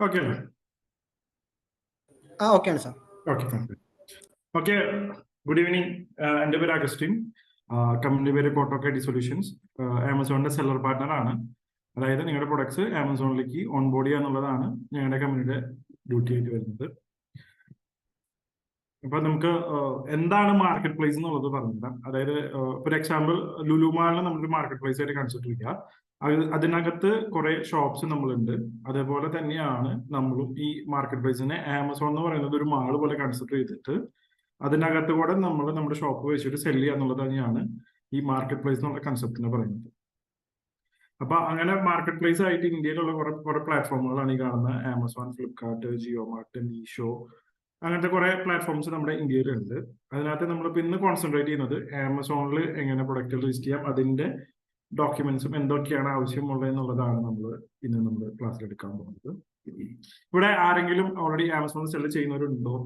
Okay. Okay, sir. Okay, fine. Okay, good evening. എൻ്റെ പേര് Augustine. Company പേര് കോട്ടോക്കാടി solutions. ആമസോണിന്റെ seller partner ആണ്. അതായത് നിങ്ങളുടെ പ്രൊഡക്ട്സ് ആമസോണിലേക്ക് ഓൺബോർഡ് ചെയ്യുക എന്നുള്ളതാണ് ഞങ്ങളുടെ കമ്പനിയുടെ ഡ്യൂട്ടി ആയിട്ട് വരുന്നത്. അപ്പൊ നമുക്ക് എന്താണ് മാർക്കറ്റ് പ്ലേസ് എന്നുള്ളത് പറഞ്ഞുതരാം. അതായത് ഫോർ എക്സാമ്പിൾ ലുലു മാളിനെ നമ്മളൊരു മാർക്കറ്റ് പ്ലേസ് ആയിട്ട് കൺസിഡർ ചെയ്യുക. അതിനകത്ത് കുറെ ഷോപ്സ് നമ്മളുണ്ട്. അതേപോലെ തന്നെയാണ് നമ്മളും ഈ മാർക്കറ്റ് പ്ലേസിനെ ആമസോൺ എന്ന് പറയുന്നത് ഒരു മാള് പോലെ കൺസിഡർ ചെയ്തിട്ട് അതിനകത്ത് കൂടെ നമ്മൾ നമ്മുടെ ഷോപ്പ് വെച്ചിട്ട് സെല് ചെയ്യുക എന്നുള്ളത് തന്നെയാണ് ഈ മാർക്കറ്റ് പ്ലേസ് എന്നുള്ള കൺസെപ്റ്റിനെ പറയുന്നത്. അപ്പൊ അങ്ങനെ മാർക്കറ്റ് പ്ലേസ് ആയിട്ട് ഇന്ത്യയിലുള്ള കുറെ പ്ലാറ്റ്ഫോമുകളാണ് ഈ കാണുന്ന ആമസോൺ, ഫ്ലിപ്കാർട്ട്, ജിയോ മാർട്ട്, മീഷോ, അങ്ങനത്തെ കുറെ പ്ലാറ്റ്ഫോംസ് നമ്മുടെ ഇന്ത്യയിലുണ്ട്. അതിനകത്ത് നമ്മളിപ്പോൾ ഇന്ന് കോൺസെൻട്രേറ്റ് ചെയ്യുന്നത് ആമസോണിൽ എങ്ങനെ പ്രൊഡക്റ്റുകൾ ലിസ്റ്റ് ചെയ്യാം, അതിന്റെ ഡോക്യുമെന്റ്സും എന്തൊക്കെയാണ് ആവശ്യമുള്ളത് എന്നുള്ളതാണ് നമ്മൾ ക്ലാസ്സിൽ എടുക്കാൻ പോകുന്നത്. ഇവിടെ ആരെങ്കിലും ഓൾറെഡി ആമസോണിൽ സെല് ചെയ്യുന്നവരുണ്ടോ?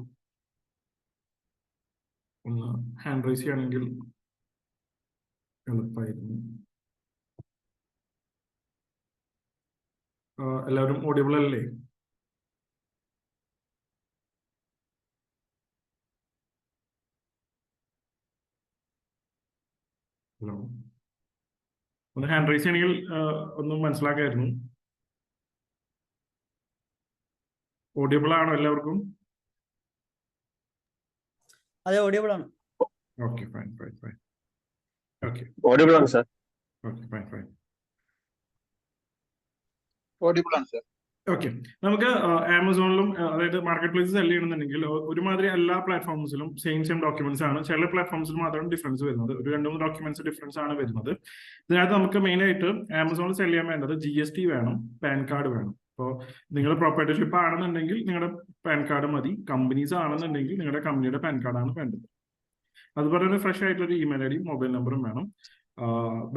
ഒന്ന് ഹാൻഡ് റൈസ് ചെയ്യുകയാണെങ്കിൽ എളുപ്പമായിരുന്നു. എല്ലാവരും ഓഡിയബിൾ അല്ലേ? ഹലോ, ഒന്ന് ഹാൻഡ് റൈസ് ചെയ്യണമെങ്കിൽ ഒന്നും മനസ്സിലാക്കായിരുന്നു. ഓഡിയബിൾ ആണോ എല്ലാവർക്കും? അതെ, ഓഡിയബിൾ ആണ്. Okay, fine. ഓക്കെ, ഓഡിയബിൾ ആണ് സർ. Okay, fine. ഓഡിയബിൾ ആണ് സർ. ഓക്കെ, നമുക്ക് ആമസോണിലും അതായത് മാർക്കറ്റ് പ്ലേസ് സെല് ചെയ്യണമെന്നുണ്ടെങ്കിൽ ഒരുമാതിരി എല്ലാ പ്ലാറ്റ്ഫോംസിലും സെയിം ഡോക്യുമെന്റ്സ് ആണ്. ചില പ്ലാറ്റ്ഫോംസിൽ മാത്രമാണ് ഡിഫറൻസ് വരുന്നത്. ഒരു 2-3 ഡോക്യുമെന്റ്സ് ഡിഫറൻസ് ആണ് വരുന്നത്. ഇതിനകത്ത് നമുക്ക് മെയിൻ ആയിട്ട് ആമസോണിൽ സെല് ചെയ്യാൻ വേണ്ടത് GST വേണം, പാൻ കാർഡ് വേണം. ഇപ്പോൾ നിങ്ങൾ പ്രൊപ്പറേറ്റർഷിപ്പ് ആണെന്നുണ്ടെങ്കിൽ നിങ്ങളുടെ പാൻ കാർഡ് മതി. കമ്പനീസ് ആണെന്നുണ്ടെങ്കിൽ നിങ്ങളുടെ കമ്പനിയുടെ പാൻ കാർഡാണ് വേണ്ടത്. അതുപോലെ തന്നെ ഫ്രഷ് ആയിട്ടൊരു ഇമെയിൽ ID, മൊബൈൽ നമ്പറും വേണം.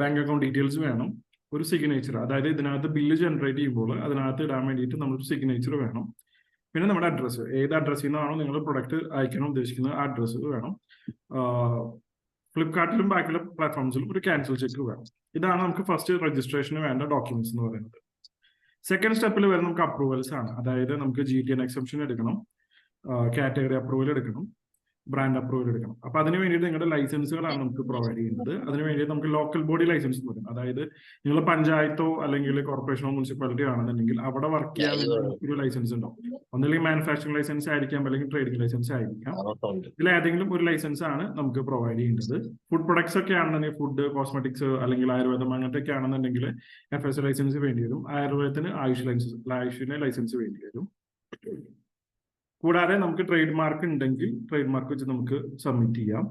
ബാങ്ക് അക്കൗണ്ട് ഡീറ്റെയിൽസ് വേണം. ഒരു സിഗ്നേച്ചർ, അതായത് ഇതിനകത്ത് ബില്ല് ജനറേറ്റ് ചെയ്യുമ്പോൾ അതിനകത്ത് ഇടാൻ വേണ്ടിയിട്ട് നമ്മളൊരു സിഗ്നേച്ചർ വേണം. പിന്നെ നമ്മുടെ അഡ്രസ്സ്, ഏത് അഡ്രസ്സിൽ നിന്നാണോ നിങ്ങൾ പ്രൊഡക്റ്റ് അയക്കണം ഉദ്ദേശിക്കുന്നത് ആ അഡ്രസ്സ് വേണം. ഫ്ലിപ്കാർട്ടിലും ബാക്കിയുള്ള പ്ലാറ്റ്ഫോംസിലും ഒരു ക്യാൻസൽ ചെക്ക് വേണം. ഇതാണ് നമുക്ക് ഫസ്റ്റ് രജിസ്ട്രേഷന് വേണ്ട ഡോക്യുമെന്റ്സ് എന്ന് പറയുന്നത്. സെക്കൻഡ് സ്റ്റെപ്പിൽ വരുന്ന നമുക്ക് അപ്രൂവൽസ് ആണ്. അതായത് നമുക്ക് GTN എക്സെപ്ഷൻ എടുക്കണം, കാറ്റഗറി അപ്രൂവൽ എടുക്കണം, ബ്രാൻഡ് അപ്രൂവൽ എടുക്കണം. അപ്പൊ അതിന് വേണ്ടിയിട്ട് നിങ്ങളുടെ ലൈസൻസുകളാണ് നമുക്ക് പ്രൊവൈഡ് ചെയ്യുന്നത്. അതിന് വേണ്ടിയിട്ട് നമുക്ക് ലോക്കൽ ബോഡി ലൈസൻസ് എന്ന് പറയും. അതായത് നിങ്ങൾ പഞ്ചായത്തോ അല്ലെങ്കിൽ കോർപ്പറേഷനോ മുനിസിപ്പാലിറ്റിയോ ആണെന്നുണ്ടെങ്കിൽ അവിടെ വർക്ക് ചെയ്യാൻ ഒരു ലൈസൻസ് ഉണ്ടാവും. ഒന്നില്ലെങ്കിൽ മാനുഫാക്ചറിംഗ് ലൈസൻസ് ആയിരിക്കാം, അല്ലെങ്കിൽ ട്രേഡിംഗ് ലൈസൻസ് ആയിരിക്കാം. ഇതിൽ ഏതെങ്കിലും ഒരു ലൈസൻസ് ആണ് നമുക്ക് പ്രൊവൈഡ് ചെയ്യുന്നത്. ഫുഡ് പ്രൊഡക്ട്സ് ഒക്കെ ആണെന്നുണ്ടെങ്കിൽ ഫുഡ്, കോസ്മെറ്റിക്സ് അല്ലെങ്കിൽ ആയുർവേദം അങ്ങനത്തെ ഒക്കെ ആണെന്നുണ്ടെങ്കിൽ FS ലൈസൻസ് വേണ്ടി വരും. ആയുർവേദത്തിന് ആയുഷിന് ലൈസൻസ് വേണ്ടി വരും. കൂടാതെ നമുക്ക് ട്രേഡ് മാർക്ക് ഉണ്ടെങ്കിൽ ട്രേഡ് മാർക്ക് വെച്ച് നമുക്ക് സബ്മിറ്റ് ചെയ്യാം.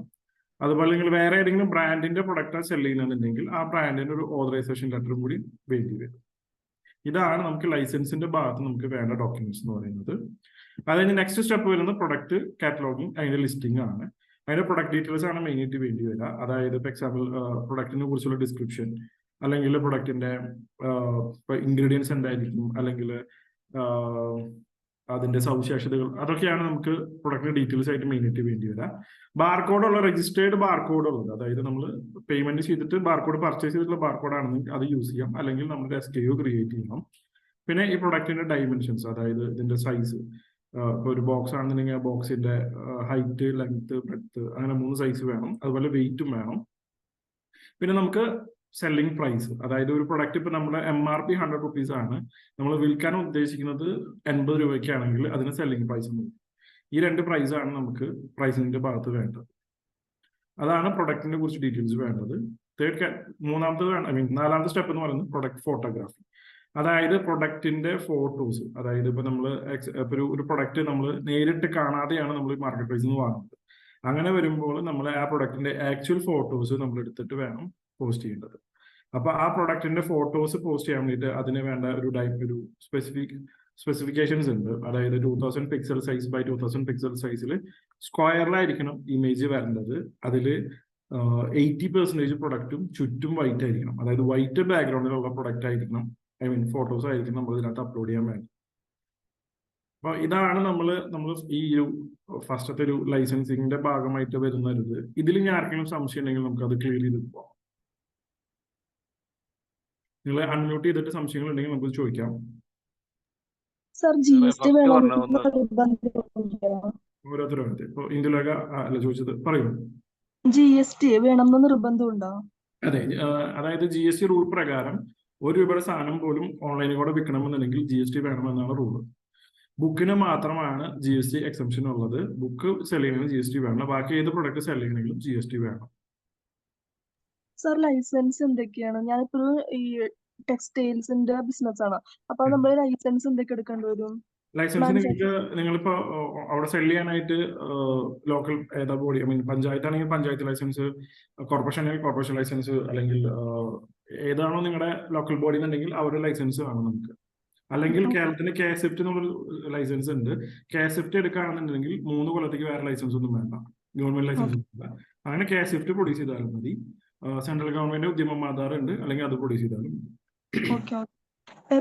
അതുപോലെ നിങ്ങൾ വേറെ ഏതെങ്കിലും ബ്രാൻഡിന്റെ പ്രൊഡക്റ്റാണ് സെല് ചെയ്യുന്നുണ്ടെങ്കിൽ ആ ബ്രാൻഡിന്റെ ഒരു ഓതറൈസേഷൻ ലെറ്ററും കൂടി വേണ്ടി വരും. ഇതാണ് നമുക്ക് ലൈസൻസിന്റെ ഭാഗത്ത് നമുക്ക് വേണ്ട ഡോക്യുമെന്റ്സ് എന്ന് പറയുന്നത്. അതായത് നെക്സ്റ്റ് സ്റ്റെപ്പ് വരുന്നത് പ്രൊഡക്റ്റ് കാറ്റലോഗിങ്, അതിന്റെ ലിസ്റ്റിംഗ് ആണ്. അതിന്റെ പ്രൊഡക്റ്റ് ഡീറ്റെയിൽസ് ആണ് മെയിൻ ആയിട്ട് വേണ്ടി വരിക. അതായത് ഇപ്പൊ എക്സാമ്പിൾ പ്രൊഡക്റ്റിനെ കുറിച്ചുള്ള ഡിസ്ക്രിപ്ഷൻ, അല്ലെങ്കിൽ പ്രൊഡക്റ്റിന്റെ ഇൻഗ്രീഡിയൻസ് എന്തായിരിക്കും, അല്ലെങ്കിൽ അതിന്റെ സവിശേഷതകൾ, അതൊക്കെയാണ് നമുക്ക് പ്രൊഡക്റ്റ് ഡീറ്റെയിൽസ് ആയിട്ട് മെയിൻ ആയിട്ട് വേണ്ടി വരിക. ബാർകോഡുള്ള രജിസ്റ്റേർഡ് ബാർകോഡ് ഉള്ളത്, അതായത് നമ്മൾ പേയ്മെന്റ് ചെയ്തിട്ട് ബാർകോഡ് പർച്ചേസ് ചെയ്തിട്ടുള്ള ബാർകോഡ് ആണെങ്കിൽ അത് യൂസ് ചെയ്യാം, അല്ലെങ്കിൽ നമ്മുടെ SKU ക്രിയേറ്റ് ചെയ്യണം. പിന്നെ ഈ പ്രൊഡക്റ്റിന്റെ ഡൈമെൻഷൻസ്, അതായത് ഇതിന്റെ സൈസ്, ഇപ്പൊ ഒരു ബോക്സ് ആണെന്നുണ്ടെങ്കിൽ ആ ബോക്സിന്റെ ഹൈറ്റ്, ലെങ്ത്, ബ്രെഡ്ത്ത്, അങ്ങനെ 3 സൈസ് വേണം. അതുപോലെ വെയിറ്റും വേണം. പിന്നെ നമുക്ക് സെല്ലിംഗ് പ്രൈസ്, അതായത് ഒരു പ്രൊഡക്റ്റ് ഇപ്പൊ നമ്മുടെ MRP 100 rupees ആണ്, നമ്മൾ വിൽക്കാൻ ഉദ്ദേശിക്കുന്നത് 80 രൂപയ്ക്കാണെങ്കിൽ അതിന് സെല്ലിംഗ് പ്രൈസ് ഉണ്ട്. ഈ 2 പ്രൈസ് ആണ് നമുക്ക് പ്രൈസിന്റെ ഭാഗത്ത് വേണ്ടത്. അതാണ് പ്രൊഡക്റ്റിനെ കുറിച്ച് ഡീറ്റെയിൽസ് വേണ്ടത്. നാലാമത്തെ സ്റ്റെപ്പ് എന്ന് പറയുന്നത് പ്രൊഡക്റ്റ് ഫോട്ടോഗ്രാഫി. അതായത് പ്രൊഡക്റ്റിന്റെ ഫോട്ടോസ്, അതായത് ഇപ്പൊ നമ്മൾ ഒരു പ്രൊഡക്റ്റ് നമ്മൾ നേരിട്ട് കാണാതെയാണ് നമ്മൾ മാർക്കറ്റ് പ്ലേസിൽ നിന്ന് വാങ്ങുന്നത്. അങ്ങനെ വരുമ്പോൾ നമ്മൾ ആ പ്രൊഡക്റ്റിന്റെ ആക്ച്വൽ ഫോട്ടോസ് നമ്മൾ എടുത്തിട്ട് വേണം പോസ്റ്റ് ചെയ്യേണ്ടത്. അപ്പൊ ആ പ്രൊഡക്റ്റിന്റെ ഫോട്ടോസ് പോസ്റ്റ് ചെയ്യാൻ വേണ്ടിയിട്ട് അതിന് വേണ്ട ഒരു സ്പെസിഫിക്കേഷൻസ് ഉണ്ട്. അതായത് 2000 പിക്സൽ സൈസ് ബൈ 2000 പിക്സൽ സൈസിൽ സ്ക്വയറിലായിരിക്കണം ഇമേജ് വരേണ്ടത്. അതിൽ 80% പ്രൊഡക്റ്റും ചുറ്റും വൈറ്റ് ആയിരിക്കണം. അതായത് വൈറ്റ് ബാക്ക്ഗ്രൗണ്ടിലുള്ള പ്രൊഡക്റ്റ് ആയിരിക്കണം, ഫോട്ടോസ് ആയിരിക്കണം നമ്മൾ ഇതിനകത്ത് അപ്ലോഡ് ചെയ്യാൻ വേണ്ടി. അപ്പൊ ഇതാണ് നമ്മൾ ഈ ഫസ്റ്റത്തെ ഒരു ലൈസൻസിങ്ങിന്റെ ഭാഗമായിട്ട് വരുന്ന ഒരു ഇത്. ഇതിൽ ഇനി ആർക്കെങ്കിലും സംശയം ഉണ്ടെങ്കിൽ നമുക്ക് അത് ക്ലിയർ ചെയ്ത് പോവാം. നിങ്ങൾ അൺമ്യൂട്ട് ചെയ്തിട്ട് സംശയങ്ങൾ ഉണ്ടെങ്കിൽ നമുക്ക് ചോദിക്കാം. സർ GST ഫസ്റ്റ് വേണമെന്ന് പറഞ്ഞ നിർബന്ധമുണ്ടോ? ഓരോരുത്തരും ഇപ്പൊ ഇന്ദുലേഖ അല്ല ചോദിച്ചത് പറയൂ. GST വേണമെന്ന് നിർബന്ധമുണ്ടോ? അതെ, അതായത് GST റൂൾ പ്രകാരം ₹1 സാധനം പോലും ഓൺലൈനിൽ കൂടെ വിൽക്കണമെന്നുണ്ടെങ്കിൽ GST വേണമെന്നാണ് റൂള്. ബുക്കിന് മാത്രമാണ് GST എക്സംഷൻ ഉള്ളത്. ബുക്ക് സെൽ ചെയ്യണമെങ്കിൽ GST വേണം. ബാക്കി ഏത് പ്രൊഡക്റ്റ് സെൽ ചെയ്യണമെങ്കിലും GST വേണം. സർ ലൈസൻസ് എന്തൊക്കെയാണ്? ഞാനിപ്പോ ഈ ടെക്സ്റ്റൈൽസിന്റെ ബിസിനസ് ആണ്. അപ്പൊ നമ്മൾ ലൈസൻസ് എന്തൊക്കെ എടുക്കേണ്ടി വരും? ലൈസൻസ് നിങ്ങൾക്ക് നിങ്ങളിപ്പോ അവിടെ സെൽ ചെയ്യാനായിട്ട് ലോക്കൽ ഏതാ ബോഡി, ഐ മീൻ പഞ്ചായത്താണെങ്കിൽ പഞ്ചായത്ത് ലൈസൻസ്, കോർപ്പറേഷൻ ആണെങ്കിൽ കോർപ്പറേഷൻ ലൈസൻസ്, അല്ലെങ്കിൽ ഏതാണോ നിങ്ങളുടെ ലോക്കൽ ബോഡി എന്നുണ്ടെങ്കിൽ അവരുടെ ലൈസൻസ് വേണം നമുക്ക്. അല്ലെങ്കിൽ കേരളത്തിന് KSFT എന്നുള്ളൊരു ലൈസൻസ് ഉണ്ട്. KSFT എടുക്കുകയാണെന്നുണ്ടെങ്കിൽ 3 കൊല്ലത്തേക്ക് വേറെ ലൈസൻസ് ഒന്നും വേണ്ട, ഗവൺമെന്റ് ലൈസൻസ് ഇല്ല. അങ്ങനെ KSFT പ്രൊഡ്യൂസ് ചെയ്താലും മതി. സെൻട്രൽ ഗവൺമെന്റ് ഉദ്യമം ആധാർ ഉണ്ട്, അല്ലെങ്കിൽ അത് പ്രൊഡ്യൂസ് ചെയ്താലും മതി.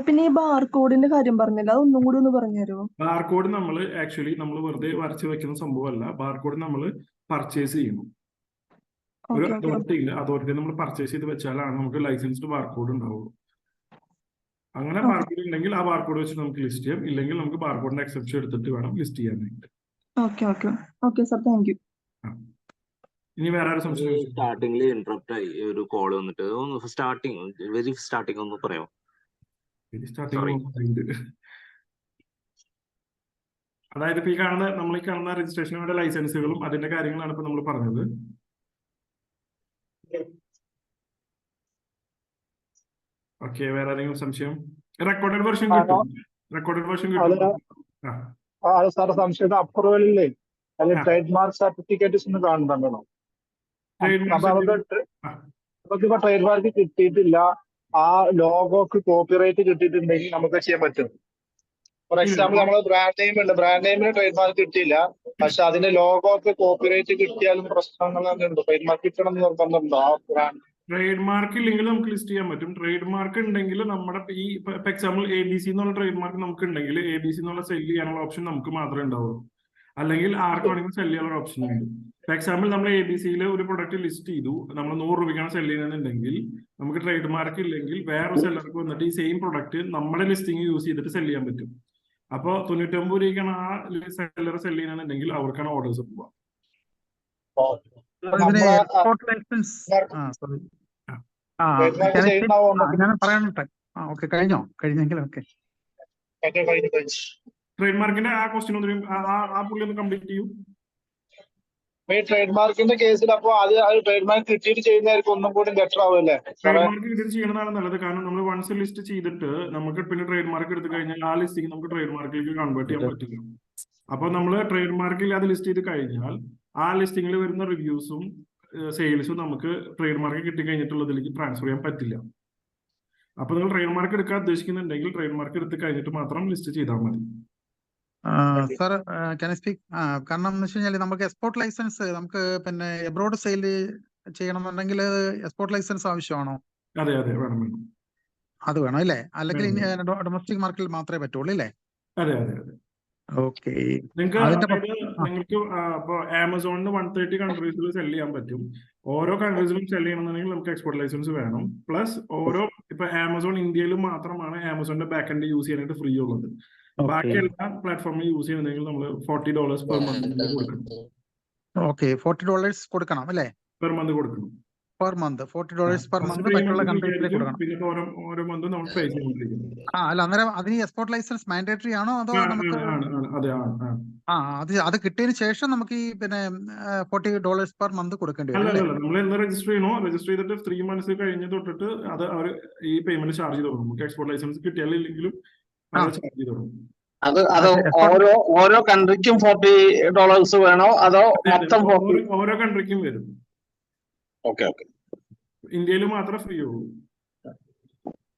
പിന്നെ ഈ ബാർകോഡിന്റെ കാര്യം പറഞ്ഞില്ല, അതൊന്നും കൂടി ഒന്ന് പറഞ്ഞു തരുമോ? ബാർകോഡ് നമ്മൾ വെറുതെ വരച്ച് വെക്കുന്ന സംഭവമല്ല. ബാർകോഡ് നമ്മൾ പർച്ചേസ് ചെയ്യണം. ഒരു അതോറിറ്റി നമ്മൾ പർച്ചേസ് ചെയ്ത് വെച്ചാലാണ് നമുക്ക് ലൈസൻസ്ഡ് ബാർകോഡ് ഉണ്ടാവുള്ളൂ. അങ്ങനെ ബാർകോഡ് ഉണ്ടെങ്കിൽ ആ ബാർകോഡ് വെച്ച് നമുക്ക് ലിസ്റ്റ് ചെയ്യാം. ഇല്ലെങ്കിൽ നമുക്ക് ബാർകോഡിന്റെ എക്സെപ്ഷൻ എടുത്തിട്ട് വേണം ലിസ്റ്റ് ചെയ്യാനായിട്ട്. Okay sir, thank you. ഇനി വേറെ ആരും സംശയം? സ്റ്റാർട്ടിംഗിൽ ഇന്ററപ്റ്റ് ആയി ഒരു കോൾ വന്നിട്ട് വെരി സ്റ്റാർട്ടിംഗ് ഒന്ന് പറയാമോ? അതായത് ഇപ്പൊ നമ്മൾ ഈ കാണുന്ന രജിസ്ട്രേഷന് വേണ്ട ലൈസൻസുകളും അതിന്റെ കാര്യങ്ങളാണ് ഇപ്പൊ നമ്മൾ പറഞ്ഞത്. ഓക്കെ, വേറെ ആരെങ്കിലും സംശയം? റെക്കോർഡഡ് വെർഷൻ കിട്ടും. സാറ് സംശയം അപ്രൂവലില്ലേ ട്രേഡ് മാർക്ക് സർട്ടിഫിക്കറ്റ് ഒന്ന് കാണുന്നുണ്ടോ? നമുക്കിപ്പോ ട്രേഡ് മാർക്ക് കിട്ടിയിട്ടില്ല, ആ ലോഗോക്ക് കോപ്പിറൈറ്റ് കിട്ടിയിട്ടുണ്ടെങ്കിൽ നമുക്ക് ചെയ്യാൻ പറ്റും. ഫോർ എക്സാമ്പിൾ നമ്മള് ബ്രാൻഡ് നെയിം ഉണ്ട്, ബ്രാൻഡ് നെയിമിന് ട്രേഡ് മാർക്ക് കിട്ടിയില്ല, പക്ഷെ അതിന്റെ ലോഗോക്ക് കോപ്പിറൈറ്റ് കിട്ടിയാലും പ്രശ്നങ്ങൾ ഉണ്ട്. ട്രേഡ് മാർക്ക് കിട്ടണം എന്ന് നിർബന്ധമുണ്ടോ? ആ ബ്രാൻഡ് ട്രേഡ് മാർക്ക് ഇല്ലെങ്കിൽ നമുക്ക് ലിസ്റ്റ് ചെയ്യാൻ പറ്റും. ട്രേഡ് മാർക്ക് ഉണ്ടെങ്കിൽ നമ്മുടെ ഈ എക്സാമ്പിൾ ABC എന്നുള്ള ട്രേഡ് മാർക്ക് നമുക്ക് ഉണ്ടെങ്കിൽ ABC എന്നുള്ള സെല് ചെയ്യാനുള്ള ഓപ്ഷൻ നമുക്ക് മാത്രമേ ഉണ്ടാവുള്ളൂ. അല്ലെങ്കിൽ ആർക്ക് വേണമെങ്കിലും സെല് ചെയ്യാനുള്ള ഓപ്ഷൻ ഉണ്ട്. ഫോർ എക്സാമ്പിൾ നമ്മൾ ABCയിൽ ഒരു പ്രൊഡക്റ്റ് ലിസ്റ്റ് ചെയ്തു, നമ്മൾ 100 രൂപയ്ക്കാണ് സെല് ചെയ്യുന്നതെന്നുണ്ടെങ്കിൽ നമുക്ക് ട്രേഡ് മാർക്ക് ഇല്ലെങ്കിൽ വേറൊരു സെല്ലർക്ക് വന്നിട്ട് ഈ സെയിം പ്രൊഡക്റ്റ് നമ്മുടെ ലിസ്റ്റിംഗ് യൂസ് ചെയ്തിട്ട് സെല് ചെയ്യാൻ പറ്റും. അപ്പോൾ 99 രൂപയ്ക്കാണ് ആ സെല്ലർ സെല് ചെയ്യുന്നതെന്നുണ്ടെങ്കിൽ അവർക്കാണ് ഓർഡേഴ്സ് പോവാം. ട്രേഡ് മാർക്കിന്റെ ആ ക്വസ്റ്റ്യൻ ആ പുള്ളി ഒന്ന് കംപ്ലീറ്റ് ചെയ്യൂ. ട്രേഡ് മാർക്കിന്റെ കേസിൽ അപ്പൊ അത് ട്രേഡ് മാർക്ക് കിട്ടിയിട്ട് ചെയ്യുന്നതായിരിക്കും ഒന്നും കൂടി ബെറ്റർ ആവുമല്ലേ? ട്രേഡ് മാർക്ക് കിട്ടിയിട്ട് ചെയ്യണതാണ് നല്ലത്. കാരണം നമ്മൾ വൺസ് ലിസ്റ്റ് ചെയ്തിട്ട് നമുക്ക് പിന്നെ ട്രേഡ് മാർക്ക് എടുത്തു കഴിഞ്ഞാൽ ആ ലിസ്റ്റിംഗ് നമുക്ക് ട്രേഡ് മാർക്കിലേക്ക് കൺവേർട്ട് ചെയ്യാൻ പറ്റില്ല. അപ്പൊ നമ്മൾ ട്രേഡ് മാർക്കിൽ അത് ലിസ്റ്റ് ചെയ്ത് കഴിഞ്ഞാൽ ആ ലിസ്റ്റിംഗിൽ വരുന്ന റിവ്യൂസും സെയിൽസും നമുക്ക് ട്രേഡ് മാർക്ക് കിട്ടി കഴിഞ്ഞിട്ടുള്ളതിലേക്ക് ട്രാൻസ്ഫർ ചെയ്യാൻ പറ്റില്ല. അപ്പൊ നിങ്ങൾ ട്രേഡ് മാർക്ക് എടുക്കാൻ ഉദ്ദേശിക്കുന്നുണ്ടെങ്കിൽ ട്രേഡ് മാർക്ക് എടുത്ത് കഴിഞ്ഞിട്ട് മാത്രം ലിസ്റ്റ് ചെയ്താൽ മതി. Sir can I speak? കാരണം എന്ന് വെച്ച് കഴിഞ്ഞാൽ നമുക്ക് എക്സ്പോർട്ട് ലൈസൻസ് നമുക്ക് പിന്നെ എബ്രോഡ് സെയിൽ ചെയ്യണമെന്നുണ്ടെങ്കിൽ എക്സ്പോർട്ട് ലൈസൻസ് ആവശ്യമാണോ? അതെ വേണം. അത് വേണം അല്ലേ? അല്ലെങ്കിൽ ഡൊമസ്റ്റിക് മാർക്കറ്റിൽ മാത്രമേ പറ്റുള്ളൂ അല്ലേ? അതെ. ഓക്കെ. നിങ്ങൾക്ക് ഇപ്പൊ ആമസോണിന് 130 കൺട്രീസിൽ സെല് ചെയ്യാൻ പറ്റും. ഓരോ കൺട്രീസിലും സെല് ചെയ്യണമെന്നുണ്ടെങ്കിൽ നമുക്ക് എക്സ്പോർട്ട് ലൈസൻസ് വേണം. പ്ലസ് ഇപ്പൊ ആമസോൺ ഇന്ത്യയിൽ മാത്രമാണ് ആമസോണിന്റെ ബാക്ക് എൻഡ് യൂസ് ചെയ്യാനായിട്ട് ഫ്രീ ഉള്ളത്. ബാക്കി എല്ലാ പ്ലാറ്റ്ഫോമിൽ യൂസ് ചെയ്യണമെങ്കിൽ നമ്മൾ $40 പെർ മന്ത് കൊടുക്കണം. ഓക്കെ, $40 കൊടുക്കണം അല്ലേ? പെർ മന്ത് കൊടുക്കണം. പെർ മന്ത് $40 പെർ മന്ത് മറ്റുള്ള കൺട്രീസിലേക്ക് കൊടുക്കണം. പിന്നെ ഓരോ മന്ത് നമ്മൾ പേ ചെയ്തുകൊണ്ടിരിക്കും. അല്ല, അന്നേരം അതിന് എക്സ്പോർട്ട് ലൈസൻസ് മാൻഡേറ്ററി ആണോ അതോ നമുക്ക് അത് കിട്ടിയതിന് ശേഷം നമുക്ക് ഈ പിന്നെ $40 പെർ മന്ത് കൊടുക്കേണ്ടി വരും? അല്ല, നമ്മൾ എന്ന് രജിസ്റ്റർ ചെയ്യണോ, രജിസ്റ്റർ ചെയ്തിട്ട് 3 months കഴിഞ്ഞ് തൊട്ടിട്ട് അത് അവർ ഈ പേയ്മെന്റ് ചാർജ് ചെയ്ത് തുടങ്ങും. നമുക്ക് എക്സ്പോർട്ട് ലൈസൻസ് കിട്ടിയാലില്ലെങ്കിലും ചാർജ് ചെയ്ത് തുടങ്ങും. അത് ഓരോ കൺട്രിക്കും $40 വേണോ അതോ മൊത്തം? ഓരോ കൺട്രിക്കും വരും. ഓക്കെ. ഇന്ത്യയിൽ മാത്രമേ ഫ്രീ ഉള്ളൂ.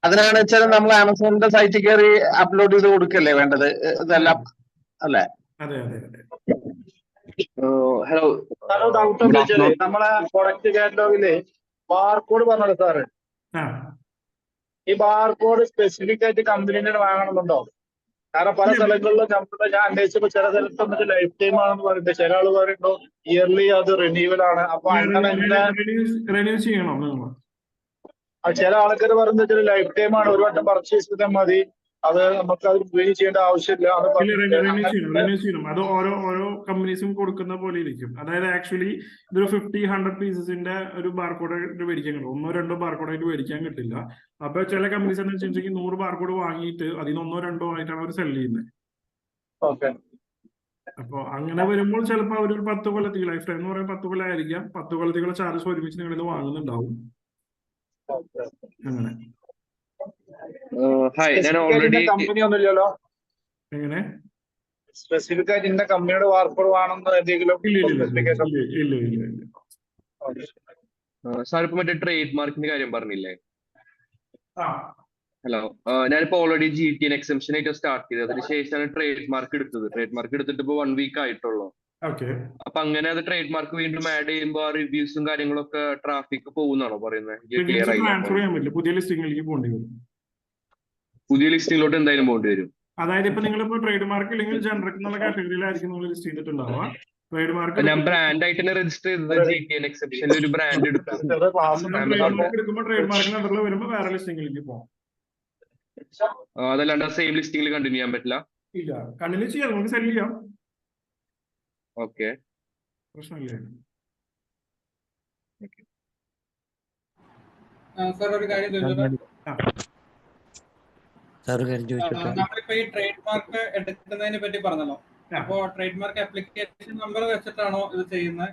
അതിനാണ് വെച്ചാൽ നമ്മൾ ആമസോണിന്റെ സൈറ്റിൽ കയറി അപ്ലോഡ് ചെയ്ത് കൊടുക്കല്ലേ വേണ്ടത് ഇതെല്ലാം അല്ലേ? അതെ. ഹലോ, ഡൗട്ട് എന്താ വെച്ചാല് നമ്മളെ പ്രൊഡക്റ്റ് കാറ്റലോഗില് ബാർകോഡ് പറഞ്ഞല്ലോ സാറ്, ഈ ബാർകോഡ് സ്പെസിഫിക് ആയിട്ട് കമ്പനീനെ വാങ്ങണമെന്നുണ്ടോ? കാരണം പല സ്ഥലങ്ങളിലും ഞാൻ അന്വേഷിച്ചപ്പോ ചില സ്ഥലത്ത് ലൈഫ് ടൈം ആണെന്ന് പറയുന്നത്, ചില ആള് പറയുമ്പോ ഇയർലി അത് റിന്യൂവൽ ആണ്. അപ്പൊ അങ്ങനെ ചില ആൾക്കാർ പറയുന്നത് ലൈഫ് ടൈം ആണ്, ഒരു വട്ടം പർച്ചേസ് ചെയ്താൽ മതി, അത് നമുക്ക് അത് റിന്യൂ ചെയ്യേണ്ട ആവശ്യമില്ല അത് റിന്യൂ ചെയ്യണം. അത് ഓരോ കമ്പനീസും കൊടുക്കുന്ന പോലെ ഇരിക്കും. അതായത് ആക്ച്വലി ഇതൊരു 50-100 പീസസിന്റെ ഒരു ബാർകോഡ് മേടിക്കാൻ കിട്ടും. 1-2 ബാർകോഡായിട്ട് മേടിക്കാൻ കിട്ടില്ല. അപ്പൊ ചില കമ്പനീസ് എന്ന് വെച്ചിട്ടുണ്ടെങ്കിൽ 100 ബാർകോഡ് വാങ്ങിയിട്ട് അതിന് 1-2 ആയിട്ടാണ് അവർ സെല് ചെയ്യുന്നത്. ഓക്കെ. അപ്പൊ അങ്ങനെ വരുമ്പോൾ ചിലപ്പോൾ അവരൊരു 10 കൊല്ലത്തിൽ ലൈഫ് ടൈം എന്ന് പറയുമ്പോൾ 10 കൊല്ലമായിരിക്കാം. 10 കൊല്ലത്തേക്കുള്ള ചാർജസ് ഒരുമിച്ച് നിങ്ങളിൽ നിന്ന് വാങ്ങുന്നുണ്ടാവും. അങ്ങനെ കമ്പനി ഒന്നുമില്ലല്ലോ. എങ്ങനെ സ്പെസിഫിക് ആയിട്ട് ഇന്ന കമ്പനിയുടെ ബാർകോഡ് വേണമെന്ന് എന്തെങ്കിലും ഇല്ല. സാർ ഇപ്പൊ മറ്റേ ട്രേഡ് മാർക്കിന്റെ കാര്യം പറഞ്ഞില്ലേ? ആ ഹലോ, ഞാനിപ്പോ ഓൾറെഡി GTN എക്സംഷൻ ആയിട്ട് സ്റ്റാർട്ട് ചെയ്തത്. അതിനുശേഷമാണ് ട്രേഡ് മാർക്ക് എടുത്തത്. ട്രേഡ് മാർക്ക് എടുത്തിട്ട് ഇപ്പൊ 1 വീക്ക് ആയിട്ടുള്ളൂ. ഓക്കെ. അപ്പൊ അങ്ങനെ അത് ട്രേഡ് മാർക്ക് വീണ്ടും ആഡ് ചെയ്യുമ്പോൾ ആ റിവ്യൂസും കാര്യങ്ങളൊക്കെ ട്രാഫിക് പോകുന്നാണോ പറയുന്നത്? ട്രാൻസ്ഫർ ചെയ്യാൻ പറ്റില്ല. പുതിയ ലിസ്റ്റിംഗിലേക്ക് പോകേണ്ടി വരും. പുതിയ ലിസ്റ്റിംഗിലോട്ട് എന്തായാലും പോകേണ്ടി വരും. അതായത് ഇപ്പൊ നിങ്ങളിപ്പോ ട്രേഡ് മാർക്ക് ഇല്ലെങ്കിൽ ജനറിക് എന്നുള്ള കാറ്റഗറിയിലായിരിക്കും നിങ്ങൾ ലിസ്റ്റ് ചെയ്തിട്ടുണ്ടാവുക. ട്രേഡ് മാർക്ക് ഞാൻ ബ്രാൻഡ് ആയിട്ട് തന്നെ രജിസ്റ്റർ ചെയ്തത് GTN എക്സെപ്ഷനിൽ ഒരു ബ്രാൻഡ് എടുക്കും. എടുക്കുമ്പോൾ ട്രേഡ് മാർക്കിന് അണ്ടറിൽ വരുമ്പോൾ വേറെ ലിസ്റ്റിംഗിലേക്ക് പോകാം. അതല്ലാണ്ട് സെയിം ലിസ്റ്റിംഗിൽ കണ്ടിന്യൂ ചെയ്യാൻ പറ്റില്ല? ഇല്ല, കണ്ടിന്യൂ ചെയ്യാം, നമുക്ക് സെല് ചെയ്യാം. ഓക്കെ, പ്രശ്നമില്ല. സാർ ഒരു കാര്യം നമ്മളിപ്പോ ഈ ട്രേഡ് മാർക്ക് എടുക്കുന്നതിനെ പറ്റി പറഞ്ഞല്ലോ. അപ്പോ ട്രേഡ് മാർക്ക് ആപ്ലിക്കേഷൻ നമ്പർ വെച്ചിട്ടാണോ ഇത് ചെയ്യുന്നത്?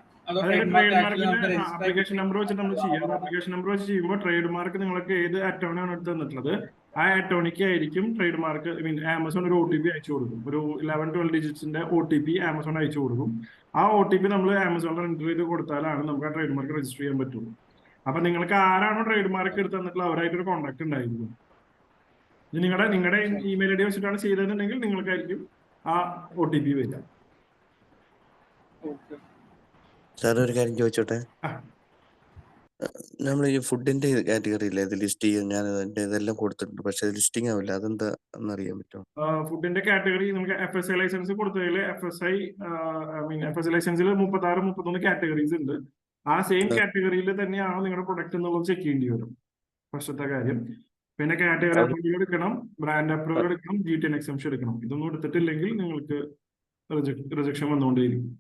ആപ്ലിക്കേഷൻ നമ്പർ വെച്ചിട്ട് നമ്മൾ ചെയ്യാം. ആപ്ലിക്കേഷൻ നമ്പർ വെച്ച് ചെയ്യുമ്പോൾ ട്രേഡ് മാർക്ക് നിങ്ങൾക്ക് ഏത് അറ്റോർണി ആണ് എടുത്ത് തന്നിട്ടുള്ളത് ആ അറ്റോർണിക്ക് ആയിരിക്കും ട്രേഡ് മാർക്ക് ആമസോൺ ഒരു OTP അയച്ചു കൊടുക്കും. ഒരു 11-12 ഡിജിറ്റ്സിന്റെ OTP ആമസോൺ അയച്ചു കൊടുക്കും. ആ OTP നമ്മൾ ആമസോണിൽ എൻ്റർ ചെയ്ത് കൊടുത്താലാണ് നമുക്ക് ആ ട്രേഡ് മാർക്ക് രജിസ്റ്റർ ചെയ്യാൻ പറ്റുള്ളൂ. അപ്പൊ നിങ്ങൾക്ക് ആരാണോ ട്രേഡ് മാർക്ക് എടുത്ത് തന്നിട്ടുള്ള അവരായിട്ടൊരു കോൺടാക്ട് ഉണ്ടായിരിക്കും. നിങ്ങളുടെ ഇമെയിൽ ID വെച്ചിട്ടാണ് ചെയ്തതെന്നുണ്ടെങ്കിൽ നിങ്ങൾക്കായിരിക്കും ആ OTP വരിക. സാർ ഒരു കാര്യം ചോദിച്ചോട്ടെ? നമ്മൾ ഈ ഫുഡിന്റെ കാറ്റഗറിയില്ലേ ഇത് ലിസ്റ്റ് ചെയ്യാൻ ഞാൻ ഇതെല്ലാം കൊടുത്തിട്ടുണ്ട്, പക്ഷെ ലിസ്റ്റിംഗ് ആവില്ല. അതെന്താ എന്നറിയാൻ പറ്റുമോ? ഫുഡിന്റെ കാറ്റഗറി നമുക്ക് FSI ലൈസൻസ് കൊടുത്തതിൽ FSI ലൈസൻസിൽ 36-33 കാറ്റഗറീസ് ഉണ്ട്. ആ സെയിം കാറ്റഗറിയിൽ തന്നെയാണോ നിങ്ങളുടെ പ്രൊഡക്റ്റ് എന്നുള്ളത് ചെക്ക് ചെയ്യേണ്ടി വരും, ഫസ്റ്റത്തെ കാര്യം. പിന്നെ കാറ്റഗറി അപ്രൂവൽ എടുക്കണം, ബ്രാൻഡ് അപ്രൂവൽ എടുക്കണം, GTN എക്സംഷൻ എടുക്കണം. ഇതൊന്നും എടുത്തിട്ടില്ലെങ്കിൽ നിങ്ങൾക്ക് റിജക്ഷൻ വന്നുകൊണ്ടേയിരിക്കും.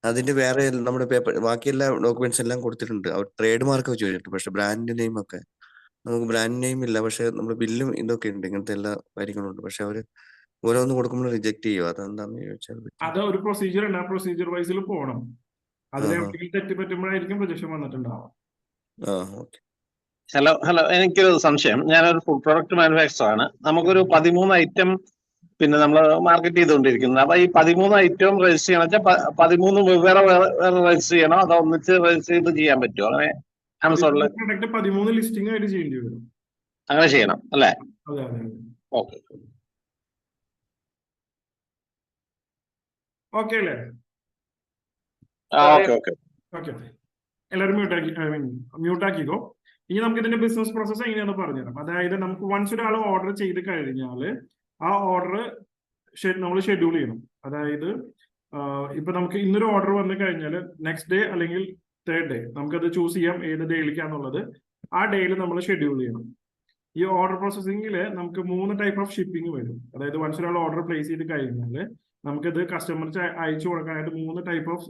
അതിന്റെ വേറെ നമ്മുടെ പേപ്പർ ബാക്കി എല്ലാ ഡോക്യുമെന്റ്സ് എല്ലാം കൊടുത്തിട്ടുണ്ട്. അവർ ട്രേഡ് മാർക്ക് വെച്ച് ചോദിച്ചിട്ടുണ്ട്, പക്ഷെ ബ്രാൻഡ് നെയിം ഒക്കെ നമുക്ക് ബ്രാൻഡ് നെയിം ഇല്ല. പക്ഷെ നമ്മുടെ ബില്ലും ഇതൊക്കെ ഉണ്ട്, ഇങ്ങനത്തെ എല്ലാ കാര്യങ്ങളുണ്ട്. പക്ഷെ അവര് ഓരോന്ന് കൊടുക്കുമ്പോൾ റിജക്ട് ചെയ്യും. അതെന്താന്ന് ചോദിച്ചാൽ അത് ഒരു പ്രൊസീജിയർ ഉണ്ട്, ആ പ്രൊസീജിയർ വൈസിൽ പോകണം. അതിൽ തെറ്റി പറ്റുമ്പോഴായിരിക്കും റിജക്ഷൻ വന്നിട്ടുണ്ടാവും. ഹലോ എനിക്കൊരു സംശയം. ഞാനൊരു ഫുഡ് പ്രൊഡക്റ്റ് മാനുഫാക്ചർ ആണ്. നമുക്കൊരു 13 ഐറ്റം പിന്നെ നമ്മൾ മാർക്കറ്റ് ചെയ്തുകൊണ്ടിരിക്കുന്നത്. അപ്പൊ ഈ 13 ഐറ്റം രജിസ്റ്റർ ചെയ്യണം വെച്ചാൽ 13 വേറെ രജിസ്റ്റർ ചെയ്യണോ അതോ ഒന്നിച്ച് രജിസ്റ്റർ ചെയ്ത് ചെയ്യാൻ പറ്റുമോ? അങ്ങനെ ആമസോണിൽ 13 ലിസ്റ്റിംഗ് ആയിട്ട് ചെയ്യേണ്ടി വരും. അങ്ങനെ ചെയ്യണം അല്ലേ? അതെ. ഓക്കെ ഓക്കെ അല്ലേ? ഓക്കെ, എല്ലാവരും മ്യൂട്ട് ആക്കിക്കോ. ഇനി നമുക്ക് ഇതിന്റെ ബിസിനസ് പ്രോസസ് എങ്ങനെയാണെന്ന് പറഞ്ഞുതരാം. അതായത് നമുക്ക് വൺസ് ഒരാൾ ഓർഡർ ചെയ്ത് കഴിഞ്ഞാൽ ആ ഓർഡർ നമ്മൾ ഷെഡ്യൂൾ ചെയ്യണം. അതായത് ഇപ്പൊ നമുക്ക് ഇന്നൊരു ഓർഡർ വന്നു കഴിഞ്ഞാൽ നെക്സ്റ്റ് ഡേ അല്ലെങ്കിൽ 3rd ഡേ നമുക്കത് ചൂസ് ചെയ്യാം ഏത് ഡേയിലേക്കാന്നുള്ളത്. ആ ഡേയിൽ നമ്മൾ ഷെഡ്യൂൾ ചെയ്യണം. ഈ ഓർഡർ പ്രോസസ്സിംഗിൽ നമുക്ക് 3 ടൈപ്പ് ഓഫ് ഷിപ്പിംഗ് വരും. അതായത് വൺസ് ഒരാൾ ഓർഡർ പ്ലേസ് ചെയ്ത് കഴിഞ്ഞാൽ നമുക്കിത് കസ്റ്റമർക്ക് അയച്ചു കൊടുക്കാനായിട്ട് 3 ടൈപ്പ് ഓഫ്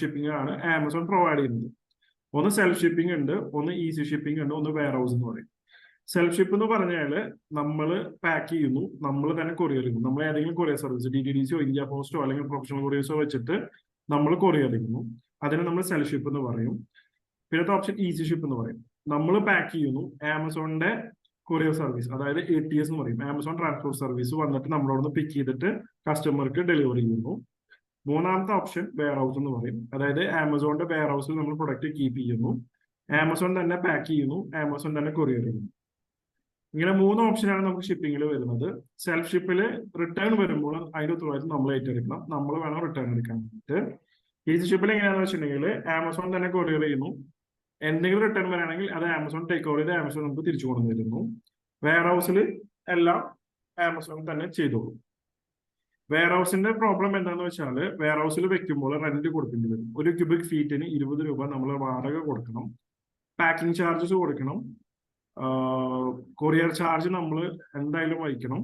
ഷിപ്പിംഗ് ആണ് ആമസോൺ പ്രൊവൈഡ് ചെയ്യുന്നത്. ഒന്ന് സെൽഫ് ഷിപ്പിംഗ് ഉണ്ട്, ഒന്ന് ഈസി ഷിപ്പിംഗ് ഉണ്ട്, ഒന്ന് വെയർ ഹൗസ് എന്ന് പറയും. സെൽഫ് ഷിപ്പ് എന്ന് പറഞ്ഞാൽ നമ്മൾ പാക്ക് ചെയ്യുന്നു, നമ്മൾ തന്നെ കൊറിയർ ചെയ്യുന്നു. നമ്മൾ ഏതെങ്കിലും കൊറിയർ സർവീസ് DTDCയോ ഇന്ത്യ പോസ്റ്റോ അല്ലെങ്കിൽ പ്രൊഫഷണൽ കൊറിയേഴ്സോ വെച്ചിട്ട് നമ്മൾ കൊറിയർ ചെയ്യുന്നു. അതിന് നമ്മൾ സെൽഫ് ഷിപ്പ് എന്ന് പറയും. പിന്നത്തെ ഓപ്ഷൻ ഈസി ഷിപ്പ് എന്ന് പറയും. നമ്മൾ പാക്ക് ചെയ്യുന്നു, ആമസോണിന്റെ കൊറിയർ സർവീസ് അതായത് ATS എന്ന് പറയും, ആമസോൺ ട്രാൻസ്പോർട്ട് സർവീസ് വന്നിട്ട് നമ്മളോടൊന്ന് പിക്ക് ചെയ്തിട്ട് കസ്റ്റമർക്ക് ഡെലിവറി ചെയ്യുന്നു. മൂന്നാമത്തെ ഓപ്ഷൻ വെയർ ഹൗസ് എന്ന് പറയും. അതായത് ആമസോണിന്റെ വെയർ ഹൗസിൽ നമ്മൾ പ്രൊഡക്റ്റ് കീപ്പ് ചെയ്യുന്നു, ആമസോൺ തന്നെ പാക്ക് ചെയ്യുന്നു, ആമസോൺ തന്നെ കൊറിയർ ചെയ്യുന്നു. ഇങ്ങനെ 3 ഓപ്ഷനാണ് നമുക്ക് ഷിപ്പിംഗിൽ വരുന്നത്. സെൽഫ് ഷിപ്പിൽ റിട്ടേൺ വരുമ്പോൾ അതിന്റെ ഉത്തരവാദിത്വം നമ്മൾ ഏറ്റെടുക്കണം, നമ്മൾ വേണം റിട്ടേൺ എടുക്കാൻ വേണ്ടിയിട്ട്. ഈസി ഷിപ്പിൽ എങ്ങനെയാണെന്ന് വെച്ചിട്ടുണ്ടെങ്കിൽ ആമസോൺ തന്നെ കൊറിയർ ചെയ്യുന്നു, എന്തെങ്കിലും റിട്ടേൺ വരാണെങ്കിൽ അത് ആമസോൺ ടേക്ക് ഓവർ ചെയ്ത് ആമസോൺ നമുക്ക് തിരിച്ചു കൊണ്ടുവരുന്നു. വെയർ ഹൗസിൽ എല്ലാം ആമസോൺ തന്നെ ചെയ്തോളൂ. വെയർ ഹൗസിന്റെ പ്രോബ്ലം എന്താണെന്ന് വെച്ചാൽ വെയർ ഹൗസിൽ വെക്കുമ്പോൾ റെന്റ് കൊടുക്കേണ്ടി വരും. 1 ക്യൂബിക് ഫീറ്റിന് 20 രൂപ നമ്മൾ വാടക കൊടുക്കണം, പാക്കിംഗ് ചാർജസ് കൊടുക്കണം, കൊറിയർ ചാർജ് നമ്മൾ എന്തായാലും വഹിക്കണം.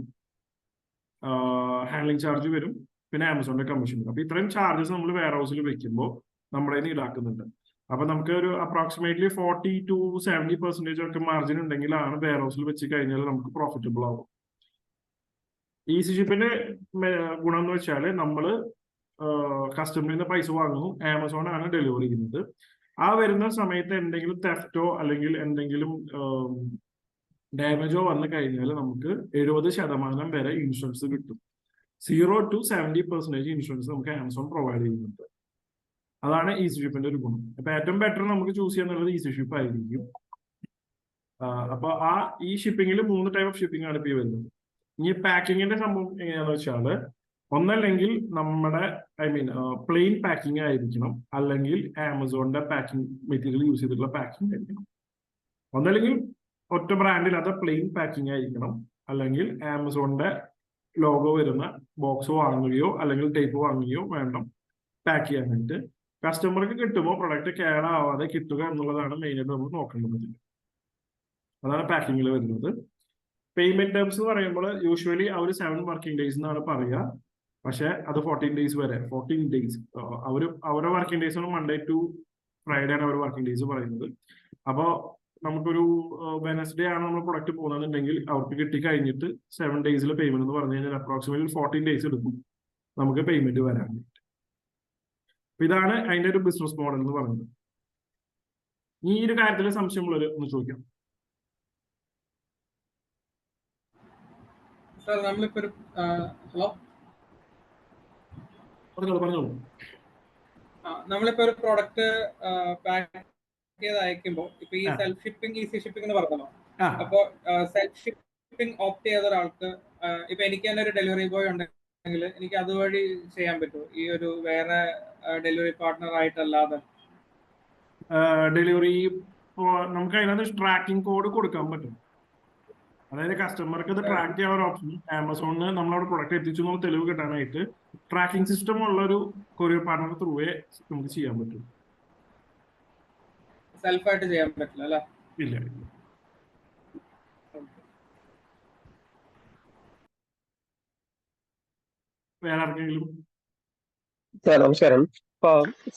ഹാൻഡ്ലിംഗ് ചാർജ് വരും, പിന്നെ ആമസോണിന്റെ കമ്മീഷൻ വരും. അപ്പൊ ഇത്രയും ചാർജസ് നമ്മൾ വെയർ ഹൗസിൽ വെക്കുമ്പോൾ നമ്മുടെ കയ്യിൽ നിന്ന് ഈടാക്കുന്നുണ്ട്. അപ്പൊ നമുക്ക് ഒരു അപ്രോക്സിമേറ്റ്ലി 40 to 70% ഒക്കെ മാർജിൻ ഉണ്ടെങ്കിലാണ് വെയർ ഹൗസിൽ വെച്ച് കഴിഞ്ഞാൽ നമുക്ക് പ്രോഫിറ്റബിൾ ആവും. ഈസി ഷിപ്പിന്റെ ഗുണം എന്ന് വെച്ചാൽ നമ്മള് കസ്റ്റമറിൽ നിന്ന് പൈസ വാങ്ങുന്നു, ആമസോൺ ആണ് ഡെലിവറി ചെയ്യുന്നത്. ആ വരുന്ന സമയത്ത് എന്തെങ്കിലും തെഫ്റ്റോ അല്ലെങ്കിൽ എന്തെങ്കിലും ഡാമേജോ വന്നു കഴിഞ്ഞാൽ നമുക്ക് 70% വരെ ഇൻഷുറൻസ് കിട്ടും. 0 to 70% ഇൻഷുറൻസ് നമുക്ക് ആമസോൺ പ്രൊവൈഡ് ചെയ്യുന്നുണ്ട്. അതാണ് ഈസി ഷിപ്പിന്റെ ഒരു ഗുണം. അപ്പൊ ഏറ്റവും ബെറ്റർ നമുക്ക് ചൂസ് ചെയ്യാന്നുള്ളത് ഈസി ഷിപ്പ് ആയിരിക്കും. അപ്പൊ ഈ ഷിപ്പിങ്ങിൽ 3 ടൈപ്പ് ഓഫ് ഷിപ്പിംഗ് ആണ് ഇപ്പൊ വരുന്നത്. ഇനി പാക്കിങ്ങിന്റെ സംഭവം എങ്ങനെയാന്ന് വെച്ചാല്, ഒന്നല്ലെങ്കിൽ നമ്മുടെ പ്ലെയിൻ പാക്കിംഗ് ആയിരിക്കണം, അല്ലെങ്കിൽ ആമസോണിന്റെ പാക്കിംഗ് മെറ്റീരിയൽ യൂസ് ചെയ്തിട്ടുള്ള പാക്കിംഗ് ആയിരിക്കണം. ഒന്നല്ലെങ്കിൽ ഒറ്റ ബ്രാൻഡില്ലാത്ത പ്ലെയിൻ പാക്കിംഗ് ആയിരിക്കണം, അല്ലെങ്കിൽ ആമസോണിന്റെ ലോഗോ വരുന്ന ബോക്സ് വാങ്ങുകയോ അല്ലെങ്കിൽ ടേപ്പ് വാങ്ങുകയോ വേണം പാക്ക് ചെയ്യാനായിട്ട്. കസ്റ്റമർക്ക് കിട്ടുമ്പോൾ പ്രൊഡക്റ്റ് കേടാവാതെ കിട്ടുക എന്നുള്ളതാണ് മെയിനായിട്ട് നമ്മൾ നോക്കേണ്ടത്. അതാണ് പാക്കിങ്ങിൽ വരുന്നത്. പേയ്മെന്റ് ടേംസ് എന്ന് പറയുമ്പോൾ യൂഷ്വലി അവർ 7 വർക്കിംഗ് ഡേയ്സ് എന്നാണ് പറയുക. പക്ഷെ അത് 14 ഡേയ്സ് വരെ 14 ഡേയ്സ് അവരുടെ വർക്കിംഗ് ഡേയ്സ് ആണ്. മൺഡേ ടു ഫ്രൈഡേ ആണ് അവർ വർക്കിംഗ് ഡേയ്സ് പറയുന്നത്. അപ്പോൾ നമുക്കൊരു വെനസ്ഡേ ആണ് നമ്മൾ പ്രൊഡക്റ്റ് പോകുന്നതെന്നുണ്ടെങ്കിൽ അവർക്ക് കിട്ടി കഴിഞ്ഞിട്ട് 7 ഡേയ്സിൽ പേയ്മെന്റ് എന്ന് പറഞ്ഞു കഴിഞ്ഞാൽ അപ്രോക്സിമേറ്റ്ലി 14 ഡേയ്സ് എടുക്കും നമുക്ക് പേയ്മെന്റ് വരാൻ. ഇതാണ് അതിന്റെ ഒരു ബിസിനസ് മോഡൽ എന്ന് പറയുന്നത്. ഈ ഒരു കാര്യത്തിൽ സംശയമുള്ളവർ ഒന്ന് ചോദിക്കാം. സാർ നമ്മളിപ്പോ ഒരു ഹലോ പറഞ്ഞോളൂ. നമ്മളിപ്പോ ഒരു പ്രോഡക്റ്റ് പാക്ക് ചെയ്ത് അയക്കുമ്പോൾ ഇപ്പൊ ഈ സെൽഫ് ഷിപ്പിംഗ് ഈസി ഷിപ്പിംഗ് എന്ന് പറഞ്ഞല്ലോ. അപ്പൊ സെൽഫ് ഷിപ്പിംഗ് ഓപ്റ്റ് ചെയ്ത ഒരാൾക്ക് ഇപ്പൊ എനിക്ക് തന്നെ ഒരു ഡെലിവറി ബോയ് ഉണ്ടെങ്കിൽ എനിക്ക് അതുവഴി ചെയ്യാൻ പറ്റുമോ, ഈ ഒരു വേറെ ഡെലിവറി പാർട്ട്ണർ ആയിട്ടല്ലാതെ? ഡെലിവറി നമുക്ക് അതിനകത്ത് ട്രാക്കിംഗ് കോഡ് കൊടുക്കാൻ പറ്റും. അതായത് കസ്റ്റമർക്ക് ഇത് ട്രാക്ക് ചെയ്യാൻ ഒരു ഓപ്ഷൻ ആമസോണിന് നമ്മളവിടെ പ്രൊഡക്റ്റ് എത്തിച്ചു എന്നുള്ള തെളിവ് കിട്ടാനായിട്ട് ട്രാക്കിംഗ് സിസ്റ്റം ഉള്ള ഒരു കൊറിയർ പാർട്ണർ ത്രൂവേ നമുക്ക് ചെയ്യാൻ പറ്റും. സെൽഫായിട്ട് ചെയ്യാൻ പറ്റില്ല അല്ലേ? ഇല്ല. വേറെ ആർക്കെങ്കിലും? സാർ നമസ്കാരം. ഇപ്പൊ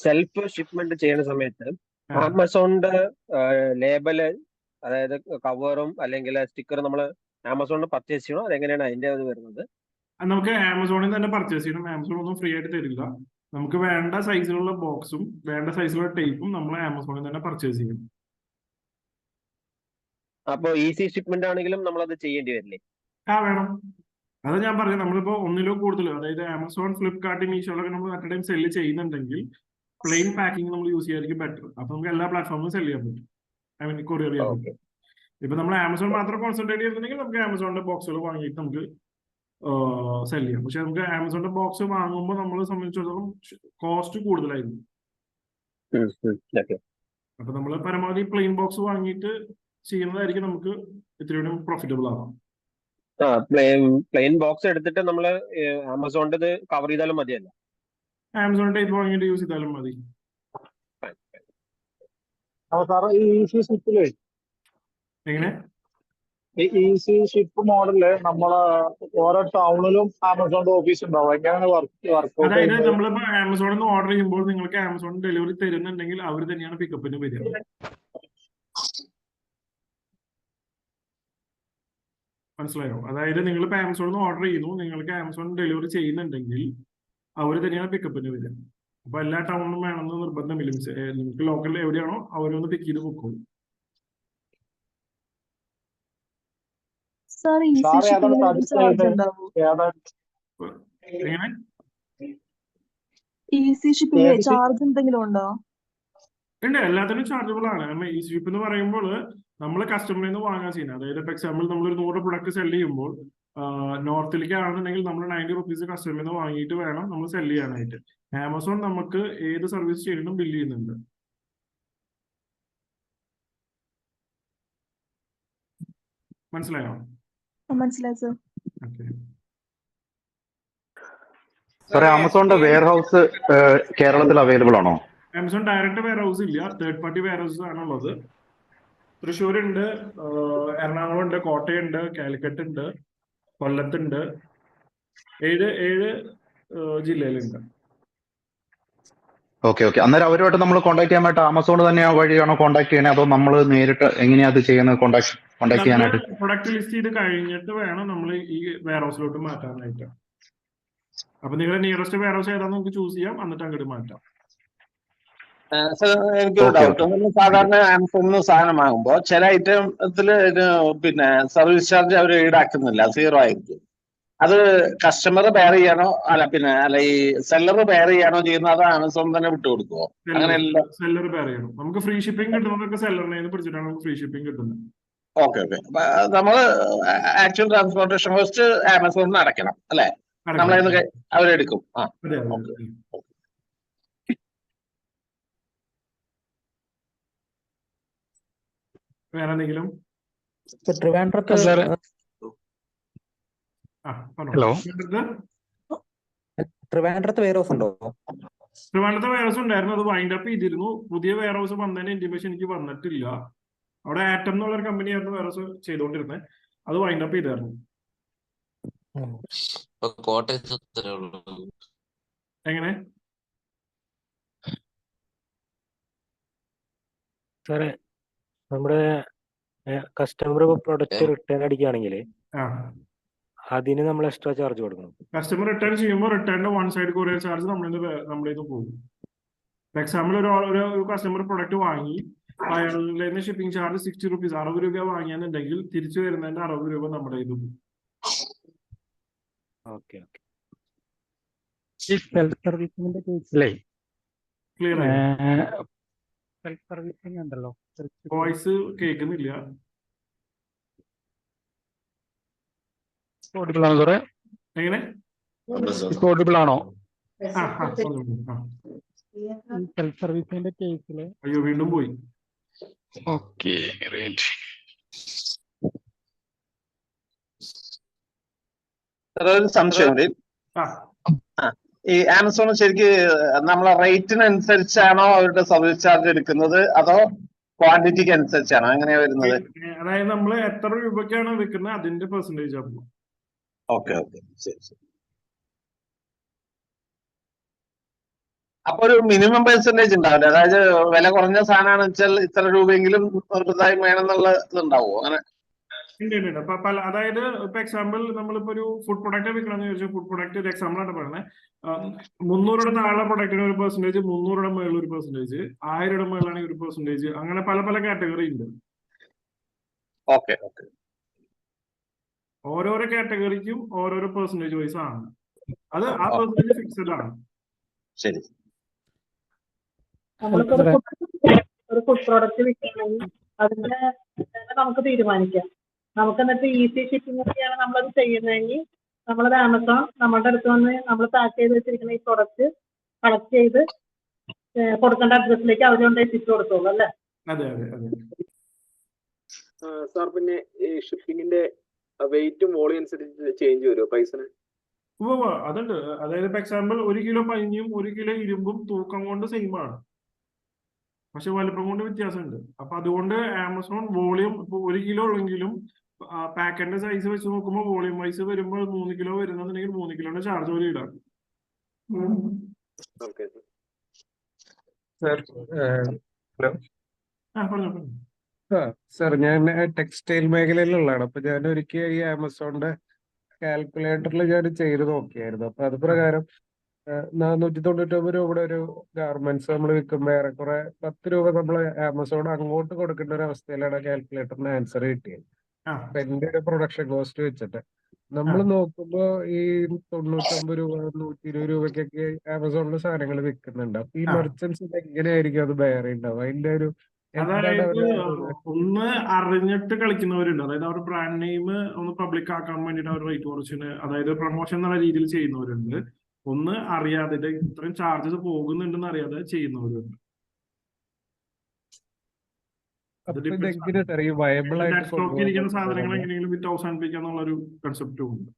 സെൽഫ് ഷിപ്മെന്റ് ചെയ്യുന്ന സമയത്ത് ആമസോണിന്റെ ലേബല്, അതായത് കവറും അല്ലെങ്കിൽ സ്റ്റിക്കറും നമ്മൾ ആമസോണിന് പർച്ചേസ് ചെയ്യണോ? അതെങ്ങനെയാണ് അതിന്റെ അത് വരുന്നത്? നമുക്ക് ആമസോണിൽ തന്നെ പർച്ചേസ് ചെയ്യണം. ആമസോൺ ഒന്നും ഫ്രീ ആയിട്ട് തരില്ല. നമുക്ക് വേണ്ട സൈസിലുള്ള ബോക്സും വേണ്ട സൈസിലുള്ള ടേപ്പും നമ്മൾ ആമസോണിൽ തന്നെ പർച്ചേസ് ചെയ്യണം. അപ്പൊ ഈസി ഷിപ്മെന്റ് ആണെങ്കിലും നമ്മൾ അത് ചെയ്യേണ്ടി വരില്ലേ? വേണം. അത് ഞാൻ പറഞ്ഞു, നമ്മളിപ്പോ ഒന്നിലോ കൂടുതലോ, അതായത് ആമസോൺ, ഫ്ലിപ്കാർട്ട്, മീഷോയിലൊക്കെ നമ്മൾ അറ്റ് ടൈം സെല്ല് ചെയ്യുന്നുണ്ടെങ്കിൽ പ്ലെയിൻ പാക്കിംഗ് നമ്മൾ യൂസ് ചെയ്യായിരിക്കും ബെറ്റർ. അപ്പൊ നമുക്ക് എല്ലാ പ്ലാറ്റ്ഫോമിലും സെല് ചെയ്യാൻ പറ്റും, കൊറിയർ ചെയ്യാൻ പറ്റും. ഇപ്പൊ നമ്മൾ ആമസോൺ മാത്രം കോൺസെൻട്രേറ്റ് ചെയ്തിട്ടുണ്ടെങ്കിൽ നമുക്ക് ആമസോണിന്റെ ബോക്സുകൾ വാങ്ങിയിട്ട് നമുക്ക് സെല് ചെയ്യാം. പക്ഷെ നമുക്ക് ആമസോണിന്റെ ബോക്സ് വാങ്ങുമ്പോൾ നമ്മളെ സംബന്ധിച്ചിടത്തോളം കോസ്റ്റ് കൂടുതലായിരുന്നു. അപ്പൊ നമ്മൾ പരമാവധി പ്ലെയിൻ ബോക്സ് വാങ്ങിയിട്ട് ചെയ്യുന്നതായിരിക്കും നമുക്ക് ഇത്രയും പ്രോഫിറ്റബിൾ ആവാം. പ്ലെയിൻ ബോക്സ് എടുത്തിട്ട് നമ്മള് ആമസോണിന്റെ കവർ ചെയ്താലും മതിയല്ല? ആമസോൺ ടൈപ്പ് വാങ്ങിയിട്ട് യൂസ് ചെയ്താലും മതി. സാറേ ഈ ഈസി ഷിപ്പില് എങ്ങനെ ഈസി ഷിപ്പ് മോഡല് നമ്മളെ ഓരോ ടൗണിലും ആമസോണിന്റെ ഓഫീസ് ഉണ്ടാവും. എങ്ങനെയാണ് വർക്ക്? അതായത് നമ്മളിപ്പോ ആമസോണിൽ നിന്ന് ഓർഡർ ചെയ്യുമ്പോൾ നിങ്ങൾക്ക് ആമസോൺ ഡെലിവറി തരുന്നുണ്ടെങ്കിൽ അവർ തന്നെയാണ് പിക്കപ്പിന് വരിക. മനസ്സിലായോ? അതായത് നിങ്ങൾ ഇപ്പൊ ആമസോണിൽ നിന്ന് ഓർഡർ ചെയ്യുന്നു, നിങ്ങൾക്ക് ആമസോൺ ഡെലിവറി ചെയ്യുന്നുണ്ടെങ്കിൽ അവർ തന്നെയാണ് പിക്കപ്പിന് വരിക. അപ്പൊ എല്ലാ ടൗണിലും വേണമെന്ന് നിർബന്ധമില്ല. നിങ്ങൾക്ക് ലോക്കലിൽ എവിടെയാണോ അവരൊന്ന് പിക്ക് ചെയ്ത് പൊക്കോളൂ. സാർ ഈസി ഷിപ്പിംഗ് ചാർജ് ഉണ്ടാവും? എങ്ങനെ ഈസി ഷിപ്പിംഗ് ചാർജ് എന്തെങ്കിലും ഉണ്ടോ? ഉണ്ട്, എല്ലാത്തിനും ചാർജബിൾ ആണ്. ഈ ഷിപ്പ് എന്ന് പറയുമ്പോൾ നമ്മൾ കസ്റ്റമറിൽ നിന്ന് വാങ്ങാൻ ചെയ്യുന്നത്. അതായത് ഇപ്പൊ എക്സാമ്പിൾ നമ്മളൊരു 100 പ്രൊഡക്റ്റ് സെല് ചെയ്യുമ്പോൾ നോർത്തിലേക്ക് ആണെന്നുണ്ടെങ്കിൽ നമ്മൾ 90 റുപ്പീസ് കസ്റ്റമറിൽ നിന്ന് വാങ്ങിയിട്ട് വേണം നമ്മൾ സെല് ചെയ്യാനായിട്ട്. ആമസോൺ നമുക്ക് ഏത് സർവീസ് ചെയ്യുന്നതും ബില്ല് ചെയ്യുന്നുണ്ട്. മനസ്സിലായോ? മനസ്സിലായി സർ. സാറേ, ആമസോണിന്റെ വെയർ ഹൗസ് കേരളത്തിൽ അവൈലബിൾ ആണോ? ആമസോൺ ഡയറക്റ്റ് വെയർ ഹൗസ് ഇല്ല, തേർഡ് പാർട്ടി വെയർ ഹൗസ് ആണുള്ളത്. തൃശ്ശൂരുണ്ട്, എറണാകുളം ഉണ്ട്, കോട്ടയുണ്ട്, കാലിക്കറ്റ് ഉണ്ട്, കൊല്ലത്തുണ്ട്, ഏഴ് ജില്ലയിലുണ്ട്. Okay okay. അന്നേരം അവരുമായിട്ട് നമ്മൾ കോൺടാക്ട് ചെയ്യാൻ വേണ്ടി ആമസോൺ തന്നെ വഴിയാണോ കോൺടാക്ട് ചെയ്യണേ, അതോ നമ്മൾ നേരിട്ട് എങ്ങനെയാ അത് ചെയ്യുന്നത് കോൺടാക്ട് നമ്മൾ ചെയ്യാനായിട്ട്? പ്രൊഡക്റ്റ് ലിസ്റ്റ് ചെയ്ത് കഴിഞ്ഞിട്ട് വേണം നമ്മൾ ഈ വെയർ ഹൗസിലോട്ട് മാറ്റാനായിട്ട്. അപ്പൊ നിങ്ങളുടെ നിയറസ്റ്റ് വെയർ ഹൗസ് ഏതാണെന്ന് നമുക്ക് ചൂസ് ചെയ്യാം, എന്നിട്ട് അങ്ങോട്ട് മാറ്റാം. എനിക്കൊരു ഡൗട്ട്. സാധാരണ ആമസോണിൽ സാധനം വാങ്ങുമ്പോൾ ചില ഐറ്റത്തില് പിന്നെ സർവീസ് ചാർജ് അവർ ഈടാക്കുന്നില്ല, 0 ആയിരിക്കും. അത് കസ്റ്റമർ ബെയർ ചെയ്യാനോ അല്ല ഈ സെല്ലർ ബെയർ ചെയ്യാനോ ചെയ്യുന്നത്, അത് ആമസോൺ തന്നെ വിട്ടുകൊടുക്കുവോ? അങ്ങനെയല്ല, സെല്ലർ ബെയർ ചെയ്യണം. നമുക്ക് ഫ്രീ ഷിപ്പിംഗ് കിട്ടുന്നതൊക്കെ സെല്ലറിനെ പിടിച്ചിട്ടാണ് നമുക്ക് ഫ്രീ ഷിപ്പിംഗ് കിട്ടുന്നത്. Okay okay. നമ്മള് ആക്ച്വൽ ട്രാൻസ്പോർട്ടേഷൻ കോസ്റ്റ് ആമസോണിന് അടയ്ക്കണം അല്ലെ? നമ്മളത് അവരെടുക്കും. വേറെ എന്തെങ്കിലും? ഹലോ, ട്രിവാൻഡ്രത്ത് വെയർ ഹൗസ് ഉണ്ടോ? ട്രിവാൻഡ്രത്ത് വെയർ ഹൗസ് ഉണ്ടായിരുന്നു, അത് വൈൻഡ് അപ്പ് ചെയ്തിരുന്നു. പുതിയ വെയർ ഹൗസ് വന്നതിന് ഇന്റിമേഷൻ എനിക്ക് വന്നിട്ടില്ല. അവിടെ ആറ്റം എന്നുള്ളൊരു കമ്പനിയായിരുന്നു വെയർ ഹൗസ് ചെയ്തുകൊണ്ടിരുന്നത്, അത് വൈൻഡ് അപ്പ് ചെയ്തായിരുന്നു. എങ്ങനെ സാറേ, നമ്മുടെ കസ്റ്റമർ പ്രൊഡക്റ്റ് റിട്ടേൺ അടിക്കുകയാണെങ്കിൽ അതിന് നമ്മൾ എക്സ്ട്രാ ചാർജ് കൊടുക്കണം. കസ്റ്റമർ റിട്ടേൺ ചെയ്യുമ്പോൾ റിട്ടേണിന്റെ 1 സൈഡ് കൊറിയർ ചാർജ് നമ്മളിന്ന് പോകും. ഫോർ എക്സാമ്പിൾ, ഒരു കസ്റ്റമർ പ്രൊഡക്റ്റ് വാങ്ങി അയാളുടെ നിന്ന് ഷിപ്പിംഗ് ചാർജ് 60 rupees, 60 രൂപ വാങ്ങിയെന്നുണ്ടെങ്കിൽ തിരിച്ചു വരുന്നതിന്റെ 60 രൂപ നമ്മുടെ ഇത് പോകും. Okay okay. ഈ സെൽഫ് സർവീസിന്റെ കേസിലേ ക്ലിയർ സെൽഫ് സർവീസിങ് ഉണ്ടല്ലോ, വോയിസ് കേൾക്കുന്നില്ല. ഓഡിബിൾ ആണോ സാറേ? എങ്ങനെ ഓഡിബിൾ ആണോ? സെൽഫ് സർവീസിന്റെ കേസില് അയ്യോ വീണ്ടും പോയി. ഓക്കെ, ഒരു സംശയം കൂടി. ഈ ആമസോൺ ശരിക്ക് നമ്മളെ റേറ്റിനനുസരിച്ചാണോ അവരുടെ സർവീസ് ചാർജ് എടുക്കുന്നത്, അതോ ക്വാണ്ടിറ്റിക്ക് അനുസരിച്ചാണോ, എങ്ങനെയാ വരുന്നത്? അതായത് നമ്മൾ എത്ര രൂപയ്ക്കാണ് വിൽക്കുന്നത് അതിന്റെ പെർസെന്റേജ് ആണ്. ഓക്കെ ഓക്കെ, ശരി ശരി. അപ്പൊ ഒരു മിനിമം പെർസെന്റേജ് ഉണ്ടാവില്ല? അതായത് വില കുറഞ്ഞ സാധനമാണെന്ന് വെച്ചാൽ ഇത്ര രൂപയെങ്കിലും നിർബന്ധമായും വേണമെന്നുള്ള ഇതുണ്ടാവുമോ? അങ്ങനെ അതായത് ഇപ്പൊ എക്സാമ്പിൾ നമ്മളിപ്പോ ഒരു ഫുഡ് പ്രൊഡക്റ്റ് വിൽക്കണമെന്ന് ചോദിച്ചാൽ, ഫുഡ് പ്രൊഡക്റ്റ് ഒരു എക്സാമ്പിൾ ആണ് പറയുന്നത്. 300 താഴെ പ്രൊഡക്റ്റിന് ഒരു പെർസെന്റേജ്, 300 മേളിൽ ഒരു പെർസെന്റേജ്, 1000 മേളിലാണെങ്കിൽ ഒരു പെർസെന്റേജ്, അങ്ങനെ പല പല കാറ്റഗറി ഉണ്ട്. Okay okay. ഓരോരോ കാറ്റഗറിക്കും ഓരോരോ പെർസെന്റേജ് വൈസ് ആണ്. അത് ആ പെർസെന്റേജ് ഫിക്സഡ് ആണ്. ശരി. നമ്മളിപ്പോ ഒരു ഫുഡ് പ്രോഡക്റ്റ് വിൽക്കണമെങ്കിൽ അതിന്റെ നമുക്ക് തീരുമാനിക്കാം. നമുക്ക് എന്നിട്ട് ഈസി ഷിപ്പിംഗ് ഒക്കെയാണ് നമ്മളത് ചെയ്യുന്നതെങ്കിൽ നമ്മളത് ആമസോൺ നമ്മളുടെ അടുത്ത് വന്ന് നമ്മൾ പാക്ക് ചെയ്ത് വെച്ചിരിക്കുന്ന ഈ പ്രൊഡക്റ്റ് കളക്ട് ചെയ്ത് കൊടുക്കേണ്ട അഡ്രസ്സിലേക്ക് അവർ കൊണ്ട് എത്തിച്ചു കൊടുത്തോളൂ അല്ലേ? അതെ അതെ അതെ. സാർ, പിന്നെ ഈ ഷിപ്പിങ്ങിന്റെ വെയിറ്റും വോളിയം അനുസരിച്ച് ചേഞ്ച് വരുമോ പൈസന്? അതുണ്ട്. അതായത് ഇപ്പൊ എക്സാമ്പിൾ 1 കിലോ പഞ്ഞിയും 1 കിലോ ഇരുമ്പും തൂക്കം കൊണ്ട് സെയിം ആണ്, പക്ഷെ വലിപ്പം കൊണ്ട് വ്യത്യാസമുണ്ട്. അപ്പൊ അതുകൊണ്ട് ആമസോൺ വോളിയം ഇപ്പൊ 1 കിലോ ഉള്ളെങ്കിലും പാക്കറ്റിന്റെ സൈസ് വെച്ച് നോക്കുമ്പോൾ വോളിയം വൈസ് വരുമ്പോൾ 3 കിലോ വരുന്നുണ്ടെങ്കിൽ 3 കിലോന്റെ ചാർജ് പോലെ ഇടാം. ഹലോ സാർ, ഞാൻ ടെക്സ്റ്റൈൽ മേഖലയിലുള്ളതാണ്. അപ്പൊ ഞാൻ ഒരിക്കൽ ഈ ആമസോണിന്റെ കാൽക്കുലേറ്ററിൽ ഞാൻ ചെയ്ത് നോക്കിയായിരുന്നു. അപ്പൊ അത് പ്രകാരം 499 രൂപയുടെ ഒരു ഗാർമെന്റ്സ് നമ്മൾ വിൽക്കുമ്പോൾ ഏറെക്കുറെ 10 രൂപ നമ്മൾ ആമസോൺ അങ്ങോട്ട് കൊടുക്കേണ്ട ഒരു അവസ്ഥയിലാണ് കാൽക്കുലേറ്ററിന് ആൻസർ കിട്ടിയത്. അപ്പൊ എന്റെ ഒരു പ്രൊഡക്ഷൻ കോസ്റ്റ് വെച്ചിട്ട് നമ്മൾ നോക്കുമ്പോ ഈ 99 രൂപ 120 രൂപയ്ക്കൊക്കെ ആമസോണിൽ സാധനങ്ങൾ വിൽക്കുന്നുണ്ട്. അപ്പൊ ഈ മെർച്ചൻസ് എങ്ങനെയായിരിക്കും അത് ബെയർ ഉണ്ടാവും? അതിന്റെ ഒരു അതായത് ഒന്ന് അറിഞ്ഞിട്ട് കളിക്കുന്നവരുണ്ട്. അതായത് അവർ ബ്രാൻഡ് നെയിം ഒന്ന് പബ്ലിക് ആക്കാൻ വേണ്ടിയിട്ട് അവർ റേറ്റ് കുറച്ചിന്, അതായത് പ്രൊമോഷൻ എന്നുള്ള രീതിയിൽ ചെയ്യുന്നവരുണ്ട്. ഒന്ന് അറിയാതെ ഇത്രയും ചാർജസ് പോകുന്നുണ്ടെന്ന് അറിയാതെ ചെയ്യുന്നവരുണ്ട്. സ്റ്റോക്കിലിരിക്കുന്ന സാധനങ്ങൾ എങ്ങനെയെങ്കിലും വിറ്റ് അവസാനിപ്പിക്കാന്നുള്ള ഒരു കൺസെപ്റ്റും ഉണ്ട്.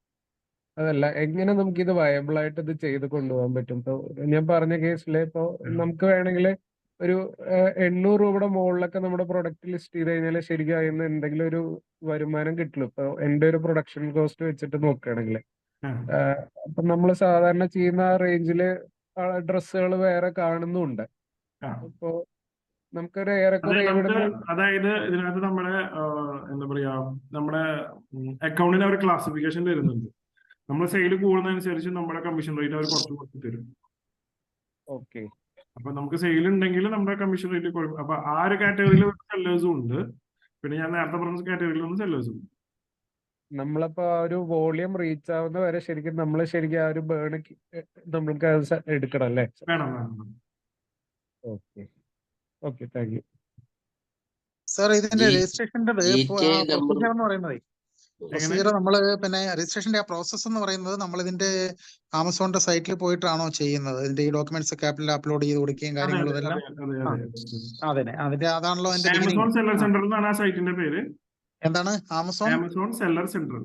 അതല്ല, എങ്ങനെ നമുക്ക് ഇത് വയബിൾ ആയിട്ട് ഇത് ചെയ്ത് കൊണ്ടുപോകാൻ പറ്റും? ഇപ്പൊ ഞാൻ പറഞ്ഞ കേസിൽ ഇപ്പൊ നമുക്ക് വേണമെങ്കിൽ ഒരു 800 രൂപയുടെ മുകളിലൊക്കെ നമ്മുടെ പ്രൊഡക്റ്റ് ലിസ്റ്റ് ചെയ്ത് കഴിഞ്ഞാൽ ശരിക്കും അതിന് എന്തെങ്കിലും ഒരു വരുമാനം കിട്ടുള്ളൂ. ഇപ്പൊ എന്റെ ഒരു പ്രൊഡക്ഷൻ കോസ്റ്റ് വെച്ചിട്ട് നോക്കുകയാണെങ്കിൽ അപ്പൊ നമ്മൾ സാധാരണ ചെയ്യുന്ന ആ റേഞ്ചില് ഡ്രസ്സുകൾ വേറെ കാണുന്നുണ്ട്. അപ്പോ നമുക്കൊരു ഏറെക്കുറെ എവിടുന്ന് അതായത് ഇതിനകത്ത് നമ്മുടെ എന്താ പറയാ, നമ്മുടെ അക്കൗണ്ടിന് അവർ ക്ലാസിഫിക്കേഷൻ തരുന്നുണ്ട്. നമ്മൾ സെയിൽ കൂടുന്നതനുസരിച്ച് നമ്മുടെ കമ്മീഷൻ റേറ്റ് അവർ കുറച്ച് കുറച്ച് തരും. ഓക്കെ. അപ്പൊ നമുക്ക് സെയിൽ ഉണ്ടെങ്കിൽ നമ്മുടെ കമ്മീഷൻ റേറ്റ് കുറയും. അപ്പൊ ആ ഒരു കാറ്റഗറിയിൽ സെല്ലേഴ്സും ഉണ്ട്, പിന്നെ ഞാൻ നേരത്തെ പറഞ്ഞ കാറ്റഗറിയിൽ ഒന്ന് സെല്ലേഴ്സും ഉണ്ട്. നമ്മളപ്പോ ആ ഒരു വോളിയം റീച്ച് ആവുന്ന വരെ ശരിക്കും ആ ഒരു ബേൺ നമ്മൾക്ക് എടുക്കണം അല്ലേ? വേണം വേണം. Okay okay, thank you sir. ഇതിന്റെ രജിസ്ട്രേഷന്റെ പ്രൊസീജിയർ എന്ന് പറയുന്നത്, പ്രൊസീജിയർ നമ്മള് പിന്നെ രജിസ്ട്രേഷന്റെ ആ പ്രോസസ് എന്ന് പറയുന്നത് നമ്മൾ ഇതിന്റെ ആമസോണിന്റെ സൈറ്റിൽ പോയിട്ടാണോ ചെയ്യുന്നത്? ഇതിന്റെ ഈ ഡോക്യുമെന്റ്സ് ഒക്കെ ആപ്പിൽ അപ്ലോഡ് ചെയ്ത് കൊടുക്കുകയും കാര്യങ്ങളും ഇതെല്ലാം അതെ അതിന്റെ അതാണല്ലോ അതിന്റെ ആമസോൺ സെല്ലർ സെന്റർ എന്നാണ് ആ സൈറ്റിന്റെ പേര്. എന്താണ്? Amazon seller centre.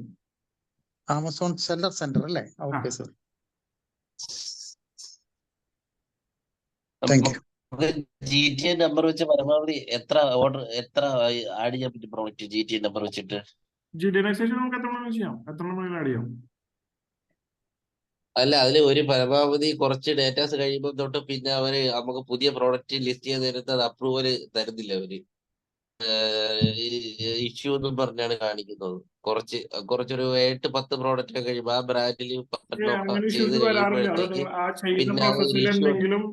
Amazon seller centre അല്ലേ? Okay sir, thank you. GTA number വെച്ച് പരമാവധി എത്ര ഓർഡർ ആഡ് ചെയ്യാൻ പറ്റും പ്രോഡക്റ്റ് GTA നമ്പർ വെച്ചിട്ട്? നമുക്ക് എത്ര ചെയ്യാം, എത്ര ആഡ് ചെയ്യാം? അല്ല, അതില് ഒരു പരമാവധി കുറച്ച് ഡേറ്റാസ് കഴിയുമ്പോൾ തൊട്ട് പിന്നെ അവര് നമുക്ക് പുതിയ പ്രോഡക്റ്റ് ലിസ്റ്റ് ചെയ്യാൻ നേരത്തെ അത് അപ്രൂവൽ തരുന്നില്ല. അവര് ഇഷ്യൂ എന്നും പറഞ്ഞാണ് കാണിക്കുന്നത്. കുറച്ചൊരു 8-10 പ്രോഡക്റ്റ് ഒക്കെ കഴിയുമ്പോൾ ആ ബ്രാൻഡിൽ ചെയ്ത് കഴിയുമ്പോഴത്തേക്ക് പിന്നെ എന്തെങ്കിലും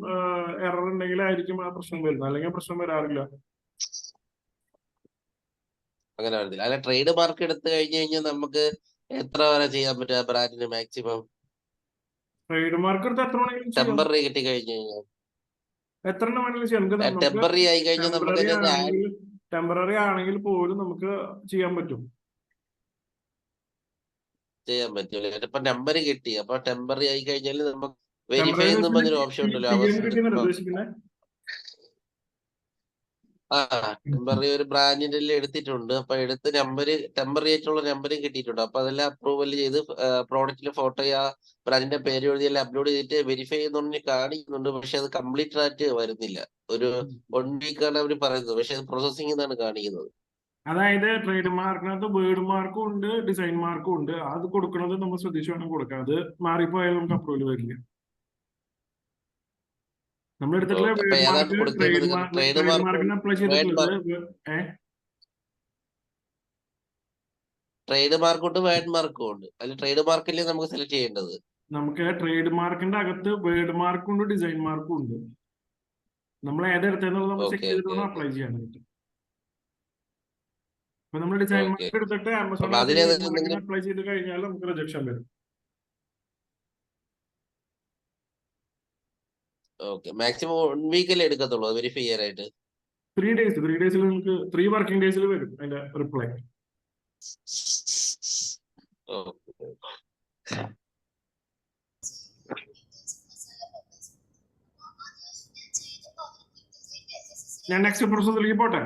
എറർ ഉണ്ടെങ്കിലായിരിക്കും ആ പ്രശ്നം വരുന്നത്, അല്ലെങ്കിൽ പ്രശ്നം വരാറില്ല. അങ്ങനെ വരുന്നില്ല. അല്ല, ട്രേഡ് മാർക്ക് എടുത്തു കഴിഞ്ഞാൽ നമുക്ക് എത്ര വരെ ചെയ്യാൻ പറ്റും ആ ബ്രാൻഡിന് മാക്സിമം? ട്രേഡ് മാർക്ക് എടുത്ത് എത്ര വേണമെങ്കിലും ടെമ്പററി കിട്ടി കഴിഞ്ഞു കഴിഞ്ഞാൽ എത്ര വേണമെങ്കിലും ചെയ്യാം. ടെമ്പററി ആയി കഴിഞ്ഞാൽ നമുക്ക് ടെമ്പററി ആണെങ്കിൽ പോലും നമുക്ക് ചെയ്യാൻ പറ്റും. ഇപ്പൊ നമ്പർ കിട്ടി, അപ്പൊ ടെമ്പററി ആയി കഴിഞ്ഞാൽ നമുക്ക് വെരിഫൈ എന്ന് പറഞ്ഞൊരു ഓപ്ഷൻ ഉണ്ടല്ലോ. ടെമ്പററി ഒരു ബ്രാൻഡിന്റെ എടുത്തിട്ടുണ്ട്. അപ്പൊ എടുത്ത് ടെമ്പററി ആയിട്ടുള്ള നമ്പറും കിട്ടിയിട്ടുണ്ട്. അപ്പൊ അതെല്ലാം അപ്രൂവൽ ചെയ്ത് പ്രോഡക്റ്റിലെ ഫോട്ടോ ആ ബ്രാൻഡിന്റെ പേര് എഴുതിയെല്ലാം അപ്ലോഡ് ചെയ്തിട്ട് വെരിഫൈ എന്ന് കാണിക്കുന്നുണ്ട്. പക്ഷെ അത് കംപ്ലീറ്റ് ആയിട്ട് വരുന്നില്ല. ഒരു 1 വീക്കാണ് അവർ പറയുന്നത്, പക്ഷെ അത് പ്രോസസ്സിംഗ് എന്നാണ് കാണിക്കുന്നത്. അതായത് ട്രേഡ് മാർക്കിനകത്ത് വേർഡ് മാർക്കും ഉണ്ട്, ഡിസൈൻ മാർക്കും ഉണ്ട്. അത് കൊടുക്കുന്നത് നമ്മൾ ശ്രദ്ധിച്ചു വേണം കൊടുക്കാം. അത് മാറിപ്പോയാൽ നമുക്ക് അപ്രൂവൽ വരില്ല. നമ്മൾ എടുത്തിട്ടുള്ള ട്രേഡ് മാർക്കിന് അപ്ലൈ ചെയ്തിട്ടുള്ളത് ട്രേഡ് മാർക്കും ഉണ്ട്, വേർഡ് മാർക്കും ഉണ്ട്. അതിൽ ട്രേഡ് മാർക്കല്ലേ നമുക്ക് സെലക്ട് ചെയ്യേണ്ടത്. നമുക്ക് ട്രേഡ് മാർക്കിന്റെ അകത്ത് വേർഡ് മാർക്കും ഉണ്ട്, ഡിസൈൻ മാർക്കും ഉണ്ട്. നമ്മൾ ഏതെടുത്തെന്നുള്ളത് നമ്മൾ ചെക്ക് ചെയ്തിട്ട് അപ്ലൈ ചെയ്യാനായിട്ട്. അപ്പൊ നമ്മൾ ഡിസൈൻ മാർക്ക് എടുത്തിട്ട് ആമസോൺ അപ്ലൈ ചെയ്ത് കഴിഞ്ഞാൽ നമുക്ക് റിജക്ഷൻ വരും. ഓക്കെ, മാക്സിമം 1 വീക്കല്ലേ എടുക്കത്തുള്ളൂ വെരിഫൈ ചെയ്യാനായിട്ട്? 3 ഡേയ്സിൽ നിങ്ങൾക്ക് 3 വർക്കിംഗ് ഡേയ്സിൽ വരും അതിന്റെ റിപ്ലൈ. ഞാൻ നെക്സ്റ്റ് പ്രോസസ്സിലേക്ക് പോട്ടെ.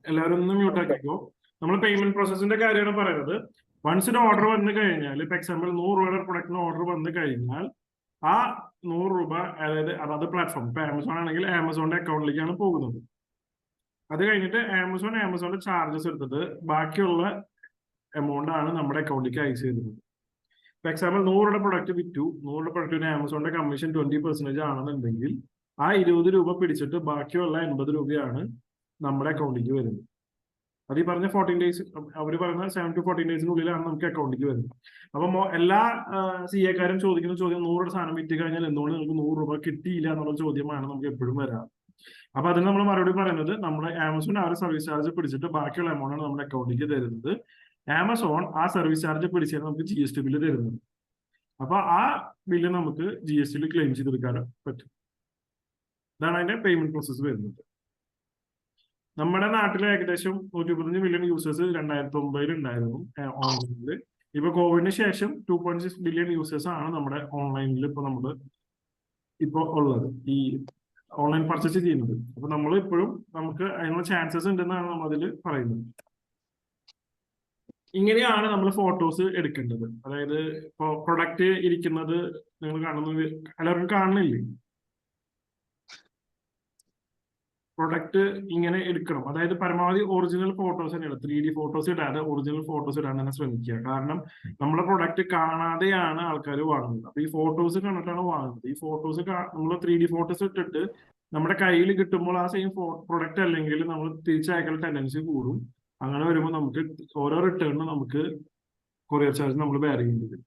എല്ലാവരും ഒന്ന് മ്യൂട്ട് ആക്കിക്കോ. നമ്മൾ പേയ്മെന്റ് പ്രോസസ്സിന്റെ കാര്യമാണ് പറയുന്നത്. വൺസ് ഒരു ഓർഡർ വന്നു കഴിഞ്ഞാൽ, ഇപ്പൊ എക്സാമ്പിൾ 100 രൂപയുടെ പ്രൊഡക്റ്റിന് ഓർഡർ വന്നു കഴിഞ്ഞാൽ ആ 100 രൂപ അതായത് അതാത് പ്ലാറ്റ്ഫോം, ഇപ്പൊ ആമസോൺ ആണെങ്കിൽ ആമസോണിന്റെ അക്കൗണ്ടിലേക്കാണ് പോകുന്നത്. അത് കഴിഞ്ഞിട്ട് ആമസോണിന്റെ ചാർജസ് എടുത്തിട്ട് ബാക്കിയുള്ള എമൗണ്ട് ആണ് നമ്മുടെ അക്കൗണ്ടിലേക്ക് അയച്ചു തരുന്നത്. ഇപ്പൊ എക്സാമ്പിൾ 100 പ്രൊഡക്റ്റ് വിറ്റു, 100 പ്രൊഡക്റ്റിന് ആമസോണിന്റെ കമ്മീഷൻ 20% ആണെന്നുണ്ടെങ്കിൽ ആ 20 രൂപ പിടിച്ചിട്ട് ബാക്കിയുള്ള 80 രൂപയാണ് നമ്മുടെ അക്കൗണ്ടിലേക്ക് വരുന്നത്. അത് ഈ പറഞ്ഞ 14 ഡേയ്സ്, അവർ പറയുന്ന 7 to 14 ഡേയ്സിനുള്ളിലാണ് നമുക്ക് അക്കൗണ്ടിലേക്ക് വരുന്നത്. അപ്പൊ എല്ലാ CA-കാരും ചോദിക്കുന്ന ചോദ്യം, 100 സാധനം വിറ്റ് കഴിഞ്ഞാൽ എന്തുകൊണ്ട് നിങ്ങൾക്ക് 100 രൂപ കിട്ടിയില്ല എന്നുള്ള ചോദ്യമാണ് നമുക്ക് എപ്പോഴും വരാറ്. അപ്പൊ അതിന് നമ്മൾ മറുപടി പറയുന്നത്, നമ്മുടെ ആമസോൺ ആ ഒരു സർവീസ് ചാർജ് പിടിച്ചിട്ട് ബാക്കിയുള്ള എമൗണ്ട് ആണ് നമ്മുടെ അക്കൗണ്ടിലേക്ക് തരുന്നത്. ആമസോൺ ആ സർവീസ് ചാർജ് പിടിച്ചാൽ നമുക്ക് GST ബില്ല് തരുന്നത്. അപ്പൊ ആ ബില്ല് നമുക്ക് GST ക്ലെയിം ചെയ്തെടുക്കാൻ പറ്റും. ഇതാണ് അതിന്റെ പേയ്മെന്റ് പ്രോസസ് വരുന്നത്. നമ്മുടെ നാട്ടിലെ ഏകദേശം 135 മില്യൺ യൂസേഴ്സ് 2009 ഉണ്ടായിരുന്നു ഓൺലൈനിൽ. ഇപ്പൊ കോവിഡിന് ശേഷം 2.6 ബില്യൺ യൂസേഴ്സ് ആണ് നമ്മുടെ ഓൺലൈനിൽ ഇപ്പൊ ഉള്ളത്, ഈ ഓൺലൈൻ പർച്ചേസ് ചെയ്യുന്നത്. അപ്പൊ നമ്മൾ ഇപ്പോഴും നമുക്ക് അതിനുള്ള ചാൻസസ് ഉണ്ടെന്നാണ് നമ്മൾ അതിൽ പറയുന്നത്. ഇങ്ങനെയാണ് നമ്മൾ ഫോട്ടോസ് എടുക്കേണ്ടത്. അതായത് ഇപ്പൊ പ്രൊഡക്റ്റ് ഇരിക്കുന്നത് നിങ്ങൾ കാണുന്നത് എല്ലാവർക്കും കാണുന്നില്ലേ? പ്രൊഡക്റ്റ് ഇങ്ങനെ എടുക്കണം. അതായത് പരമാവധി ഒറിജിനൽ ഫോട്ടോസ് തന്നെയാണ്, 3D ഫോട്ടോസ് ഇടാതെ ഒറിജിനൽ ഫോട്ടോസ് ഇടാൻ തന്നെ ശ്രമിക്കുക. കാരണം നമ്മുടെ പ്രൊഡക്റ്റ് കാണാതെയാണ് ആൾക്കാർ വാങ്ങുന്നത്. അപ്പൊ ഈ ഫോട്ടോസ് കണ്ടിട്ടാണ് വാങ്ങുന്നത്. ഈ ഫോട്ടോസ് നമ്മൾ 3D ഫോട്ടോസ് ഇട്ടിട്ട് നമ്മുടെ കയ്യിൽ കിട്ടുമ്പോൾ ആ സെയിം പ്രൊഡക്റ്റ് അല്ലെങ്കിൽ നമ്മൾ തിരിച്ചയക്കാൻ ടെൻഡൻസി കൂടും. അങ്ങനെ വരുമ്പോൾ നമുക്ക് ഓരോ റിട്ടേണിനും നമുക്ക് കൊറിയർ ചാർജ് നമ്മൾ ബെയർ ചെയ്യേണ്ടി വരും.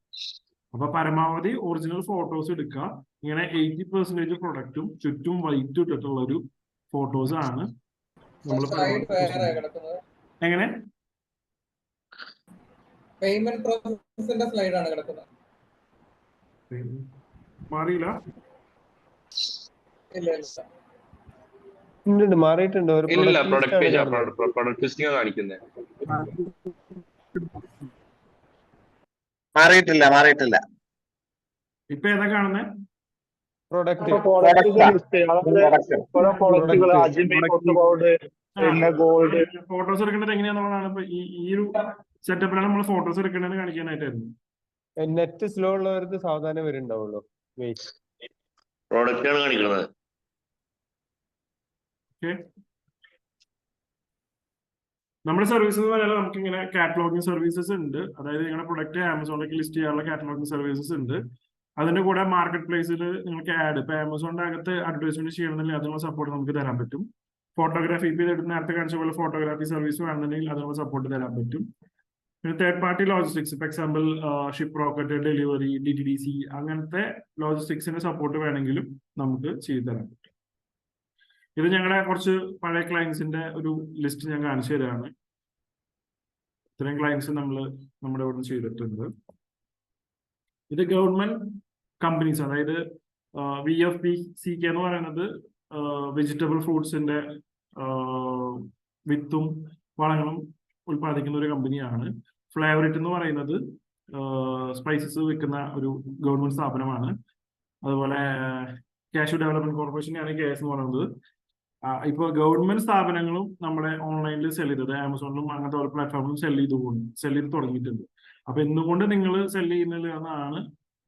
അപ്പൊ പരമാവധി ഒറിജിനൽ ഫോട്ടോസ് എടുക്കുക. ഇങ്ങനെ 80% പ്രൊഡക്റ്റും ചുറ്റും വൈറ്റ് ഇട്ടിട്ടുള്ള ഒരു ഫോട്ടോസ് ആണ് നമ്മൾ എങ്ങനെ പേയ്മെന്റ് പ്രോസസ്സിന്റെ സ്ലൈഡാണ് കിടക്കുന്നത്. മാറിയില്ല? ഉണ്ട്, മാറിയിട്ടുണ്ട്. ഒരു ഇല്ല, പ്രൊഡക്റ്റ് പേജ് പ്രൊഡക്റ്റ് ലിസ്റ്റിംഗ് കാണിക്കുന്നത്. മാറിയിട്ടില്ല. ഇപ്പൊ ഏതാ കാണുന്നത്? പ്രൊഡക്റ്റ് ഫോട്ടോസ് എടുക്കേണ്ടത് എങ്ങനെയാണെന്നുള്ളതാണ് ഇപ്പൊ ഈ ഒരു സെറ്റപ്പിലാണ് നമ്മൾ ഫോട്ടോസ് എടുക്കേണ്ടത് കാണിക്കാനായിട്ടായിരുന്നു. നെറ്റ് സ്ലോ ഉള്ളവർക്ക് സാവധാനം വരുന്നുണ്ടാവുള്ളൂ. പ്രോഡക്റ്റ് ആണ് കാണിക്കുന്നത്. നമ്മുടെ സർവീസസ് എന്ന് പറയുന്നത് നമുക്ക് ഇങ്ങനെ കാറ്റലോഗിങ് സർവീസസ് ഉണ്ട്. അതായത് നിങ്ങളുടെ പ്രൊഡക്റ്റ് ആമസോണിലേക്ക് ലിസ്റ്റ് ചെയ്യാനുള്ള കാറ്റലോഗിങ് സർവീസസ് ഉണ്ട്. അതിന്റെ കൂടെ മാർക്കറ്റ് പ്ലേസിൽ നിങ്ങൾക്ക് ആഡ്, ഇപ്പൊ ആമസോണിന്റെ അകത്ത് അഡ്വർടൈസ്മെന്റ് ചെയ്യണമെന്നുണ്ടെങ്കിൽ അതിനുള്ള സപ്പോർട്ട് നമുക്ക് തരാൻ പറ്റും. ഫോട്ടോഗ്രാഫി, ഇപ്പൊ ഇത് നേരത്തെ കാണിച്ച പോലെ ഫോട്ടോഗ്രാഫി സർവീസ് വേണമെന്നുണ്ടെങ്കിൽ അതിനുള്ള സപ്പോർട്ട് തരാൻ പറ്റും. പിന്നെ തേർഡ് പാർട്ടി ലോജിസ്റ്റിക്സ്, ഇപ്പൊ example ship rocket, delivery, DTDC അങ്ങനത്തെ ലോജിസ്റ്റിക്സിന്റെ സപ്പോർട്ട് വേണമെങ്കിലും നമുക്ക് ചെയ്തു തരാൻ പറ്റും. ഇത് ഞങ്ങളുടെ കുറച്ച് പഴയ ക്ലയൻസിന്റെ ഒരു ലിസ്റ്റ് ഞാൻ കാണിച്ചു തരാണ്. ഇത്രയും ക്ലയൻസ് നമ്മുടെ ഇവിടെ ചെയ്തിട്ടുണ്ട്. ഇത് ഗവൺമെന്റ് കമ്പനീസ്, അതായത് VFPCK എന്ന് പറയുന്നത് വെജിറ്റബിൾ ഫ്രൂട്ട്സിന്റെ വിത്തും വളങ്ങളും ഉൽപ്പാദിക്കുന്ന ഒരു കമ്പനിയാണ്. ഫ്ലേവറിറ്റ് എന്ന് പറയുന്നത് സ്പൈസസ് വിൽക്കുന്ന ഒരു ഗവൺമെന്റ് സ്ഥാപനമാണ്. അതുപോലെ കാഷ്യൂ ഡെവലപ്മെന്റ് കോർപ്പറേഷനെയാണ് KS എന്ന് പറയുന്നത്. ഇപ്പൊ ഗവൺമെന്റ് സ്ഥാപനങ്ങളും നമ്മുടെ ഓൺലൈനിൽ സെൽ ചെയ്തത്, ആമസോണിലും അങ്ങനത്തെ ഓരോ പ്ലാറ്റ്ഫോമിലും സെൽ ചെയ്ത് തുടങ്ങിയിട്ടുണ്ട്. അപ്പൊ എന്തുകൊണ്ട് നിങ്ങൾ സെൽ ചെയ്യുന്നില്ല എന്നാണ്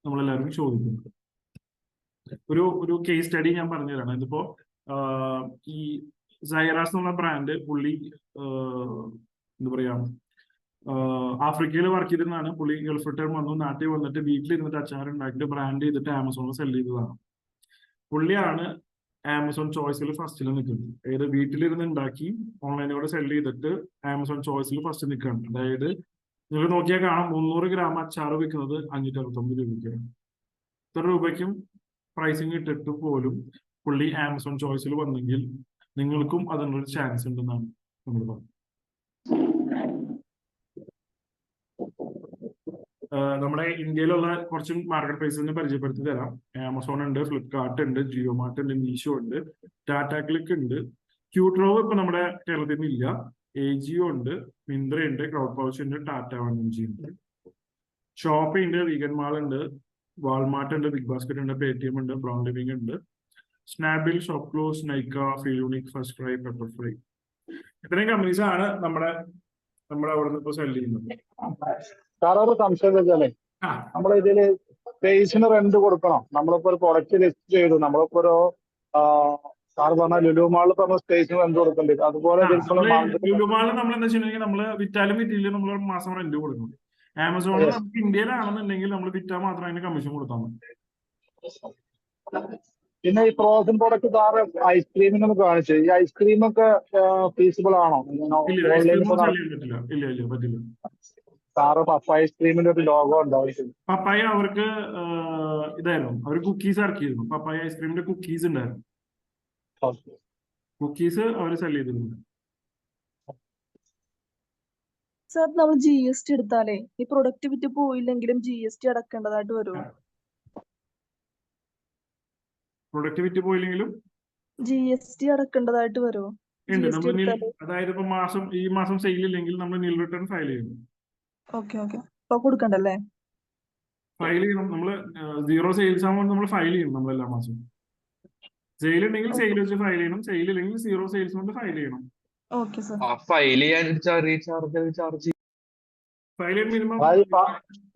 നമ്മളെല്ലാവരും ചോദിക്കുന്നത്. ഒരു കേസ് സ്റ്റഡി ഞാൻ പറഞ്ഞുതരാണ്. ഇതിപ്പോ ഈ സൈറാസ് എന്നുള്ള ബ്രാൻഡ് പുള്ളി എന്താ പറയാ ആഫ്രിക്കയിൽ വർക്ക് ചെയ്തിരുന്നാണ്. പുള്ളി ഗൾഫ് റിട്ടേൺ വന്നു, നാട്ടിൽ വന്നിട്ട് വീട്ടിലിരുന്നിട്ട് അച്ചാർ ഉണ്ടാക്കിയിട്ട് ബ്രാൻഡ് ചെയ്തിട്ട് ആമസോണിൽ സെൽ ചെയ്തതാണ്. പുള്ളിയാണ് ആമസോൺ ചോയ്സിൽ ഫസ്റ്റിൽ നിൽക്കുന്നത്. അതായത് വീട്ടിലിരുന്ന് ഉണ്ടാക്കി ഓൺലൈനിലൂടെ സെൽ ചെയ്തിട്ട് ആമസോൺ ചോയ്സിൽ ഫസ്റ്റ് നിൽക്കുകയാണ്. അതായത് നിങ്ങൾ നോക്കിയാൽ കാണാം 300 ഗ്രാം അച്ചാർ വിൽക്കുന്നത് 569 രൂപയ്ക്കാണ്. ഇത്ര രൂപയ്ക്കും പ്രൈസിങ് ഇട്ടിട്ട് പോലും പുള്ളി ആമസോൺ ചോയ്സിൽ വന്നെങ്കിൽ നിങ്ങൾക്കും അതിനൊരു ചാൻസ് ഉണ്ടെന്നാണ് നമ്മൾ പറഞ്ഞത്. നമ്മുടെ ഇന്ത്യയിലുള്ള കുറച്ച് മാർക്കറ്റ് പ്ലേസിനെ പരിചയപ്പെടുത്തി തരാം. ആമസോൺ ഉണ്ട്, ഫ്ലിപ്കാർട്ട് ഉണ്ട്, ജിയോ മാർട്ട് ഉണ്ട്, മീഷോ ഉണ്ട്, ടാറ്റ ക്ലിക്ക് ഉണ്ട്. ക്യൂട്രോവ് ഇപ്പൊ നമ്മുടെ കേരളത്തിൽ നിന്ന് ഇല്ല. AJIO ഉണ്ട്, മിന്ത്ര ഉണ്ട്, ക്രൗഡ് പൗച്ച് ഉണ്ട്, ടാറ്റ 1mg ഉണ്ട്, ഷോപ്പി ഉണ്ട്, വീഗൻ മാൾ ഉണ്ട്, വാൾമാർട്ട് ഉണ്ട്, ബിഗ് ബാസ്ക്കറ്റ് ഉണ്ട്, പേടിഎം ഉണ്ട്, ബ്രൗൺ ലിവിംഗ് ഉണ്ട്, Snapdeal, Shop Clues, Nykaa, Feelunique, First Cry, Pepper Fry. ഇത്രയും കമ്പനീസ് ആണ് നമ്മുടെ അവിടെ നിന്ന് ഇപ്പോൾ സെൽ ചെയ്യുന്നത്. സാറൊരു സംശയം വെച്ചാലേ, നമ്മൾ ഇതില് സ്പേസിന് റെന്റ് കൊടുക്കണം. നമ്മളിപ്പോ ഒരു പ്രൊഡക്റ്റ് ലിസ്റ്റ് ചെയ്തു, നമ്മളിപ്പോ ഒരു സാർ പറഞ്ഞ ലുലു മാളിൽ പറഞ്ഞ സ്പേസിന് റെന്റ് കൊടുക്കേണ്ടി വരും. അതുപോലെ ലുലു മാളിൽ നമ്മൾ എന്താ വെച്ചിട്ടുണ്ടെങ്കിൽ നമ്മള് വിറ്റാലും വിറ്റില്ല നമ്മൾ മാസം റെന്റ് കൊടുക്കണം. ആമസോണിൽ നമുക്ക് ഇന്ത്യയിലാണെന്നുണ്ടെങ്കിൽ നമ്മൾ വിറ്റാൽ മാത്രം അതിന് കമ്മീഷൻ കൊടുത്താൽ മതി. പിന്നെ ഈ ഫ്രോസൺ പ്രൊഡക്റ്റ് സാറ് ഐസ്ക്രീമിനൊന്ന് കാണിച്ചു. ഈ ഐസ്ക്രീമൊക്കെ ഫീസിബിൾ ആണോ? ഇല്ല പറ്റില്ല. സാറ് പപ്പായ ഐസ്ക്രീമിന്റെ ഒരു ലോഗോ ഉണ്ടാവും. പപ്പായ അവർക്ക് ഇതായിരുന്നു, അവർ കുക്കീസ് ഇറക്കിയിരുന്നു. പപ്പായ ഐസ്ക്രീമിന്റെ കുക്കീസ് ഉണ്ടായിരുന്നു. കുക്കീസ് അവർ സെൽ ചെയ്തിരുന്നു. സാർ, നമ്മൾ GST എടുത്താലേ ഈ പ്രൊഡക്റ്റ് വിറ്റ് പോയില്ലെങ്കിലും GST അടക്കേണ്ടതായിട്ട് വരുമോ? പ്രൊഡക്റ്റ് വിറ്റ് പോയില്ലെങ്കിലും GST അടക്കേണ്ടതായിട്ട് വരുമോ? ഉണ്ട്. നമ്മൾ അതായത് ഇപ്പൊ ഈ മാസം സെയിൽ ഇല്ലെങ്കിൽ നമ്മൾ നിൽ റിട്ടേൺ ഫയൽ ചെയ്യുന്നു. ഓക്കെ അപ്പൊ കൊടുക്കണ്ടല്ലേ? ഫയൽ ചെയ്യണം. നമ്മള് 0 സെയിൽസ് ആകുമ്പോൾ നമ്മൾ ഫയൽ ചെയ്യണം. നമ്മൾ എല്ലാ മാസവും സെയിൽ ഉണ്ടെങ്കിൽ സെയിൽ വെച്ച് ഫയൽ ചെയ്യണം, സെയിൽ ഇല്ലെങ്കിൽ 0 സെയിൽസ് കൊണ്ട് ഫയൽ ചെയ്യണം. Okay sir. ഫയൽ ചെയ്യാൻ ചാർജ് ഫയൽ ചെയ്യാൻ മിനിമം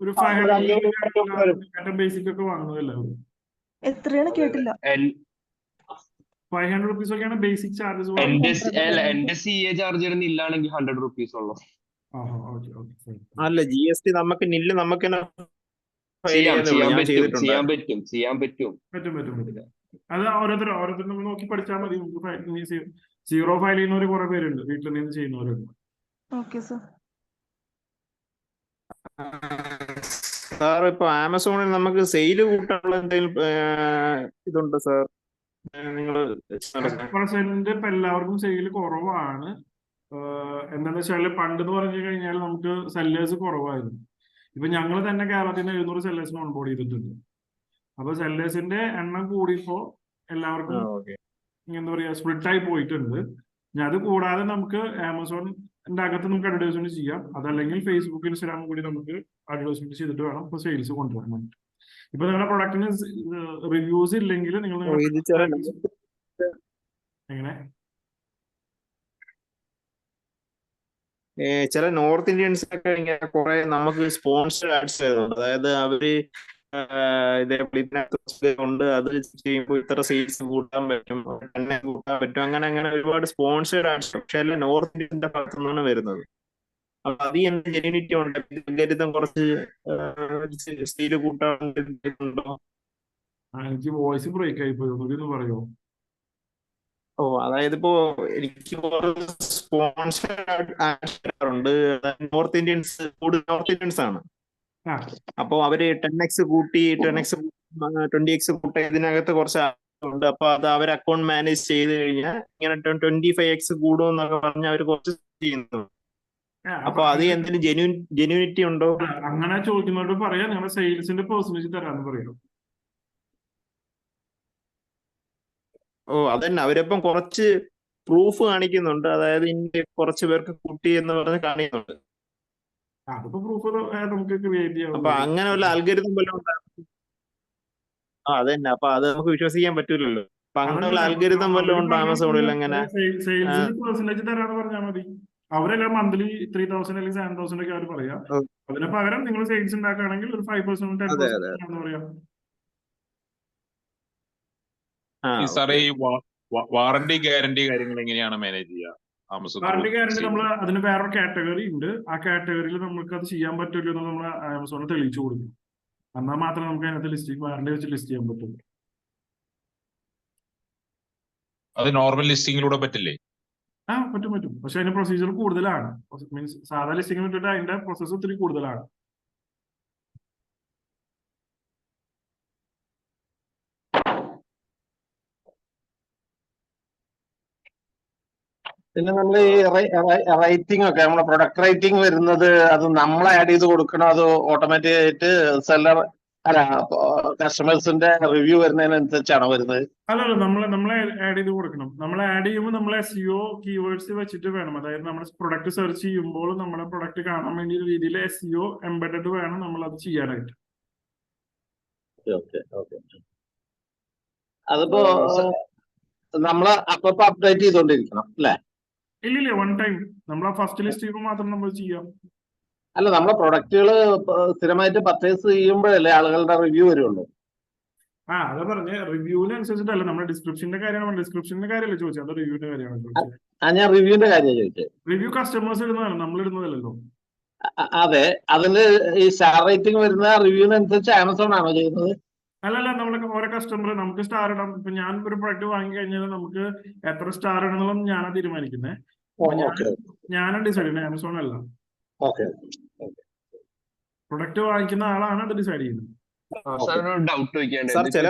ഒരു 500 ബേസിക് ഒക്കെ വാങ്ങുന്നതല്ല. എത്രയാണ് കേട്ടില്ല? 500 റുപ്പീസ് ഒക്കെയാണ് ബേസിക് ചാർജസ്. എന്റെ CA ചാർജ് ഇല്ലാണെങ്കിൽ 100 റുപ്പീസ് ഉള്ളു. അല്ല GST നമുക്ക് നില്ല് നമുക്ക് ചെയ്യാൻ പറ്റും. അത് ഓരോരുത്തർ നമ്മൾ നോക്കി പഠിച്ചാൽ മതി. സീറോ ഫയൽ ചെയ്യുന്നവര് കുറെ പേരുണ്ട്, വീട്ടിൽ നിന്ന് ചെയ്യുന്നവരുണ്ട്. Okay sir. സാർ ഇപ്പൊ ആമസോണിൽ നമുക്ക് സെയില് കൂട്ടാനുള്ള എന്തെങ്കിലും ഇതുണ്ടോ സാർ? പ്രസന്റ് ഇപ്പൊ എല്ലാവർക്കും സെയിൽ കുറവാണ്. എന്താന്ന് വെച്ചാല് പണ്ടെന്ന് പറഞ്ഞു കഴിഞ്ഞാൽ നമുക്ക് സെല്ലേഴ്സ് കുറവായിരുന്നു. ഇപ്പൊ ഞങ്ങൾ തന്നെ കേരളത്തിൽ നിന്ന് 700 സെല്ലേഴ്സിന് ഓൺബോർഡ് ചെയ്തിട്ടുണ്ട്. അപ്പൊ സെല്ലേഴ്സിന്റെ എണ്ണം കൂടിയപ്പോ എല്ലാവർക്കും എന്താ പറയാ സ്പ്ലിറ്റ് ആയി പോയിട്ടുണ്ട്. അത് കൂടാതെ നമുക്ക് ആമസോണിന്റെ അകത്ത് നമുക്ക് അഡ്വർടൈസ്മെന്റ് ചെയ്യാം. അതല്ലെങ്കിൽ ഫേസ്ബുക്ക്, ഇൻസ്റ്റാഗ്രാം കൂടി നമുക്ക് അഡ്വർടൈസ്മെന്റ് ചെയ്തിട്ട് വേണം ഇപ്പൊ സെയിൽസ് കൊണ്ടുവരാൻ വേണ്ടി. ഇപ്പൊ നിങ്ങളുടെ പ്രൊഡക്റ്റിന് റിവ്യൂസ് ഇല്ലെങ്കിൽ നിങ്ങൾ എങ്ങനെ ചില നോർത്ത് ഇന്ത്യൻസ് ഒക്കെ ഇങ്ങനെ കുറെ നമുക്ക് സ്പോൺസർഡ് ആഡ്സ് വരുന്നുണ്ട്. അതായത് അവര് ഇതേപോലെ കൊണ്ട് അത് ചെയ്യുമ്പോൾ ഇത്ര സെയിൽസ് കൂട്ടാൻ പറ്റും, അങ്ങനെ ഒരുപാട് സ്പോൺസേഡ് ആഡ്സ് പക്ഷെ എല്ലാം നോർത്ത് ഇന്ത്യന്റെ ഭാഗത്തു നിന്നാണ് വരുന്നത്. അപ്പൊ അത് എന്ത് ജെന്യൂനിറ്റി ഉണ്ട്? കുറച്ച് സെയിൽ കൂട്ടാനുണ്ടോ? എനിക്ക് വോയിസ് ബ്രേക്ക് ആയി പോയി, പറയോ? ഓ, അതായത് ഇപ്പോ എനിക്ക് സ്പോൺസേഡ് ആഡ്സ് നോർത്ത് ഇന്ത്യൻസ് ആണ്. അപ്പൊ അവര് 10x കൂട്ടി 20x കൂട്ടി ഇതിനകത്ത് കുറച്ച് ഉണ്ട്. അപ്പൊ അത് അവർ അക്കൗണ്ട് മാനേജ് ചെയ്ത് കഴിഞ്ഞാൽ ഇങ്ങനെ 25x കൂടും എന്നൊക്കെ പറഞ്ഞ് അവർ കുറച്ച് ചെയ്യുന്നു. അപ്പൊ അത് എന്തെങ്കിലും ജെന്യൂനിറ്റി ഉണ്ടോ? അങ്ങനെ ചോദിക്കുന്നവരോട് പറയാം, നിങ്ങളുടെ സെയിൽസിന്റെ പെർസെന്റേജ് തരാന്ന് പറയാം. ഓ, അതന്നെ. അവരിപ്പം കുറച്ച് പ്രൂഫ് കാണിക്കുന്നുണ്ട്, അതായത് ഇന്റെ കുറച്ച് പേർക്ക് കൂട്ടി എന്ന് പറഞ്ഞ് കാണിക്കുന്നുണ്ട്. അതിപ്പോ പ്രൂഫ് നമുക്ക് ക്രിയേറ്റ് ചെയ്യാം. അപ്പൊ അങ്ങനെ വല്ല അൽഗരിതം വല്ലതും ഉണ്ടാകും. അതന്നെ. അപ്പൊ അത് നമുക്ക് വിശ്വസിക്കാൻ പറ്റൂലല്ലോ. അപ്പൊ അങ്ങനെ വല്ല അൽഗരിതം വല്ലതും ഉണ്ടോ ആമസോണിൽ? അങ്ങനെ സെയിൽസിന് പെർസെന്റേജ് തരാന്ന് പറഞ്ഞാൽ മതി. അവരെല്ലാം മന്ത്ലി 3000 അല്ലെങ്കിൽ 7000 ഒക്കെ അവർ പറയാം. അതിന് പകരം നിങ്ങൾ സെയിൽസ് ഉണ്ടാക്കുകയാണെങ്കിൽ ഒരു 5% 10% പറയാം. സാറേ, ഈ വാറന്റി ഗ്യാരണ്ടി കാര്യങ്ങൾ എങ്ങനെയാണ് മാനേജ് ചെയ്യുക ആമസോൺ? വാറന്റി ഗ്യാരണ്ടി നമ്മൾ അതിന് വേറൊരു കാറ്റഗറി ഉണ്ട്. ആ കാറ്റഗറിയിൽ നമുക്ക് അത് ചെയ്യാൻ പറ്റില്ല എന്ന് നമ്മൾ ആമസോണിൽ തെളിയിച്ചു കൊടുക്കും. എന്നാൽ മാത്രമേ നമുക്ക് അതിനകത്ത് വാറന്റി വെച്ച് ലിസ്റ്റ് ചെയ്യാൻ പറ്റുള്ളൂ. അത് നോർമൽ ലിസ്റ്റിംഗിലൂടെ പറ്റില്ലേ? പറ്റും. പക്ഷെ അതിന്റെ പ്രൊസീജിയർ കൂടുതലാണ്. മീൻസ് സാധാ ലിസ്റ്റിംഗ് വിട്ടിട്ട് അതിന്റെ പ്രോസസ്സ് ഒത്തിരി കൂടുതലാണ്. പിന്നെ നമ്മൾ ഈ റേറ്റിംഗ് ഒക്കെ നമ്മുടെ പ്രൊഡക്റ്റ് റേറ്റിംഗ് വരുന്നത് അത് നമ്മൾ ആഡ് ചെയ്ത് കൊടുക്കണോ അതോ ഓട്ടോമാറ്റിക് ആയിട്ട് സെല്ലർ കസ്റ്റമേഴ്സിന്റെ റിവ്യൂ വരുന്നതിനനുസരിച്ചാണോ വരുന്നത്? അല്ലല്ല, നമ്മളെ ആഡ് ചെയ്ത് കൊടുക്കണം. നമ്മൾ ആഡ് ചെയ്യുമ്പോൾ നമ്മൾ SEO കീവേഡ്സ് വെച്ചിട്ട് വേണം. അതായത് നമ്മൾ പ്രൊഡക്റ്റ് സെർച്ച് ചെയ്യുമ്പോൾ നമ്മുടെ പ്രൊഡക്റ്റ് കാണാൻ വേണ്ടി രീതിയിൽ SEO എംബഡഡ് വേണം നമ്മൾ അത് ചെയ്യാനായിട്ട്. അതിപ്പോ നമ്മള് അപ്പൊ അപ്ഡേറ്റ് ചെയ്തോണ്ടിരിക്കണം അല്ലേ? ഇല്ല, വൺ ടൈം നമ്മൾ ഫസ്റ്റ് ലിസ്റ്റ് ചെയ്യുമ്പോൾ മാത്രം നമ്മൾ ചെയ്യാം. അല്ല, നമ്മളെ പ്രൊഡക്റ്റുകൾ സ്ഥിരമായിട്ട് പർച്ചേസ് ചെയ്യുമ്പോഴല്ലേ ആളുകളുടെ റിവ്യൂ വരുള്ളൂ. അതാ പറഞ്ഞ റിവ്യൂവിനനുസരിച്ചിട്ടല്ല. നമ്മുടെ ഡിസ്ക്രിപ്ഷന്റെ കാര്യമാണ്. ഡിസ്ക്രിപ്ഷന്റെ കാര്യമല്ല ചോദിച്ചത്, അത് റിവ്യൂവിന്റെ കാര്യമാണ് ചോദിച്ചത്. ഞാൻ റിവ്യൂവിന്റെ കാര്യം ചോദിച്ചത്. റിവ്യൂ കസ്റ്റമേഴ്സ് ഇടുന്നതാണ്, നമ്മൾ ഇടുന്നതല്ലോ. അതെ, അതിന് ഈ സ്റ്റാർ റേറ്റിംഗ് വരുന്ന റിവ്യൂവിനനുസരിച്ച് ആമസോൺ ആണോ ചെയ്യുന്നത്? അല്ലല്ല, നമ്മളൊക്കെ ഓരോ കസ്റ്റമർ നമുക്ക് സ്റ്റാർ ഇടാം. ഇപ്പൊ ഞാൻ ഒരു പ്രൊഡക്റ്റ് വാങ്ങി കഴിഞ്ഞാൽ നമുക്ക് എത്ര സ്റ്റാർ ഇടണമെന്നും ഞാനാണ് തീരുമാനിക്കുന്നത്. ഞാനാണ് ഡിസൈഡ് ചെയ്യുന്നത്, ആമസോൺ അല്ല. പ്രൊഡക്റ്റ് വാങ്ങിക്കുന്ന ആളാണ് അത് ഡിസൈഡ് ചെയ്യുന്നത്. ഡൗട്ട് ചോദിക്കാണ്ട്, ചില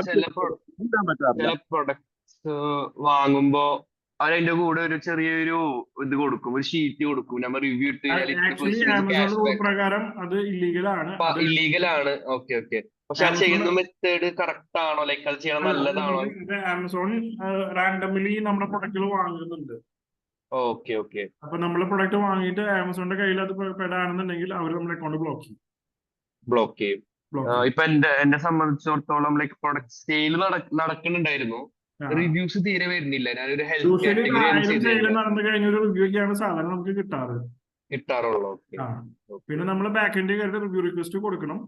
പ്രൊഡക്ട്സ് വാങ്ങുമ്പോ അതിന്റെ കൂടെ ഒരു ചെറിയൊരു ഇത് കൊടുക്കും, ഒരു ഷീറ്റ് കൊടുക്കും. നമ്മൾ റിവ്യൂ ഇട്ട് പ്രകാരം അത് ഇല്ലീഗലാണ്. ഓക്കെ. പക്ഷെ അത് ചെയ്യുന്ന മെത്തേഡ് കറക്റ്റ് ആണോ? ലൈക്ക് അത് ചെയ്യണം നല്ലതാണോ? ആമസോൺ റാൻഡംലി നമ്മുടെ പ്രൊഡക്റ്റുകൾ വാങ്ങുന്നുണ്ട്. ഓക്കെ. അപ്പൊ നമ്മളെ പ്രൊഡക്റ്റ് വാങ്ങിയിട്ട് ആമസോണിന്റെ കയ്യിൽ അത് പെടാണെന്നുണ്ടെങ്കിൽ അവർ നമ്മുടെ അക്കൗണ്ട് ബ്ലോക്ക് ചെയ്യും. ഇപ്പൊ എന്നെ സംബന്ധിച്ചിടത്തോളം ലൈക്ക് പ്രൊഡക്റ്റ് സെയിൽ നടക്കുന്നുണ്ടായിരുന്നു, റിവ്യൂസ് തീരെ വരുന്നില്ല. ഞാനൊരു ഹെൽത്ത് നടന്നു കഴിഞ്ഞ ഒരു റിവ്യൂ ഒക്കെയാണ് സാധാരണ നമുക്ക് കിട്ടാറുള്ളൂ. പിന്നെ നമ്മൾ ബാക്ക് എൻഡ് കയറിയിട്ട് റിവ്യൂ റിക്വസ്റ്റ് കൊടുക്കണം.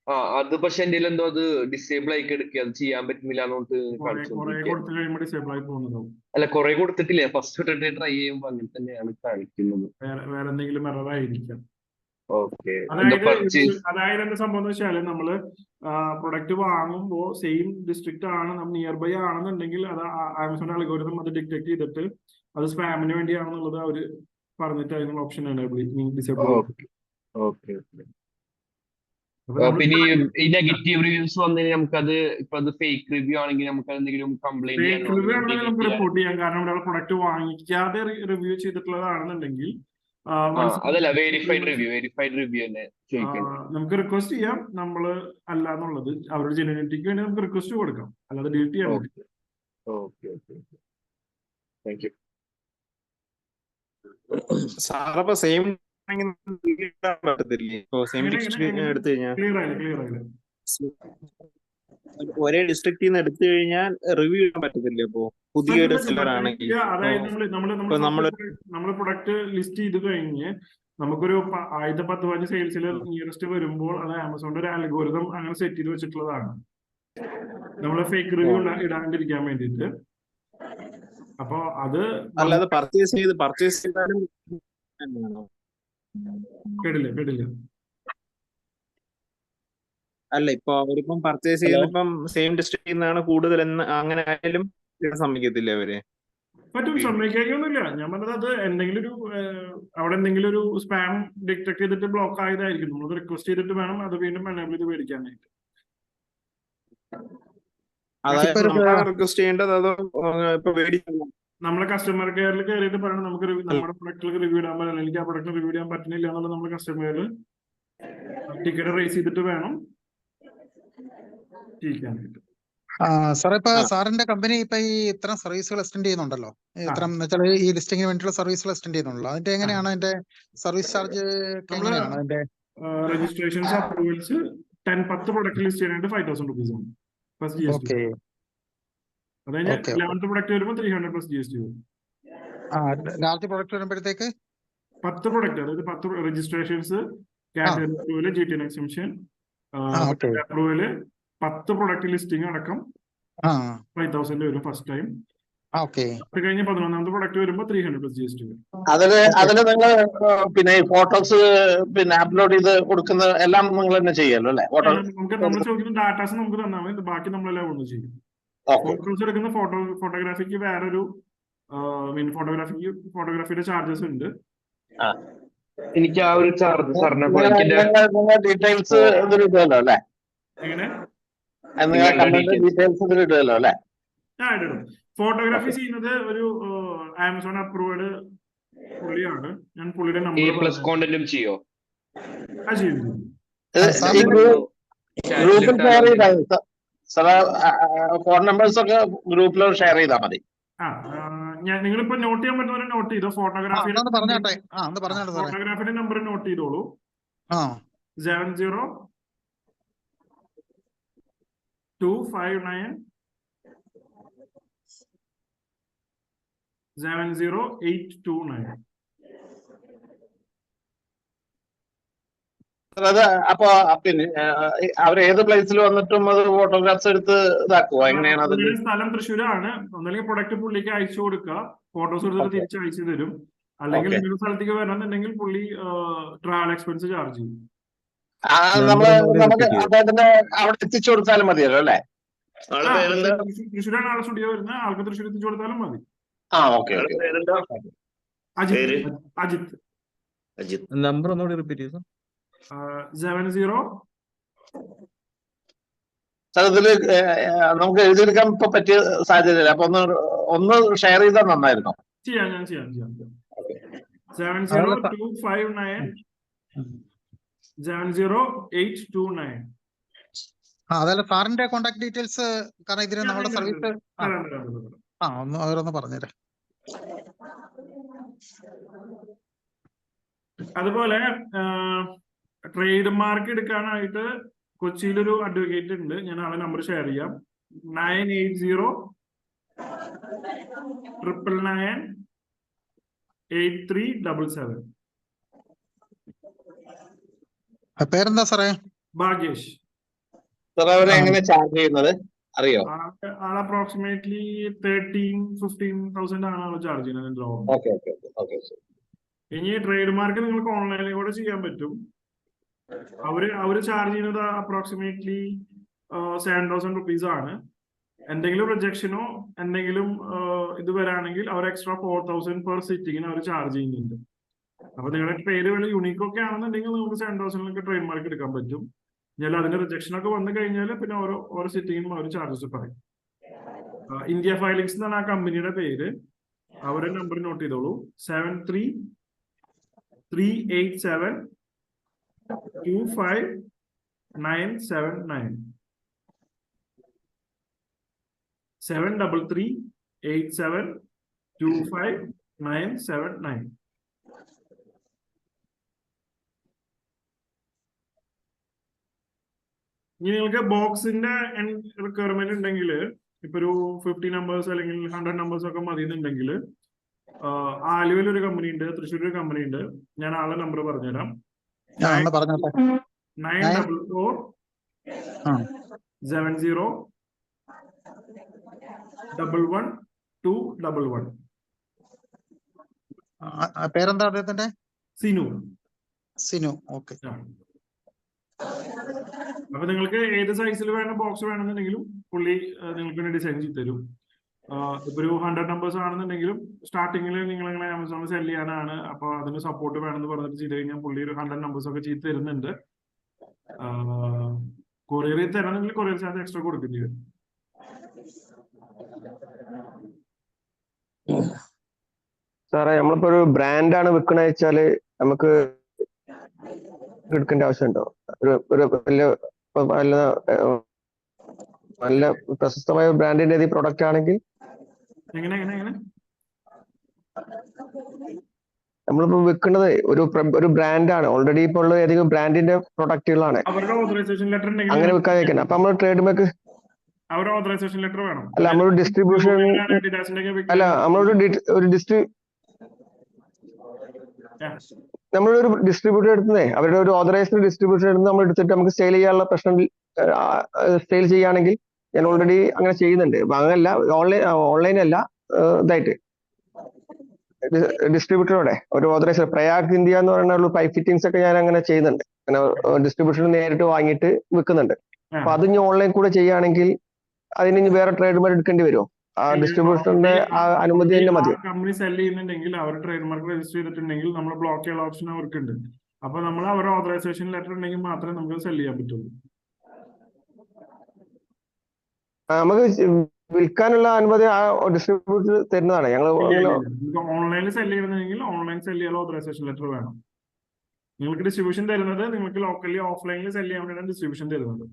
അത് പക്ഷെ എന്റെ എന്തോ അത് ഡിസേബിൾ ആയി കിടക്കുക, അത് ചെയ്യാൻ പറ്റുന്നില്ല എന്നോട്ട് കാണിച്ചോണ്ടിരിക്കുക. കൊടുത്തു കഴിയുമ്പോൾ ഡിസേബിൾ ആയി പോകുന്നതാവും. അല്ല, കുറെ കൊടുത്തിട്ടില്ല, ഫസ്റ്റ് തൊട്ടിട്ട് ട്രൈ ചെയ്യുമ്പോൾ അങ്ങനെ തന്നെയാണ് കാണിക്കുന്നത്. വേറെ എന്തെങ്കിലും എറർ ആയിരിക്കാം. ഓക്കെ. അതായത് എന്താ സംഭവം എന്ന് വെച്ചാല് നമ്മള് പ്രൊഡക്റ്റ് വാങ്ങുമ്പോൾ സെയിം ഡിസ്ട്രിക്റ്റ് ആണ്, നമ്മൾ നിയർ ബൈ ആണെന്നുണ്ടെങ്കിൽ അത് ആമസോൺ അൽഗോരിതം അത് ഡിറ്റക്ട് ചെയ്തിട്ട് അത് സ്പാമിന് വേണ്ടിയാണെന്നുള്ളത് അവര് പറഞ്ഞിട്ട് അതിനുള്ള ഓപ്ഷൻ ഡിസേബിൾ. പിന്നെ ഈ നെഗറ്റീവ് റിവ്യൂസ് വന്നതിന് നമുക്കത് ഇപ്പൊ അത് ഫേക്ക് റിവ്യൂ ആണെങ്കിൽ നമുക്ക് എന്തെങ്കിലും കംപ്ലൈന്റ് നമുക്ക് റിപ്പോർട്ട് ചെയ്യാം. കാരണം ഒരാൾ പ്രൊഡക്റ്റ് വാങ്ങിക്കാതെ റിവ്യൂ ചെയ്തിട്ടുള്ളതാണെന്നുണ്ടെങ്കിൽ അതല്ല, വെരിഫൈഡ് റിവ്യൂ തന്നെ ചോദിക്കണം. നമുക്ക് റിക്വസ്റ്റ് ചെയ്യാം. നമ്മള് അല്ല എന്നുള്ളത് അവരുടെ ജെന്യൂനിറ്റിക്ക് വേണ്ടി നമുക്ക് റിക്വസ്റ്റ് കൊടുക്കാം, അല്ലാതെ ഡിലീറ്റ് ചെയ്യാൻ പറ്റും. Thank you sir. അപ്പൊ സെയിം പറ്റത്തില്ലേ? ഇപ്പൊ സെയിം ഡിസ്ട്രിക്ട് എടുത്തു കഴിഞ്ഞാൽ ഒരേ ഡിസ്ട്രിക്റ്റിൽ നിന്ന് എടുത്തു കഴിഞ്ഞാൽ റിവ്യൂ ചെയ്യാൻ പറ്റത്തില്ലേ? ഇപ്പൊ പുതിയൊരു സെല്ലർ ആണെങ്കിൽ നമ്മള് പ്രൊഡക്റ്റ് ലിസ്റ്റ് ചെയ്ത് കഴിഞ്ഞ് നമുക്കൊരു 1015 സെയിൽസിൽ നിയറസ്റ്റ് വരുമ്പോൾ അത് ആമസോണിന്റെ ഒരു അൽഗോരിതം അങ്ങനെ സെറ്റ് ചെയ്ത് വെച്ചിട്ടുള്ളതാണ്, നമ്മള് ഫേക്ക് റിവ്യൂ ഇടാണ്ടിരിക്കാൻ വേണ്ടിയിട്ട്. അപ്പൊ അത് അല്ലാതെ പർച്ചേസ് ചെയ്താലും കേട്ടില്ല. അല്ല, ഇപ്പൊ അവരിപ്പം പർച്ചേസ് ചെയ്യുന്നപ്പം സെയിം ഡിസ്ട്രിക്റ്റിൽ നിന്നാണ് കൂടുതൽ എന്ന് അങ്ങനെ ആയാലും സമ്മതിക്കത്തില്ല അവര്? പറ്റും, സമ്മതിക്കൊന്നുമില്ല. ഞാൻ പറഞ്ഞത് അത് എന്തെങ്കിലും ഒരു അവിടെ എന്തെങ്കിലും ഒരു സ്പാം ഡിറ്റക്ട് ചെയ്തിട്ട് ബ്ലോക്ക് ആയതായിരിക്കും. നമ്മൾ റിക്വസ്റ്റ് ചെയ്തിട്ട് വേണം അത് വീണ്ടും എനേബിൾ ചെയ്ത് മേടിക്കാനായിട്ട്. റിക്വസ്റ്റ് ചെയ്യേണ്ടത് അതോ ഇപ്പൊ നമ്മളെ കസ്റ്റമർ കെയറിൽ കയറിയിട്ട് പറയണം നമുക്ക് നമ്മുടെ പ്രൊഡക്റ്റിലേക്ക് റിവ്യൂ ഇടാൻ പറ്റില്ല, എനിക്ക് ആ പ്രൊഡക്റ്റ് റിവ്യൂ ഇടാൻ പറ്റുന്നില്ല എന്നുള്ളത് നമ്മൾ കസ്റ്റമർ ടിക്കറ്റ് റേസ് ചെയ്തിട്ട് വേണം ചെയ്യിക്കാനായിട്ട്. സാറേ, ഇപ്പൊ സാറിന്റെ കമ്പനി ഇപ്പൊ ഈ ഇത്തരം സർവീസുകൾ എക്സ്റ്റെൻഡ് ചെയ്യുന്നുണ്ടല്ലോ, ഇത്തരം വെച്ചാൽ ഈ ലിസ്റ്റിംഗിന് വേണ്ടിയുള്ള സർവീസുകൾ എക്സ്റ്റെൻഡ് ചെയ്യുന്നുണ്ടല്ലോ, അതിന്റെ എങ്ങനെയാണ് അതിന്റെ സർവീസ് ചാർജ് എങ്ങനെയാണ് അതിന്റെ? രജിസ്ട്രേഷൻസ് അപ്രൂവൽസ് 10 പ്രൊഡക്റ്റ് ലിസ്റ്റ് ചെയ്യാനായിട്ട് 5000 rupees ആണ് പ്ലസ് GST. അതായത് 11th പ്രൊഡക്റ്റ് വരുമ്പോൾ 300 പ്ലസ് GST വരും. ലാർജ് പ്രൊഡക്റ്റ് വരുമ്പോഴത്തേക്ക് 10 പ്രൊഡക്റ്റ്, അതായത് 10 registrations, category approval, GTN exemption approval, 10 product listing അടക്കം 5000 വരും ഫസ്റ്റ് ടൈം. അത് കഴിഞ്ഞ് 11th പ്രൊഡക്റ്റ് വരുമ്പോൾ 300 പ്ലസ് GST വരും. അതില് നിങ്ങൾ പിന്നെ ഫോട്ടോസ് പിന്നെ അപ്ലോഡ് ചെയ്ത് കൊടുക്കുന്ന എല്ലാം നിങ്ങൾ തന്നെ ചെയ്യാലോ അല്ലെ? നമ്മൾ ചോദിക്കുന്ന ഡാറ്റാസ് നമുക്ക് തന്നാൽ മതി, ബാക്കി നമ്മളെല്ലാം ഒന്ന് ചെയ്യും. ഫോട്ടോസ് എടുക്കുന്ന ഫോട്ടോഗ്രാഫിക്ക് വേറൊരു ഫോട്ടോഗ്രാഫിയുടെ ചാർജസ് ഉണ്ട്. എനിക്ക് ആ ഒരു ചാർജ് ഡീറ്റെയിൽസ് ഇതിലിടുമല്ലോ അല്ലെ? എങ്ങനെ ഡീറ്റെയിൽസ് ഇതിലിടുമല്ലോ അല്ലെ? ഇടും. ഫോട്ടോഗ്രാഫി ചെയ്യുന്നത് ഒരു ആമസോൺ അപ്രൂവ്ഡ് പുള്ളിയാണ്. ഞാൻ പുള്ളിയുടെ നമ്പർ ചെയ്യോ? ഫോൺ നമ്പേഴ്സ് ഒക്കെ ഗ്രൂപ്പിൽ ഷെയർ ചെയ്താൽ മതി. നിങ്ങളിപ്പോ നോട്ട് ചെയ്യാൻ പറ്റുന്നവരെ നോട്ട് ചെയ്തോ. ഫോട്ടോഗ്രാഫിയുടെ നമ്പർ നോട്ട് ചെയ്തോളൂ. 702829. അത് അപ്പൊ പിന്നെ അവർ ഏത് പ്ലേസിൽ വന്നിട്ടും അത് ഫോട്ടോഗ്രാഫ്സ് എടുത്ത് ഇതാക്കുവോ? എങ്ങനെയാണ് അത്? സ്ഥലം തൃശ്ശൂരാണ്. ഒന്നല്ലെങ്കിൽ പ്രൊഡക്റ്റ് പുള്ളിക്ക് അയച്ചു കൊടുക്കുക, ഫോട്ടോസ് എടുത്തിട്ട് തിരിച്ച് അയച്ചു തരും. അല്ലെങ്കിൽ നിങ്ങളുടെ സ്ഥലത്തേക്ക് വരണമെന്നുണ്ടെങ്കിൽ പുള്ളി ട്രാവൽ എക്സ്പെൻസ് ചാർജ് ചെയ്യും. നമുക്ക് അദ്ദേഹത്തിന് അവിടെ എത്തിച്ചു കൊടുത്താലും മതിയല്ലോ അല്ലെ? തൃശ്ശൂരാണ് ആളെ സ്റ്റുഡിയോ വരുന്നത്, ആൾക്ക് തൃശ്ശൂർ എത്തിച്ചു കൊടുത്താലും മതി. അജിത്ത്. നമ്പർ ഒന്നുകൂടി റിപ്പീറ്റ് ചെയ്തു. 70. ഇതില് നമുക്ക് എഴുതിയെടുക്കാൻ ഇപ്പൊ പറ്റിയ സാധ്യതയില്ല. അപ്പൊ ഒന്ന് ഷെയർ ചെയ്താൽ നന്നായിരുന്നു. ചെയ്യാം. 70259 70829. അതല്ല സാറിന്റെ കോൺടാക്ട് ഡീറ്റെയിൽസ്, കാരണം ഇതിന് നമ്മുടെ സർവീസ് ഒന്ന് അവരൊന്ന് പറഞ്ഞുതരാം. അതുപോലെ ട്രേഡ് മാർക്ക് എടുക്കാനായിട്ട് കൊച്ചിയിലൊരു അഡ്വക്കേറ്റ് ഉണ്ട്, ഞാൻ ആളെ നമ്പർ ഷെയർ ചെയ്യാം. 980-999-8377. പേരെന്താ സാറേ? ഭാഗ്യേഷ്. സാർ അവരെ എങ്ങനെ ചാർജ് ചെയ്യുന്നത് അറിയോ? ആൾ അപ്രോക്സിമേറ്റ്ലി 13,000-15,000 ആണ് ആൾ ചാർജ് ചെയ്യുന്നത്. Okay okay okay. ഇനി ട്രേഡ് മാർക്ക് നിങ്ങൾക്ക് ഓൺലൈനിൽ കൂടെ ചെയ്യാൻ പറ്റും. അവര് ചാർജ് ചെയ്യുന്നത് അപ്രോക്സിമേറ്റ്ലി 7,000 റുപ്പീസ് ആണ്. എന്തെങ്കിലും റിജക്ഷനോ എന്തെങ്കിലും ഇത് വരാണെങ്കിൽ അവർ എക്സ്ട്രാ 4,000 പെർ സിറ്റിങ്ങിന് അവർ ചാർജ് ചെയ്യുന്നുണ്ട്. അപ്പൊ നിങ്ങളുടെ പേര് വല്ല യുണീക്ക് ഒക്കെ ആണെന്നുണ്ടെങ്കിൽ നമുക്ക് 7,000 ട്രേഡ് മാർക്ക് എടുക്കാൻ പറ്റും. ഞാൻ അതിന്റെ റിജക്ഷൻ ഒക്കെ വന്നു കഴിഞ്ഞാൽ പിന്നെ ഓരോ സിറ്റിങ്ങിനും അവർ ചാർജസ് പറയും. ഇന്ത്യ ഫയലിങ്സ് എന്നാണ് ആ കമ്പനിയുടെ പേര്. അവരുടെ നമ്പർ നോട്ട് ചെയ്തോളൂ. 7338725979 7338725979. ഇനി നിങ്ങൾക്ക് ബോക്സിന്റെ റിക്വയർമെന്റ് ഉണ്ടെങ്കിൽ ഇപ്പൊ ഒരു 50 നമ്പേഴ്സ് അല്ലെങ്കിൽ 100 നമ്പേഴ്സ് ഒക്കെ മതി എന്നുണ്ടെങ്കിൽ ആലുവയിൽ ഒരു കമ്പനി ഉണ്ട്, തൃശ്ശൂർ ഒരു കമ്പനി ഉണ്ട്. ഞാൻ ആളെ നമ്പർ പറഞ്ഞുതരാം. 944701111. പേരെന്താ അദ്ദേഹത്തിന്റെ? സിനു. ഓക്കെ. അപ്പൊ നിങ്ങൾക്ക് ഏത് സൈസിൽ വേണം ബോക്സ് വേണമെന്നുണ്ടെങ്കിലും പുള്ളി നിങ്ങൾക്ക് ഡിസൈൻ ചെയ്ത് തരും. ഇപ്പൊ ഒരു 100 നമ്പേഴ്സ് ആണെന്നുണ്ടെങ്കിലും സ്റ്റാർട്ടിങ്ങിൽ നിങ്ങൾ ഇങ്ങനെ ആമസോണിൽ സെല് ചെയ്യാനാണ്, അപ്പൊ അതിന് സപ്പോർട്ട് വേണമെന്ന് പറഞ്ഞിട്ട് ചെയ്ത് കഴിഞ്ഞാൽ പുള്ളി ഒരു 100 നമ്പേഴ്സ് ഒക്കെ ചെയ്ത് തരുന്നുണ്ട്. കൊറിയറിൽ തരണമെങ്കിൽ കൊറിയർ ചാർജ് എക്സ്ട്രാ കൊടുക്കേണ്ടി വരും. സാറേ നമ്മളിപ്പോ ഒരു ബ്രാൻഡാണ് വിൽക്കണ വെച്ചാല് നമുക്ക് എടുക്കേണ്ട ആവശ്യമുണ്ടോ? ഒരു നല്ല പ്രശസ്തമായ ബ്രാൻഡിന്റെ പ്രൊഡക്റ്റ് ആണെങ്കിൽ നമ്മളിപ്പോ വിൽക്കുന്നത് ഒരു ബ്രാൻഡാണ്, ഓൾറെഡി ഇപ്പോൾ ഉള്ള ഏതെങ്കിലും ബ്രാൻഡിന്റെ പ്രൊഡക്റ്റുകളാണ് അങ്ങനെ വിൽക്കാൻ വെക്കുന്നത്. അപ്പൊ നമ്മൾ ട്രേഡ് മാർക്ക് ഓതറൈസേഷൻ ലെറ്റർ വേണം. അല്ല നമ്മളൊരു ഡിസ്ട്രിബ്യൂഷൻ അല്ല നമ്മളൊരു നമ്മളൊരു ഡിസ്ട്രിബ്യൂട്ടർ എടുക്കുന്നേ അവരുടെ ഒരു ഓതറൈസ്ഡ് ഡിസ്ട്രിബ്യൂട്ടർ എടുത്ത് നമ്മൾ എടുത്തിട്ട് നമുക്ക് സെയിൽ ചെയ്യാനുള്ള പ്രശ്നം സെയിൽ ചെയ്യുകയാണെങ്കിൽ ഞാൻ ഓൾറെഡി അങ്ങനെ ചെയ്യുന്നുണ്ട്. അങ്ങനല്ല ഓൺലൈൻ അല്ല, ഇതായിട്ട് ഡിസ്ട്രിബ്യൂട്ടറോടെ ഒരു ഓതറൈസ്ഡ് പ്രയാഗ് ഇന്ത്യ എന്ന് പറയുന്ന പൈപ്പ് ഫിറ്റിംഗ്സ് ഒക്കെ ഞാൻ അങ്ങനെ ചെയ്യുന്നുണ്ട്. അങ്ങനെ ഡിസ്ട്രിബ്യൂഷൻ നേരിട്ട് വാങ്ങിയിട്ട് വിൽക്കുന്നുണ്ട്. അപ്പൊ അത് ഇനി ഓൺലൈൻ കൂടെ ചെയ്യുകയാണെങ്കിൽ അതിന് ഇനി വേറെ ട്രേഡ് മാർക്ക് എടുക്കേണ്ടി വരുമോ? ആ ഡിസ്ട്രിബ്യൂഷന്റെ അനുമതി തന്നെ മതി. കമ്പനി സെൽ ചെയ്യുന്നുണ്ടെങ്കിൽ അവർ ട്രേഡ് മാർക്ക് രജിസ്റ്റർ ചെയ്തിട്ടുണ്ടെങ്കിൽ നമ്മൾ ബ്ലോക്ക് ചെയ്യാനുള്ള ഓപ്ഷൻ അവർക്കുണ്ട്. അപ്പൊ നമ്മൾ അവരുടെ ഓതറൈസേഷൻ ലെറ്റർ ഉണ്ടെങ്കിൽ മാത്രമേ നമുക്ക് സെൽ ചെയ്യാൻ പറ്റുള്ളൂ. നമുക്ക് വിൽക്കാനുള്ള അനുമതി ആ ഡിസ്ട്രിബ്യൂട്ടർ തരുന്നതാണ്. ഞങ്ങൾ ഓൺലൈനിൽ സെൽ ചെയ്യുന്നുണ്ടെങ്കിൽ ഓൺലൈൻ സെൽ ചെയ്യാനുള്ള ഓതറൈസേഷൻ ലെറ്റർ വേണം. നിങ്ങൾക്ക് ഡിസ്ട്രിബ്യൂഷൻ തരുന്നത് നിങ്ങൾക്ക് ലോക്കലി ഓഫ്ലൈനിൽ സെൽ ചെയ്യാൻ വേണ്ടിയാണ് ഡിസ്ട്രിബ്യൂഷൻ തരുന്നത്.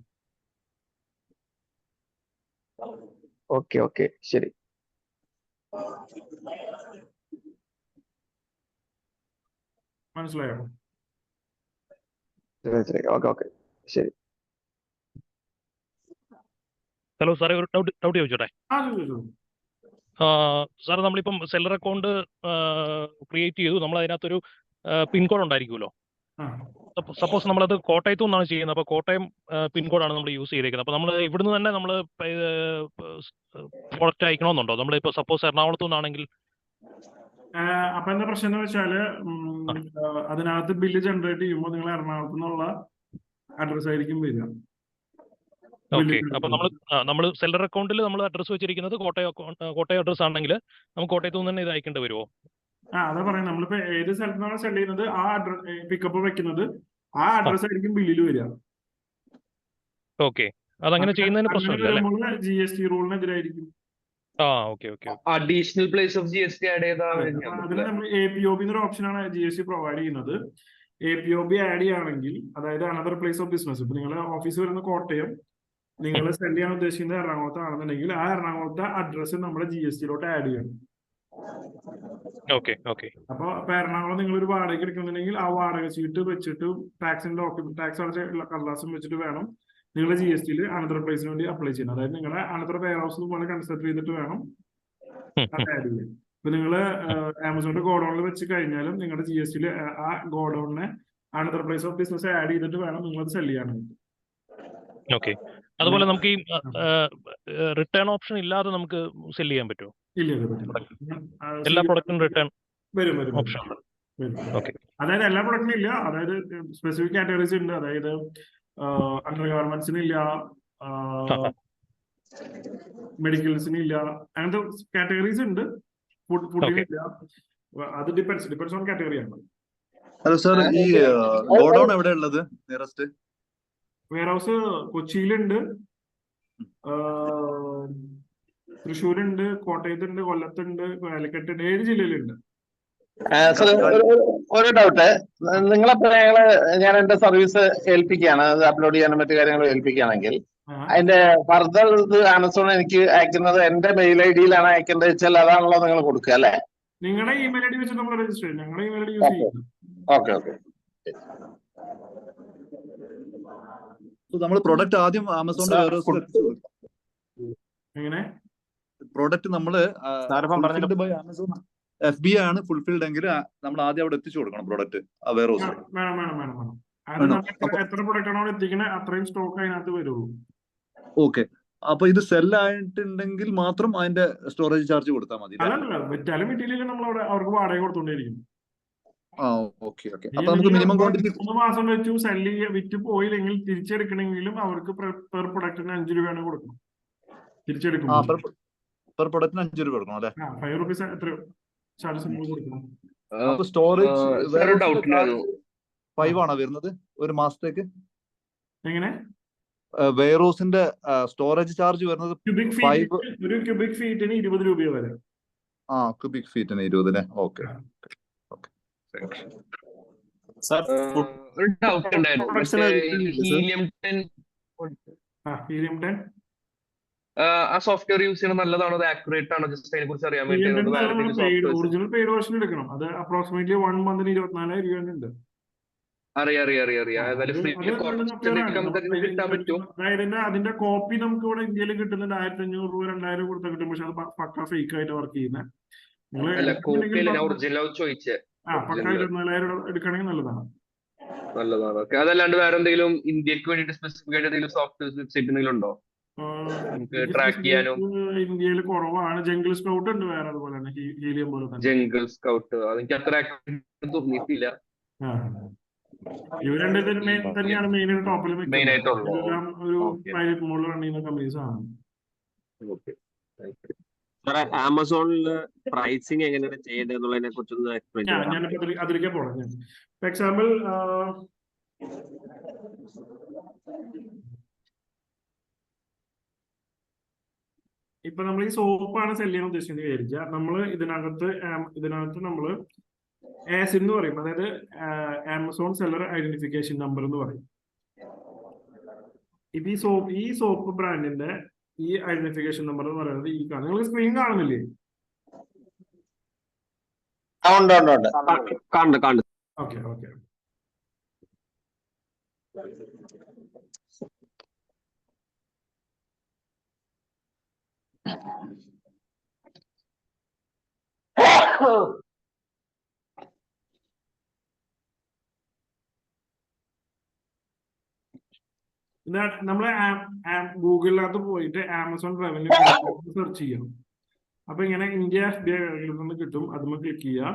ഓക്കെ ഓക്കെ ശരി. മനസ്സിലായോ? ഓക്കെ ഓക്കെ ശരി. ഹലോ സാറേ, ഒരു ഡൗട്ട് ചോദിച്ചോട്ടെ? സാർ നമ്മളിപ്പം സെല്ലർ അക്കൗണ്ട് ക്രിയേറ്റ് ചെയ്തു, നമ്മൾ അതിനകത്തൊരു പിൻകോഡ് ഉണ്ടായിരിക്കുമല്ലോ. സപ്പോസ് നമ്മളത് കോട്ടയത്തു നിന്നാണ് ചെയ്യുന്നത്, അപ്പൊ കോട്ടയം പിൻകോഡാണ് നമ്മൾ യൂസ് ചെയ്തേക്കുന്നത്. അപ്പൊ നമ്മൾ ഇവിടുന്ന് തന്നെ നമ്മൾ പ്രോഡക്റ്റ് അയക്കണമെന്നുണ്ടോ? നമ്മളിപ്പോ സപ്പോസ് എറണാകുളത്തു നിന്നാണെങ്കിൽ? അപ്പൊ എന്താ പ്രശ്നം എന്ന് വെച്ചാല് അതിനകത്ത് ബില്ല് ജനറേറ്റ് ചെയ്യുമ്പോൾ നിങ്ങൾ എറണാകുളത്തു നിന്നുള്ള അഡ്രസ് ആയിരിക്കും വരിക. ഓക്കെ. അപ്പൊ നമ്മൾ സെല്ലർ അക്കൗണ്ടിൽ നമ്മൾ അഡ്രസ് വെച്ചിരിക്കുന്നത് കോട്ടയം അഡ്രസ് ആണെങ്കിൽ നമുക്ക് കോട്ടയത്തു നിന്ന് തന്നെ ഇത് അയക്കേണ്ടി വരുമോ? അതാ പറയാം, നമ്മളിപ്പോ ഏത് സ്ഥലത്താണ് സെല് ചെയ്യുന്നത് ആ അഡ്രസ് പിക്കപ്പ് വെക്കുന്നത് ആ അഡ്രസ് ആയിരിക്കും ബില്ലിൽ വരിക. ഓക്കെ, അതങ്ങനെ ചെയ്യുന്നതിന് പ്രശ്നമില്ല. GST റൂളിനെതിരായിരിക്കും. Additional place of GST add ചെയ്താൽ അതിന് നമ്മൾ APOB എന്നൊരു ഓപ്ഷനാണ് GST പ്രൊവൈഡ് ചെയ്യുന്നത്. APOB ആഡ് ചെയ്യുകയാണെങ്കിൽ, അതായത് അനദർ പ്ലേസ് ഓഫ് ബിസിനസ്, ഇപ്പൊ നിങ്ങളുടെ ഓഫീസ് വരുന്ന കോട്ടയം, നിങ്ങൾ സെല് ചെയ്യാൻ ഉദ്ദേശിക്കുന്നത് എറണാകുളത്താണെന്നുണ്ടെങ്കിൽ ആ എറണാകുളത്തെ അഡ്രസ് നമ്മുടെ GSTയിലോട്ട് ആഡ് ചെയ്യണം. അപ്പൊ എറണാകുളം നിങ്ങൾ ഒരു വാടക എടുക്കുന്നുണ്ടെങ്കിൽ ആ വാടക ചീട്ട് വെച്ചിട്ട് ടാക്സിന്റെ ഡോക്യുമെന്റ് ടാക്സ് അടച്ച കടലാസും വെച്ചിട്ട് വേണം നിങ്ങളുടെ GSTയിൽ അനദർ പ്ലേസിന് വേണ്ടി അപ്ലൈ ചെയ്യുന്നത്. അതായത് നിങ്ങളുടെ അനദർ വെയർ ഹൗസ് പോലെ കൺസിഡർ ചെയ്തിട്ട് വേണം അത് ആഡ് ചെയ്യാൻ. ഇപ്പൊ നിങ്ങൾ ആമസോണിന്റെ ഗോഡൌണിൽ വെച്ച് കഴിഞ്ഞാലും നിങ്ങളുടെ GSTയിൽ ആ ഗോഡൌണിനെ another place of business add ചെയ്തിട്ട് വേണം നിങ്ങൾ അത് സെല് ചെയ്യാനായിട്ട്. ഓക്കെ. അതുപോലെ നമുക്ക് ഈ റിട്ടേൺ ഓപ്ഷൻ ഇല്ലാതെ നമുക്ക് സെല് ചെയ്യാൻ പറ്റുമോ? എല്ലാ പ്രൊഡക്റ്റും റിട്ടേൺ വരും ഓപ്ഷൻ ഉണ്ട്. ഓക്കെ. അതായത് എല്ലാ പ്രൊഡക്റ്റിനും ഇല്ല, അതായത് സ്പെസിഫിക് കാറ്റഗറീസ് ഉണ്ട്. അതായത് അണ്ടർ ഗാർമെന്റ്സിന് ഇല്ല, മെഡിക്കൽസിന് ഇല്ല, അങ്ങനത്തെ കാറ്റഗറീസ് ഉണ്ട്. ഫുഡിന് ഇല്ല. അത് ഡിപ്പെൻഡ്സ് ഓൺ കാറ്റഗറി ആണ്. ഹലോ സാർ, ഈ ഗോഡൌൺ എവിടെ ഉള്ളത് നിയറസ്റ്റ്? വെയർ ഹൗസ് കൊച്ചിയിലുണ്ട്, തൃശ്ശൂരുണ്ട്, കോട്ടയത്തുണ്ട്, കൊല്ലത്തുണ്ട്, കാലിക്കറ്റുണ്ട്, 7 ജില്ലയിലുണ്ട്. ഒരു ഡൗട്ട്, നിങ്ങളപ്പോ ഞാൻ എന്റെ സർവീസ് ഏൽപ്പിക്കുകയാണ്, അത് അപ്ലോഡ് ചെയ്യാനും മറ്റു കാര്യങ്ങൾ ഏൽപ്പിക്കുകയാണെങ്കിൽ അതിന്റെ ഫർദർ ഇത് ആമസോൺ എനിക്ക് അയക്കുന്നത് എന്റെ മെയിൽ ഐ ഡിയിലാണ് അയക്കേണ്ടത് വെച്ചാൽ അതാണല്ലോ നിങ്ങൾ കൊടുക്കുക അല്ലേ? നിങ്ങളുടെ ഇമെയിൽ ഐ ഡി വെച്ച് നമ്മൾ രജിസ്റ്റർ ചെയ്യും. ഞങ്ങളുടെ ഇമെയിൽ ഐ ഡി യൂസ് ചെയ്യും. ഓക്കെ. നമ്മൾ പ്രൊഡക്റ്റ് ആദ്യം ആമസോണിന്റെ എങ്ങനെ പ്രോഡക്റ്റ് നമ്മള് ബൈ ആമസോൺ FB ആണ് ഫുൾഫിൽഡ് എങ്കിൽ നമ്മൾ ആദ്യം അവിടെ എത്തിച്ചു കൊടുക്കണം പ്രോഡക്റ്റ് ആ വെയർ ഹൗസിൽ. എത്ര പ്രൊഡക്റ്റ് ആണോ എത്തിക്കണേ അത്രയും സ്റ്റോക്ക് അതിനകത്ത് വരുള്ളൂ. ഓക്കെ, അപ്പൊ ഇത് സെൽ ആയിട്ടുണ്ടെങ്കിൽ മാത്രം അതിന്റെ സ്റ്റോറേജ് ചാർജ് കൊടുത്താൽ മതി. വിറ്റാലും വിറ്റില്ലെങ്കിൽ നമ്മൾ അവർക്ക് വാടക കൊടുത്തോണ്ടിരിക്കും. ഓക്കെ. അപ്പൊ നമുക്ക് മിനിമം ക്വാണ്ടിറ്റി 3 മാസം വെച്ചു വിറ്റ് പോയില്ലെങ്കിൽ തിരിച്ചെടുക്കണമെങ്കിലും അവർക്ക് പെർ പ്രൊഡക്റ്റിന് 5 രൂപയാണ് കൊടുക്കണം. തിരിച്ചെടുക്കും പെർ പ്രൊഡക്റ്റിന് 5 രൂപ കൊടുക്കണം അല്ലെ? 5 റുപ്പീസ് എത്ര ചാർജസ് നമ്മൾ കൊടുക്കണം. അപ്പൊ സ്റ്റോറേജ് 5 ആണോ വരുന്നത് ഒരു മാസത്തേക്ക്? എങ്ങനെ വെയർ ഹൗസിന്റെ സ്റ്റോറേജ് ചാർജ് വരുന്നത് ഒരു ക്യൂബിക് ഫീറ്റിന് 20 രൂപ വരെ. ക്യൂബിക് ഫീറ്റിന് 20 അല്ലേ? ഓക്കെ. ഒരു ഡൗട്ട് ഉണ്ടായിരുന്നു. ഹീലിയം 10 ആ സോഫ്റ്റ്വെയർ യൂസ് ചെയ്യുന്നത് നല്ലതാണോ, അത് ആക്യുറേറ്റ് ആണോ? ജസ്റ്റ് അതിനെ കുറിച്ച് അറിയാൻ വേണ്ടി. ഒറിജിനൽ പെയ്ഡ് വേർഷൻ എടുക്കണം. അത് അപ്രോക്സിമേറ്റ്ലി 1 മന്തിന് 24,000 രൂപയുണ്ട്. അറിയാം. അതിന്റെ കോപ്പി നമുക്ക് ഇവിടെ ഇന്ത്യയിൽ കിട്ടുന്നുണ്ട്. 1,500 രൂപ 2,000 കൊടുത്താൽ കിട്ടും. പക്ഷെ അത് പക്ക ഫേക്ക് ആയിട്ട് വർക്ക് ചെയ്യുന്നത്. പക്ക 24,000 എടുക്കണമെങ്കിൽ നല്ലതാണ്. അതല്ലാണ്ട് വേറെ എന്തെങ്കിലും ഇന്ത്യക്ക് വേണ്ടിട്ട് സ്പെസിഫിക് ആയിട്ട് എന്തെങ്കിലും സോഫ്റ്റ്വെയർ വെബ്സൈറ്റ് എന്തെങ്കിലും ഉണ്ടോ ട്രാക്ക് ചെയ്യാനും? ഇന്ത്യയിൽ കുറവാണ്. ജംഗിൾ സ്കൗട്ട് ഉണ്ട് വേറെ, അതുപോലെ തന്നെ ഹീലിയം പോലെ തന്നെ. ജംഗിൾ സ്കൗട്ട് അതെനിക്ക് അത്ര തോന്നിയിട്ടില്ല. ഇവർ തന്നെയാണ് മെയിൻ ടോപ്പിൽ ഒരു പ്രൈവറ്റ് മോഡിൽ റൺ ചെയ്യുന്ന കമ്പനീസ് ആണ്. ആമസോണില് പ്രൈസിങ് എങ്ങനെയാണ് ചെയ്യേണ്ടത് എന്നുള്ളതിനെ കുറിച്ചൊന്ന് എക്സ്പ്ലെയിൻ ചെയ്യാം. ഞാനിപ്പോ അതിലേക്ക് പോകണം. ഫോർ എക്സാമ്പിൾ ഇപ്പൊ നമ്മൾ ഈ സോപ്പാണ് സെല് ചെയ്യാൻ ഉദ്ദേശിക്കുന്നത് വിചാരിക്കുക. നമ്മൾ ഇതിനകത്ത് നമ്മൾ ASIN എന്ന് പറയും, അതായത് ആമസോൺ സെല്ലർ ഐഡന്റിഫിക്കേഷൻ നമ്പർ എന്ന് പറയും. ഇത് ഈ സോപ്പ് ബ്രാൻഡിന്റെ ഈ ഐഡന്റിഫിക്കേഷൻ നമ്പർ എന്ന് പറയുന്നത് ഈ കാണും. നിങ്ങൾ സ്ക്രീൻ കാണുന്നില്ലേ? ഓക്കെ. നമ്മള് ഗൂഗിളിനകത്ത് പോയിട്ട് ആമസോൺ റവന്യൂ സെർച്ച് ചെയ്യണം. അപ്പൊ ഇങ്ങനെ ഇന്ത്യ FBI നിന്ന് കിട്ടും. അതുമ്മ ക്ലിക്ക് ചെയ്യുക,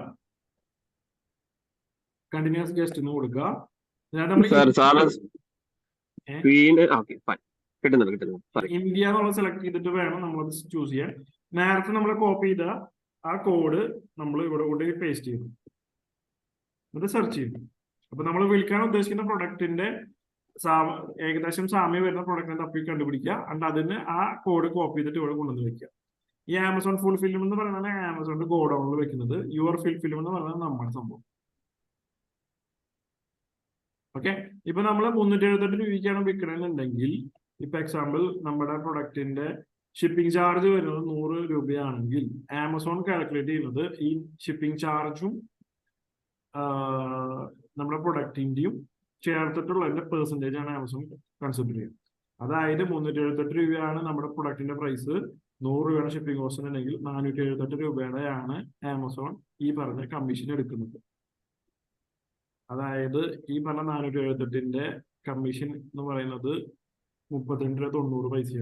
കണ്ടിന്യൂസ് ഗസ്റ്റ് എന്ന് കൊടുക്കുക. ഇന്ത്യ എന്നുള്ള സെലക്ട് ചെയ്തിട്ട് വേണം നമ്മളത് ചൂസ് ചെയ്യാൻ. നേരത്തെ നമ്മൾ കോപ്പി ചെയ്ത ആ കോഡ് നമ്മൾ ഇവിടെ കൊണ്ട് പേസ്റ്റ് ചെയ്യും, എന്നിട്ട് സെർച്ച് ചെയ്യും. അപ്പൊ നമ്മൾ വിൽക്കാൻ ഉദ്ദേശിക്കുന്ന പ്രൊഡക്റ്റിന്റെ ഏകദേശം സാമ്യം വരുന്ന പ്രൊഡക്റ്റിനെ തപ്പി കണ്ടുപിടിക്കുക. and അതിന് ആ കോഡ് കോപ്പി ചെയ്തിട്ട് ഇവിടെ കൊണ്ടുവന്ന് വെക്കുക. ഈ ആമസോൺ ഫുൾഫില്ലും എന്ന് പറയുന്നത് ആമസോണിന്റെ ഗോഡൌണിൽ വെക്കുന്നത്. യുവർ ഫുൾഫില്ലും എന്ന് പറയുന്നത് നമ്മുടെ സംഭവം. ഓക്കെ. ഇപ്പൊ നമ്മൾ 378 രൂപയ്ക്കാണ് വിൽക്കണമെന്നുണ്ടെങ്കിൽ, ഇപ്പൊ എക്സാമ്പിൾ നമ്മുടെ പ്രൊഡക്റ്റിന്റെ ഷിപ്പിംഗ് ചാർജ് വരുന്നത് 100 രൂപയാണെങ്കിൽ ആമസോൺ കാൽക്കുലേറ്റ് ചെയ്യുന്നത് ഈ ഷിപ്പിംഗ് ചാർജും നമ്മുടെ പ്രൊഡക്റ്റിന്റെയും ചേർത്തിട്ടുള്ള പെർസെന്റേജ് ആണ് ആമസോൺ കൺസിഡർ ചെയ്യുന്നത്. അതായത് 378 രൂപയാണ് നമ്മുടെ പ്രൊഡക്റ്റിന്റെ പ്രൈസ്, 100 രൂപയാണ് ഷിപ്പിംഗ് കോസ്റ്റ് ഉണ്ടെങ്കിൽ 478 രൂപയുടെയാണ് ആമസോൺ ഈ പറഞ്ഞ കമ്മീഷൻ എടുക്കുന്നത്. അതായത് ഈ പറഞ്ഞ 478ന്റെ കമ്മീഷൻ എന്ന് പറയുന്നത് 32.90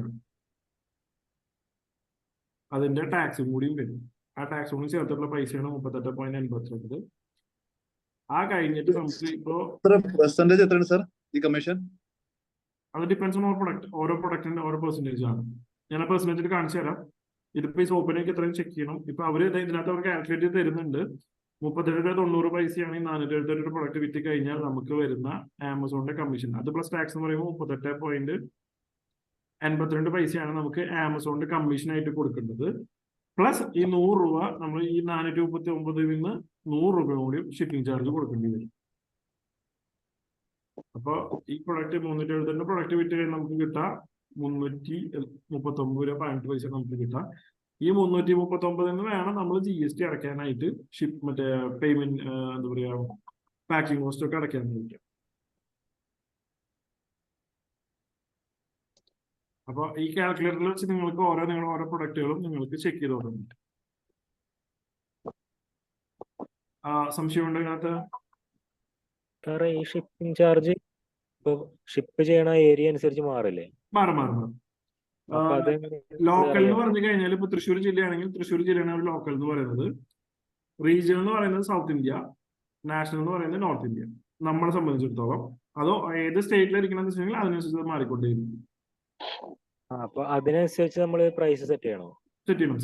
അതിന്റെ ടാക്സും കൂടിയും വരും. ആ ടാക്സ് കൂടി ചേർത്തിട്ടുള്ള പൈസയാണ് 38.82. ആ കഴിഞ്ഞിട്ട് നമുക്ക് ഇപ്പോ പെർസെന്റേജ് എത്രയാണ് സാർ ഈ കമ്മീഷൻ? അത് ഡിപ്പെൻസ് ഓൺ ഓരോ പ്രൊഡക്റ്റിന്റെ ഓരോ പെർസെന്റേജ് ആണ്. ഞാൻ ആ പെർസെന്റേജ് കാണിച്ചു തരാം. ഇതിപ്പോ ഈ സോപ്പിനേക്ക് എത്രയും ചെക്ക് ചെയ്യണം. ഇപ്പൊ അവര് ഇതിനകത്ത് അവർ കാൽക്കുലേറ്റ് ചെയ്ത് തരുന്നുണ്ട്. 37.90 ഈ 472 പ്രൊഡക്റ്റ് വിറ്റ് കഴിഞ്ഞാൽ നമുക്ക് വരുന്ന ആമസോണിന്റെ കമ്മീഷൻ, അത് പ്ലസ് ടാക്സ് എന്ന് പറയുമ്പോൾ 38.82 നമുക്ക് ആമസോണിന്റെ കമ്മീഷൻ ആയിട്ട് കൊടുക്കേണ്ടത്. പ്ലസ് ഈ 100 രൂപ നമ്മൾ ഈ 439 നിന്ന് 100 രൂപ കൂടി ഷിപ്പിംഗ് ചാർജ് കൊടുക്കേണ്ടി വരും. അപ്പൊ ഈ പ്രൊഡക്റ്റ് 372 പ്രൊഡക്റ്റ് വിറ്റ് കഴിഞ്ഞാൽ നമുക്ക് കിട്ടാം 339 രൂപ 18 പൈസ നമുക്ക് കിട്ടാം. ഈ 339 വേണം നമ്മൾ GST അടയ്ക്കാനായിട്ട്, മറ്റേ പേയ്മെന്റ് എന്താ പറയാ പാക്കിംഗ് കോസ്റ്റ് ഒക്കെ അടയ്ക്കാനായിട്ട്. അപ്പൊ ഈ കാൽക്കുലേറ്ററിൽ വെച്ച് നിങ്ങൾക്ക് ഓരോ പ്രൊഡക്റ്റുകളും നിങ്ങൾക്ക് ചെക്ക് ചെയ്ത് തുടങ്ങി. സംശയമുണ്ട് ഇതിനകത്ത്? സാറേ ഈ ഷിപ്പിംഗ് ചാർജ് ഇപ്പൊ ഷിപ്പ് ചെയ്യണ ഏരിയ അനുസരിച്ച് മാറില്ലേ? മാറും. അപ്പൊ അതെങ്ങനെ ലോക്കൽ എന്ന് പറഞ്ഞു കഴിഞ്ഞാൽ ഇപ്പൊ തൃശ്ശൂർ ജില്ലയാണെങ്കിൽ തൃശ്ശൂർ ജില്ലയാണ് അവർ ലോക്കൽ എന്ന് പറയുന്നത്. റീജിയണൽ എന്ന് പറയുന്നത് സൗത്ത് ഇന്ത്യ, നാഷണൽ എന്ന് പറയുന്നത് നോർത്ത് ഇന്ത്യ നമ്മളെ സംബന്ധിച്ചിടത്തോളം. അതോ ഏത് സ്റ്റേറ്റിലിരിക്കണമെന്ന് വെച്ചിട്ടുണ്ടെങ്കിൽ അതിനനുസരിച്ച് മാറിക്കൊണ്ടേയിരിക്കും. അപ്പൊ അതിനനുസരിച്ച് നമ്മൾ പ്രൈസ് സെറ്റ് ചെയ്യണോ? സെറ്റ് ചെയ്യണം.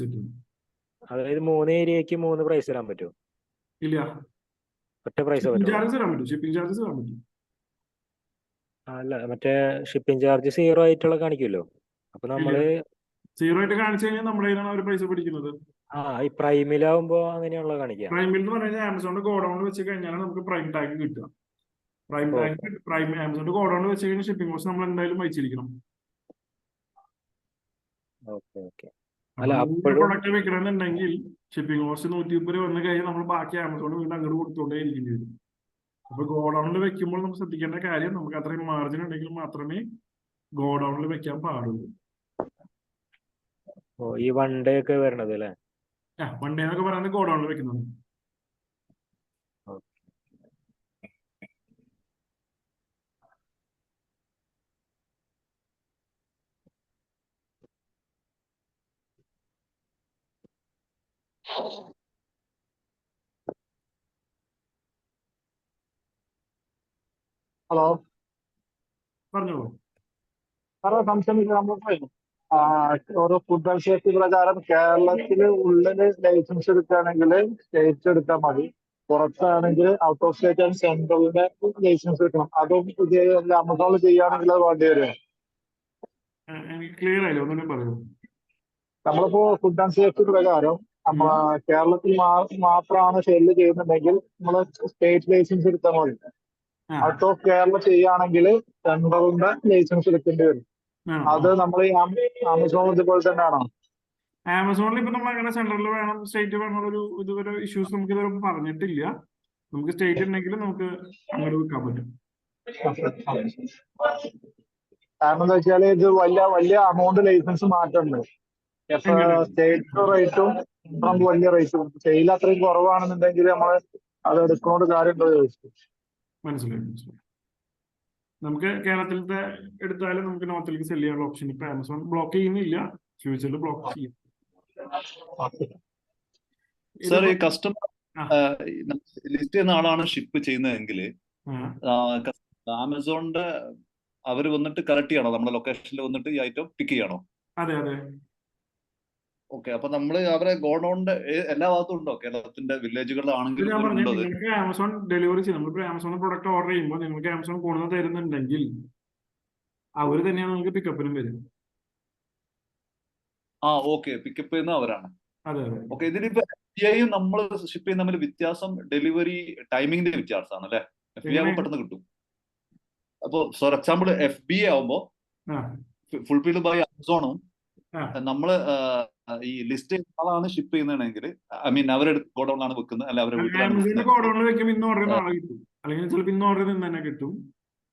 അതായത് 3 ഏരിയക്ക് 3 പ്രൈസ് തരാൻ പറ്റുമോ? ഇല്ല, ഒറ്റ പ്രൈസ് ചാർജസ് തരാൻ പറ്റും. ഷിപ്പിംഗ് ചാർജസ് തരാൻ പറ്റും. അല്ല, മറ്റേ ഷിപ്പിംഗ് ചാർജ് 0 ആയിട്ടുള്ള കാണിക്കുമല്ലോ. അപ്പൊ നമ്മള് 0 ആയിട്ട് കാണിച്ചു കഴിഞ്ഞാൽ നമ്മുടെ കയ്യിലാണ് അവർ പൈസ പിടിക്കുന്നത്. ഈ പ്രൈമിലാവുമ്പോ അങ്ങനെയുള്ള കാണിക്കാം. പ്രൈമിൽ എന്ന് പറഞ്ഞാൽ ആമസോണിന്റെ ഗോഡൌണിൽ വെച്ച് കഴിഞ്ഞാൽ നമുക്ക് പ്രൈം ടാഗ് കിട്ടുക. ആമസോണിന്റെ ഗോഡൌണിൽ വെച്ച് കഴിഞ്ഞാൽ ഷിപ്പിംഗ് കോസ്റ്റ് നമ്മൾ എന്തായാലും വഹിച്ചിരിക്കണം. പ്രൊഡക്റ്റ് വെക്കണമെന്നുണ്ടെങ്കിൽ ഷിപ്പിംഗ് കോസ്റ്റ് 130 വന്നു കഴിഞ്ഞാൽ നമ്മൾ ബാക്കി ആമസോണിൽ വീണ്ടും അങ്ങോട്ട് കൊടുത്തുകൊണ്ടേ ഇരിക്കേണ്ടി വരും. അപ്പൊ ഗോഡൌണിൽ വെക്കുമ്പോൾ നമുക്ക് ശ്രദ്ധിക്കേണ്ട കാര്യം, നമുക്ക് അത്രയും മാർജിൻ ഉണ്ടെങ്കിൽ മാത്രമേ ഗോഡൌണിൽ വെക്കാൻ പാടുള്ളൂ. ഈ 1 ഡേ ഒക്കെ വരണത് അല്ലേ? 1 ഡേ എന്നൊക്കെ പറയുന്നത് ഗോഡൌണിൽ വെക്കുന്നത്. ഹലോ, പറഞ്ഞോളൂ. സാറേ സംശയം നമുക്ക് ഓരോ ഫുഡ് ആൻഡ് സേഫ്റ്റി പ്രകാരം കേരളത്തിന് ഉള്ളില് ലൈസൻസ് എടുക്കുകയാണെങ്കിൽ സ്റ്റേറ്റ് എടുത്താൽ മതി. പുറത്താണെങ്കിൽ ഔട്ട് ഓഫ് സ്റ്റേറ്റ് ആൻഡ് സെൻട്രലിന്റെ ലൈസൻസ് എടുക്കണം. അതും ഇത് ആമസോണിൽ ചെയ്യുകയാണെങ്കിൽ അത് വേണ്ടി വരും. ക്ലിയർ ആയില്ലോ, ഒന്നും പറയൂ. നമ്മളിപ്പോ ഫുഡ് ആൻഡ് സേഫ്റ്റി പ്രകാരം കേരളത്തിൽ മാത്രമാണ് സെല്ല് ചെയ്യുന്നുണ്ടെങ്കിൽ നമ്മൾ സ്റ്റേറ്റ് ലൈസൻസ് എടുത്താൽ മതി. ഔട്ട് ഓഫ് കേരള ചെയ്യുകയാണെങ്കിൽ സെൻട്രലിന്റെ ലൈസൻസ് എടുക്കേണ്ടി വരും. അത് നമ്മൾ ഈ ആമസോൺ ഇതുപോലെ തന്നെയാണോ? ആമസോണിൽ ഇപ്പൊ നമ്മൾ അങ്ങനെ സെൻട്രലിൽ വേണം സ്റ്റേറ്റ് വേണം ഇതുവരെ ഇഷ്യൂസ് നമുക്ക് ഇതുവരെ പറഞ്ഞിട്ടില്ല. നമുക്ക് സ്റ്റേറ്റ് ഉണ്ടെങ്കിൽ നമുക്ക് അങ്ങോട്ട് വെക്കാൻ പറ്റും. കാരണം എന്താ വെച്ചാൽ ഇത് വലിയ എമൗണ്ട് ലൈസൻസ് മാറ്റമുണ്ട്. സ്റ്റേറ്റ് റേറ്റും വലിയ റേറ്റും സെയിൽ അത്രയും കുറവാണെന്നുണ്ടെങ്കിൽ നമ്മൾ അത് എടുക്കുന്നോണ്ട് കാര്യമുണ്ടോ ചോദിച്ചു. മനസ്സിലായി. നമുക്ക് കേരളത്തിലത്തെ എടുത്താലും നമുക്ക് നോർത്തിലേക്ക് സെല് ചെയ്യാനുള്ള ഓപ്ഷൻ ഇപ്പൊ ആമസോൺ ബ്ലോക്ക് ചെയ്യുന്നില്ല, ഫ്യൂച്ചറിൽ ബ്ലോക്ക് ചെയ്യും. സാർ, ഈ കസ്റ്റമർ ലിസ്റ്റ് ചെയ്യുന്ന ആളാണ് ഷിപ്പ് ചെയ്യുന്നതെങ്കിൽ ആമസോണിന്റെ അവര് വന്നിട്ട് കളക്ട് ചെയ്യണോ? നമ്മുടെ ലൊക്കേഷനിൽ വന്നിട്ട് ഈ ഐറ്റം പിക്ക് ചെയ്യണോ? അതെ. ഓക്കെ, അപ്പൊ നമ്മള് അവരെ ഗോഡൌണിന്റെ എല്ലാ ഭാഗത്തും ഉണ്ടോ? കേരളത്തിന്റെ വില്ലേജുകളിലാണെങ്കിലും ആമസോൺ ഡെലിവറി ചെയ്യും. നമ്മളിപ്പോ ആമസോൺ പ്രൊഡക്റ്റ് ഓർഡർ ചെയ്യുമ്പോൾ നിങ്ങൾക്ക് ആമസോൺ കൊണ്ടുവന്ന് തരുന്നുണ്ടെങ്കിൽ അവര് തന്നെയാണ് നിങ്ങൾക്ക് പിക്കപ്പിനും വരും. ഓക്കെ, പിക്കപ്പ് ചെയ്യുന്ന അവരാണ്. അതെ. ഓക്കെ, ഇതിലിപ്പോ FBIയും നമ്മൾ ഷിപ്പ് ചെയ്യുന്ന തമ്മിൽ വ്യത്യാസം ഡെലിവറി ടൈമിങ്ങിന്റെ വ്യത്യാസമാണ് അല്ലെ? FBI ആകുമ്പോൾ പെട്ടെന്ന് കിട്ടും. അപ്പൊ ഫോർ എക്സാമ്പിൾ FBA ആവുമ്പോ ഫുൾഫിൽഡ് ബൈ ആമസോണും നമ്മള് ഈ ലിസ്റ്റ് ആളാണ് ഷിപ്പ് ചെയ്യുന്നതെങ്കിൽ അവരുടെ ഗോഡൌണിലാണ് വെക്കുന്നത്, അല്ല അവരുടെ ഗോഡൌണിൽ വെക്കുമ്പോൾ ഇന്ന് ഓർഡർ നാളെ കിട്ടും, അല്ലെങ്കിൽ ചിലപ്പോൾ ഇന്ന് ഓർഡർ നിന്ന് തന്നെ കിട്ടും.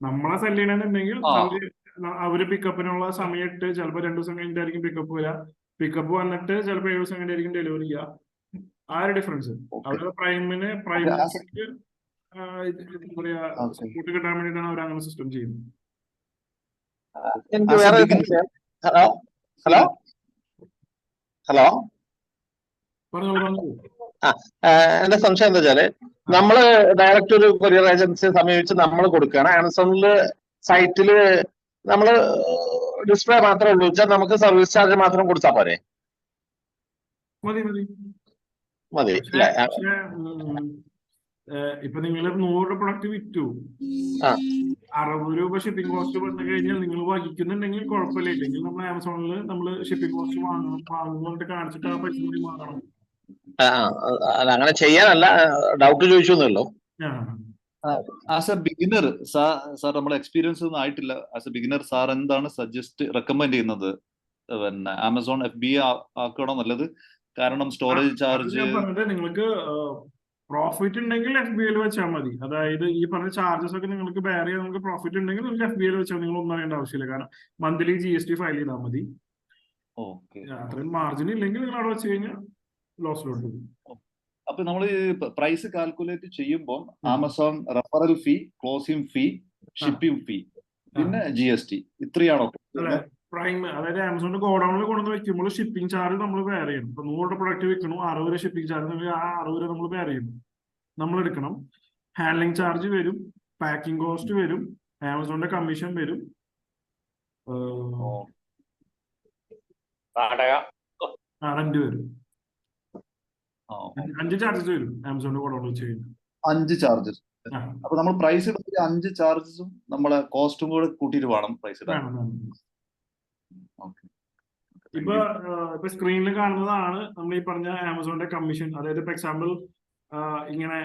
നമ്മളെ സെല് ചെയ്യണമെന്നുണ്ടെങ്കിൽ അവര് പിക്കപ്പിനുള്ള സമയം ഇട്ട് ചിലപ്പോൾ 2 ദിവസം കഴിഞ്ഞിട്ടായിരിക്കും പിക്കപ്പ് വരിക. പിക്കപ്പ് വന്നിട്ട് ചിലപ്പോൾ 7 ദിവസം കഴിഞ്ഞായിരിക്കും ഡെലിവറി ചെയ്യുക. ആ ഒരു ഡിഫറൻസ് അവരുടെ പ്രൈമിന് എന്താ പറയാ സപ്പോർട്ട് കിട്ടാൻ വേണ്ടിയിട്ടാണ് അവർ അങ്ങനെ സിസ്റ്റം ചെയ്യുന്നത്. എനിക്ക് വേറെ ഒരു സംശയം. ഹലോ ഹലോ ഹലോ എന്റെ സംശയം എന്താ വെച്ചാല്, നമ്മള് ഡയറക്റ്റ് ഒരു കൊറിയർ ഏജൻസിയെ സമീപിച്ച് നമ്മൾ കൊടുക്കുകയാണ്. ആമസോണില് സൈറ്റില് നമ്മള് ഡിസ്പ്ലേ മാത്രമേ ഉള്ളൂ വെച്ചാൽ നമുക്ക് സർവീസ് ചാർജ് മാത്രം കൊടുത്താൽ പോരെ? മതി മതി. മതി പക്ഷേ അല്ലേ? പക്ഷേ ഇപ്പൊ നിങ്ങൾ 100 പ്രൊഡക്റ്റ് വിറ്റു, 60 രൂപ ഷിപ്പിംഗ് കോസ്റ്റ് വന്നു കഴിഞ്ഞാൽ നിങ്ങൾ വഹിക്കുന്നുണ്ടെങ്കിൽ കുഴപ്പമില്ല. ഇല്ലെങ്കിൽ നമ്മൾ ആമസോണിൽ നമ്മൾ ഷിപ്പിംഗ് കോസ്റ്റ് വാങ്ങുന്നോണ്ട് കാണിച്ചിട്ട് ആ പൈസ കൂടി വാങ്ങണം. അല്ല അങ്ങനെ ചെയ്യാനല്ല, ഡൗട്ട് ചോദിച്ചു എന്നല്ലോ. ആസ് എ ബിഗിനർ സാർ നമ്മുടെ എക്സ്പീരിയൻസ് ഒന്നും ആയിട്ടില്ല. ആസ് എ ബിഗിനർ സാർ എന്താണ് റെക്കമെൻഡ് ചെയ്യുന്നത്? പിന്നെ ആമസോൺ FBA ആക്കണോ നല്ലത്? കാരണം സ്റ്റോറേജ് ചാർജ് നിങ്ങൾക്ക് പ്രോഫിറ്റ് ഉണ്ടെങ്കിൽ FBA വെച്ചാൽ മതി. അതായത് ഈ പറഞ്ഞ ചാർജസ് ഒക്കെ നിങ്ങൾക്ക് ബെയർ ചെയ്യാൻ നിങ്ങൾക്ക് പ്രോഫിറ്റ് ഉണ്ടെങ്കിൽ നിങ്ങൾക്ക് FBA വെച്ചാൽ നിങ്ങൾ ഒന്നും അറിയേണ്ട ആവശ്യമില്ല. കാരണം മന്ത്ലി GST ഫയൽ ചെയ്താൽ മതി. അത്രയും മാർജിൻ ഇല്ലെങ്കിൽ നിങ്ങൾ അവിടെ വെച്ച് കഴിഞ്ഞാൽ ലോസിലോട്ട് പോകും. അപ്പൊ നമ്മൾ പ്രൈസ് കാൽക്കുലേറ്റ് ചെയ്യുമ്പോൾ ആമസോൺ റെഫറൽ ഫീ, ക്ലോസിംഗ് ഫീ, ഷിപ്പിംഗ് ഫീ, പിന്നെ GST ഇത്രയാണോ? പ്രൈം അതായത് ആമസോണിന്റെ ഗോഡൌണിൽ കൊണ്ടുവന്ന് വെക്കുമ്പോൾ ഷിപ്പിംഗ് ചാർജ് നമ്മൾ ബെയർ ചെയ്യണം. ഇപ്പൊ 100 പ്രൊഡക്റ്റ് വെക്കണു, 60 ഷിപ്പിംഗ് ചാർജ്, ആ 60 നമ്മൾ ബെയർ ചെയ്യണം, നമ്മൾ എടുക്കണം. ഹാൻഡ്ലിംഗ് ചാർജ് വരും, പാക്കിംഗ് കോസ്റ്റ് വരും, ആമസോണിന്റെ കമ്മീഷൻ വരും, റെന്റ് വരും. 5 ചാർജസ് വരും ആമസോണിന്റെ ഗോഡൌണിൽ വെച്ച് കഴിഞ്ഞാൽ. 5 ചാർജസ്. അപ്പൊ നമ്മൾ പ്രൈസ് ഇടുമ്പോൾ 5 ചാർജസും നമ്മളെ കോസ്റ്റും കൂടെ കൂട്ടിയിട്ട് വേണം പ്രൈസ് ഇടാൻ. ഇപ്പൊ സ്ക്രീനിൽ കാണുന്നതാണ് നമ്മൾ ഈ പറഞ്ഞ ആമസോണിന്റെ കമ്മീഷൻ. അതായത് ഇപ്പൊ എക്സാമ്പിൾ ഇങ്ങനെ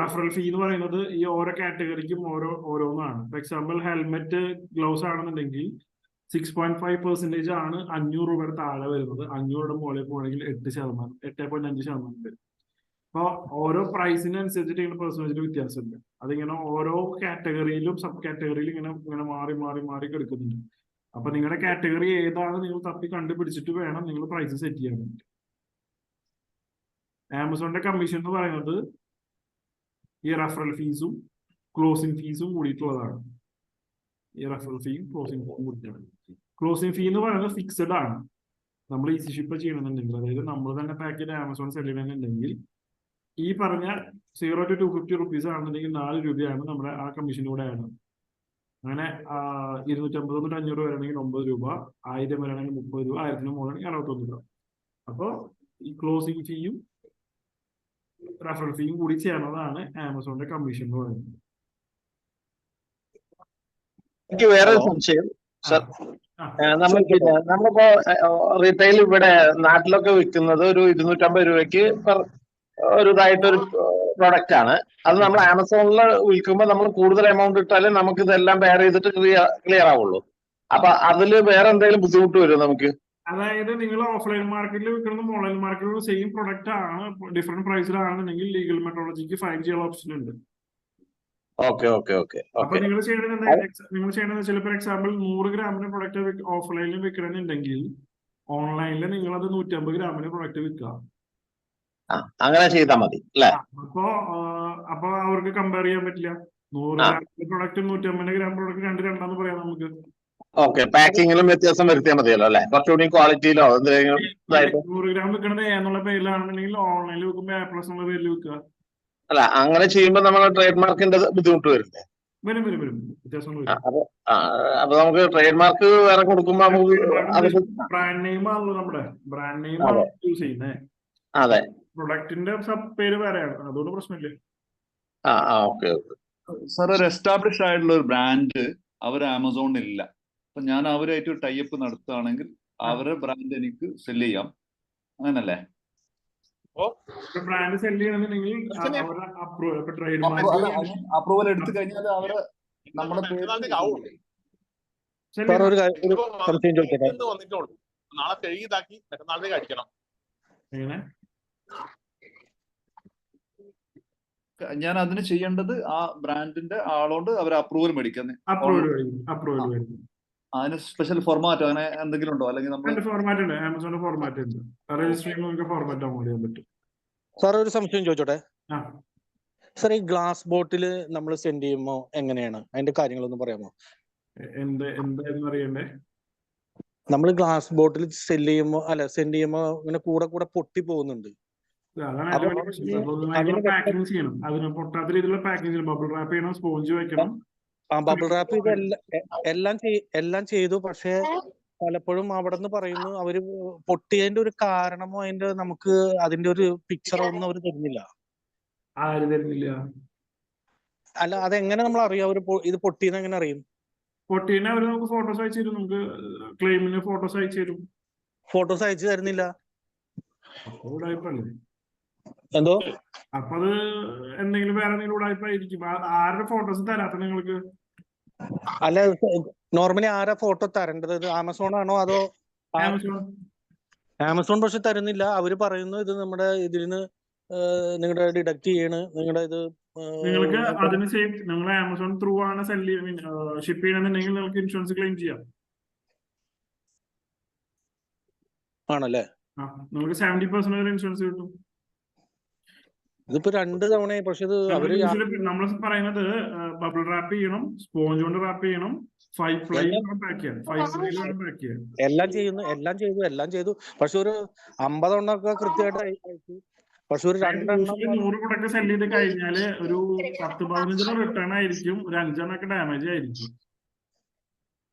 റഫറൽ ഫീ എന്ന് പറയുന്നത് ഈ ഓരോ കാറ്റഗറിക്കും ഓരോന്നാണ്. ഫോർ എക്സാമ്പിൾ ഹെൽമെറ്റ്, ഗ്ലൗസ് ആണെന്നുണ്ടെങ്കിൽ 6.5% ആണ് 500 രൂപയുടെ താഴെ വരുന്നത്. 500 മുകളിൽ പോകണമെങ്കിൽ 8.5% വരും. അപ്പോൾ ഓരോ പ്രൈസിനനുസരിച്ചിട്ട് ഇങ്ങനെ പെർസെന്റേജിൽ വ്യത്യാസമുണ്ട്. അതിങ്ങനെ ഓരോ കാറ്റഗറിയിലും സബ് കാറ്റഗറിയിലും ഇങ്ങനെ മാറി മാറി മാറി കിടക്കുന്നുണ്ട്. അപ്പൊ നിങ്ങളുടെ കാറ്റഗറി ഏതാണ് നിങ്ങൾ തപ്പി കണ്ടുപിടിച്ചിട്ട് വേണം നിങ്ങൾ പ്രൈസ് സെറ്റ് ചെയ്യാൻ വേണ്ടി. ആമസോണിന്റെ കമ്മീഷൻ എന്ന് പറയുന്നത് ഈ റഫറൽ ഫീസും ക്ലോസിംഗ് ഫീസും കൂടിയിട്ടുള്ളതാണ്. ഈ റഫറൽ ഫീയും ക്ലോസിംഗ് ഫീയും കൂടിയിട്ടാണ്. ക്ലോസിംഗ് ഫീ എന്ന് പറയുന്നത് ഫിക്സഡ് ആണ്. നമ്മൾ ഈസി ഷിപ്പ് ചെയ്യണമെന്നുണ്ടെങ്കിൽ, അതായത് നമ്മൾ തന്നെ പാക്ക് ചെയ്ത് ആമസോൺ സെല് ചെയ്യണമെന്നുണ്ടെങ്കിൽ ഈ പറഞ്ഞ 0 to 250 റുപ്പീസ് ആണെന്നുണ്ടെങ്കിൽ 4 രൂപയാണ് നമ്മുടെ ആ കമ്മീഷൻ്റെ കൂടെ ആണ്. അങ്ങനെ 250 തൊട്ട് 500 വരണമെങ്കിൽ 9 രൂപ, 1000 വരണമെങ്കിൽ 30 രൂപ, 1000 മുകളിലാണെങ്കിൽ 61 രൂപ. അപ്പോൾ ഈ ക്ലോസിംഗ് ഫീയും റഫറൽ ഫീയും കൂടി ചേർന്നതാണ് ആമസോണിന്റെ കമ്മീഷൻ എന്ന് പറയുന്നത്. എനിക്ക് വേറെ ഒരു സംശയം സർ. നമ്മളിപ്പോ റീറ്റെയിൽ ഇവിടെ നാട്ടിലൊക്കെ വിൽക്കുന്നത് ഒരു 250 രൂപയ്ക്ക് ഒരു ഇതായിട്ടൊരു പ്രൊഡക്റ്റ് ആണ്. അത് നമ്മൾ ആമസോണിൽ വിൽക്കുമ്പോൾ നമ്മൾ കൂടുതൽ എമൗണ്ട് ഇട്ടാലേ നമുക്ക് ഇതെല്ലാം ബെയർ ചെയ്തിട്ട് ക്ലിയർ ആവുള്ളൂ. അപ്പൊ അതില് വേറെ എന്തെങ്കിലും ബുദ്ധിമുട്ട് വരുമോ നമുക്ക്? അതായത് നിങ്ങൾ ഓഫ്ലൈൻ മാർക്കറ്റിൽ വിൽക്കുന്നത് ഓൺലൈൻ മാർക്കറ്റിൽ സെയിം പ്രൊഡക്റ്റ് ആണ്, ഡിഫറെന്റ് പ്രൈസിലാണെന്നുണ്ടെങ്കിൽ ലീഗൽ മെട്രോളജിക്ക് ഫൈൻ ചെയ്യാനുള്ള ഓപ്ഷൻ ഉണ്ട്. Okay okay okay. അപ്പൊ നിങ്ങൾ ചെയ്യണമെന്ന് വെച്ചാൽ ഫോർ എക്സാമ്പിൾ 100 ഗ്രാമിന്റെ പ്രൊഡക്റ്റ് ഓഫ്ലൈനിൽ വിൽക്കണമെന്നുണ്ടെങ്കിൽ ഓൺലൈനിൽ നിങ്ങൾ അത് 150 ഗ്രാമിന്റെ പ്രൊഡക്റ്റ് വിൽക്കുക. അങ്ങനെ ചെയ്താൽ മതി അല്ലേ? അപ്പൊ അവർക്ക് കമ്പയർ ചെയ്യാൻ പറ്റില്ല. 100 ഗ്രാമിന്റെ പ്രൊഡക്റ്റ് 150 ഗ്രാം പ്രൊഡക്റ്റ് രണ്ടാന്ന് പറയാം നമുക്ക്. ഓക്കെ, പാക്കിങ്ങിലും വ്യത്യാസം വരുത്തിയാൽ മതിയല്ലോ അല്ലെ? കുറച്ചുകൂടി ക്വാളിറ്റിയിലോ എന്തെങ്കിലും. 100 ഗ്രാം വിൽക്കുന്നത് എന്നുള്ള പേരിലാണെന്നുണ്ടെങ്കിൽ ഓൺലൈനിൽ വിൽക്കുമ്പോൾ A+ എന്നുള്ള പേരിൽ വിൽക്കുക. അല്ല, അങ്ങനെ ചെയ്യുമ്പോൾ നമ്മൾ ട്രേഡ് മാർക്കിന്റെ ബുദ്ധിമുട്ട് വരില്ലേ? വരും വ്യത്യാസം വരും. അപ്പൊ നമുക്ക് ട്രേഡ് മാർക്ക് വേറെ കൊടുക്കുമ്പോ നമുക്ക് ബ്രാൻഡ് നെയിം ആണല്ലോ, നമ്മുടെ ബ്രാൻഡ് നെയിം ആണ് യൂസ് ചെയ്യുന്നത്. അതെ, പ്രൊഡക്റ്റിന്റെ പേര് വേറെയാണ്, അതുകൊണ്ട് പ്രശ്നമില്ല. സാർ, ഒരു എസ്റ്റാബ്ലിഷ് ആയിട്ടുള്ള ഒരു ബ്രാൻഡ് അവർ ആമസോണിൽ ഇല്ല. അപ്പൊ ഞാൻ അവരായിട്ട് ടൈപ്പ് നടത്തുകയാണെങ്കിൽ അവരുടെ ബ്രാൻഡ് എനിക്ക് സെല് ചെയ്യാം, അങ്ങനല്ലേ? ബ്രാൻഡ് സെല് ചെയ്യണമെന്നുണ്ടെങ്കിൽ അപ്രൂവൽ എടുത്തു കഴിഞ്ഞാൽ അവര് നമ്മുടെ നാളെ കഴുകിയതാക്കി മറ്റന്നാളത്തേക്ക് അടിക്കണം. ഞാൻ അതിന് ചെയ്യേണ്ടത് ആ ബ്രാൻഡിന്റെ ആളോണ്ട് അവർ അപ്രൂവൽ മേടിക്കുന്നത്. അതിന് സ്പെഷ്യൽ ഫോർമാറ്റോ അങ്ങനെ എന്തെങ്കിലും ഉണ്ടോ? അല്ലെങ്കിൽ നമ്മൾ ഫോർമാറ്റ് ഉണ്ട്, ആമസോണിന്റെ ഫോർമാറ്റ് ഉണ്ട്, രജിസ്റ്റർ ചെയ്യുമ്പോൾ ഫോർമാറ്റ് ഡൗൺലോഡ് ചെയ്യാൻ പറ്റും. സാർ, ഒരു സംശയം ചോദിച്ചോട്ടെ? സാർ ഈ ഗ്ലാസ് ബോട്ടിൽ നമ്മൾ സെൻഡ് ചെയ്യുമ്പോൾ എങ്ങനെയാണ് അതിന്റെ കാര്യങ്ങളൊന്ന് പറയാമോ? എന്തായിരുന്നു അറിയണ്ടേ? നമ്മൾ ഗ്ലാസ് ബോട്ടിൽ സെൻഡ് ചെയ്യുമ്പോൾ ഇങ്ങനെ കൂടെ പൊട്ടി പോകുന്നുണ്ട്. അതാണ് ഏറ്റവും വലിയ പ്രശ്നം. പൊതുവായിട്ടുള്ള പാക്കിംഗ് ചെയ്യണം. അതിന് പൊട്ടാത്ത രീതിയിലുള്ള പാക്കിംഗ് ചെയ്യണം. ബബിൾ റാപ്പ് ചെയ്യണം, സ്പോഞ്ച് വെക്കണം. ബബിൾ റാപ്പ് എല്ലാം ചെയ്തു. പക്ഷെ പലപ്പോഴും അവിടെ നിന്ന് പറയുന്നു അവര് പൊട്ടിയതിന്റെ ഒരു കാരണമോ നമുക്ക് അതിന്റെ ഒരു പിക്ചറോ ഒന്നും അവർ തരുന്നില്ല. ആര് തരുന്നില്ല? അല്ല, അതെങ്ങനെ നമ്മൾ അറിയാം അവര് ഇത് പൊട്ടിയെന്ന് എങ്ങനെ അറിയും? പൊട്ടീനെ അവര് നമുക്ക് ഫോട്ടോസ് അയച്ചു തരും. നമുക്ക് ക്ലെയിമിന് ഫോട്ടോസ് അയച്ചു തരും. ഫോട്ടോസ് അയച്ചു തരുന്നില്ല. അപ്പൊ ഉടായ്പല്ലേ? എന്തോ? അപ്പൊ അത് എന്തെങ്കിലും വേറെ എന്തെങ്കിലും ഉടായ്പായിരിക്കും. ആരുടെ ഫോട്ടോസ് തരാത്ത നിങ്ങൾക്ക്? അല്ല, നോർമലി ആരാ ഫോട്ടോ തരേണ്ടത്? ആമസോൺ ആണോ അതോ? ആമസോൺ പക്ഷെ തരുന്നില്ല. അവര് പറയുന്നു ഇത് നമ്മുടെ ഇതിന് നിങ്ങളുടെ ഡിഡക്ട് ചെയ്യണ്, നിങ്ങളുടെ ഇത് നിങ്ങൾക്ക് അതിന് നിങ്ങൾ ആമസോൺ ത്രൂ ആണ് ഷിപ്പ് ചെയ്യണമെന്നുണ്ടെങ്കിൽ നിങ്ങൾക്ക് ഇൻഷുറൻസ് ക്ലെയിം ചെയ്യാം. ആണല്ലേ? നിങ്ങൾക്ക് 70% ഇൻഷുറൻസ് കിട്ടും. ഇതിപ്പോ 2 തവണയായി. പക്ഷെ ഇത് നമ്മൾ പറയുന്നത് ബബിൾ റാപ്പ് ചെയ്യണം, സ്പോഞ്ച് കൊണ്ട് റാപ്പ് ചെയ്യണം, 5 പ്ലൈ പാക്ക് ചെയ്യാം. എല്ലാം ചെയ്തു. പക്ഷെ ഒരു 50 എണ്ണമൊക്കെ കൃത്യമായിട്ട് അയച്ചു. പക്ഷെ ഒരു 100 പ്രൊഡക്റ്റ് സെല് ചെയ്ത് കഴിഞ്ഞാല് ഒരു 10-15 റിട്ടേൺ ആയിരിക്കും, ഒരു 5 എണ്ണൊക്കെ ഡാമേജ് ആയിരിക്കും.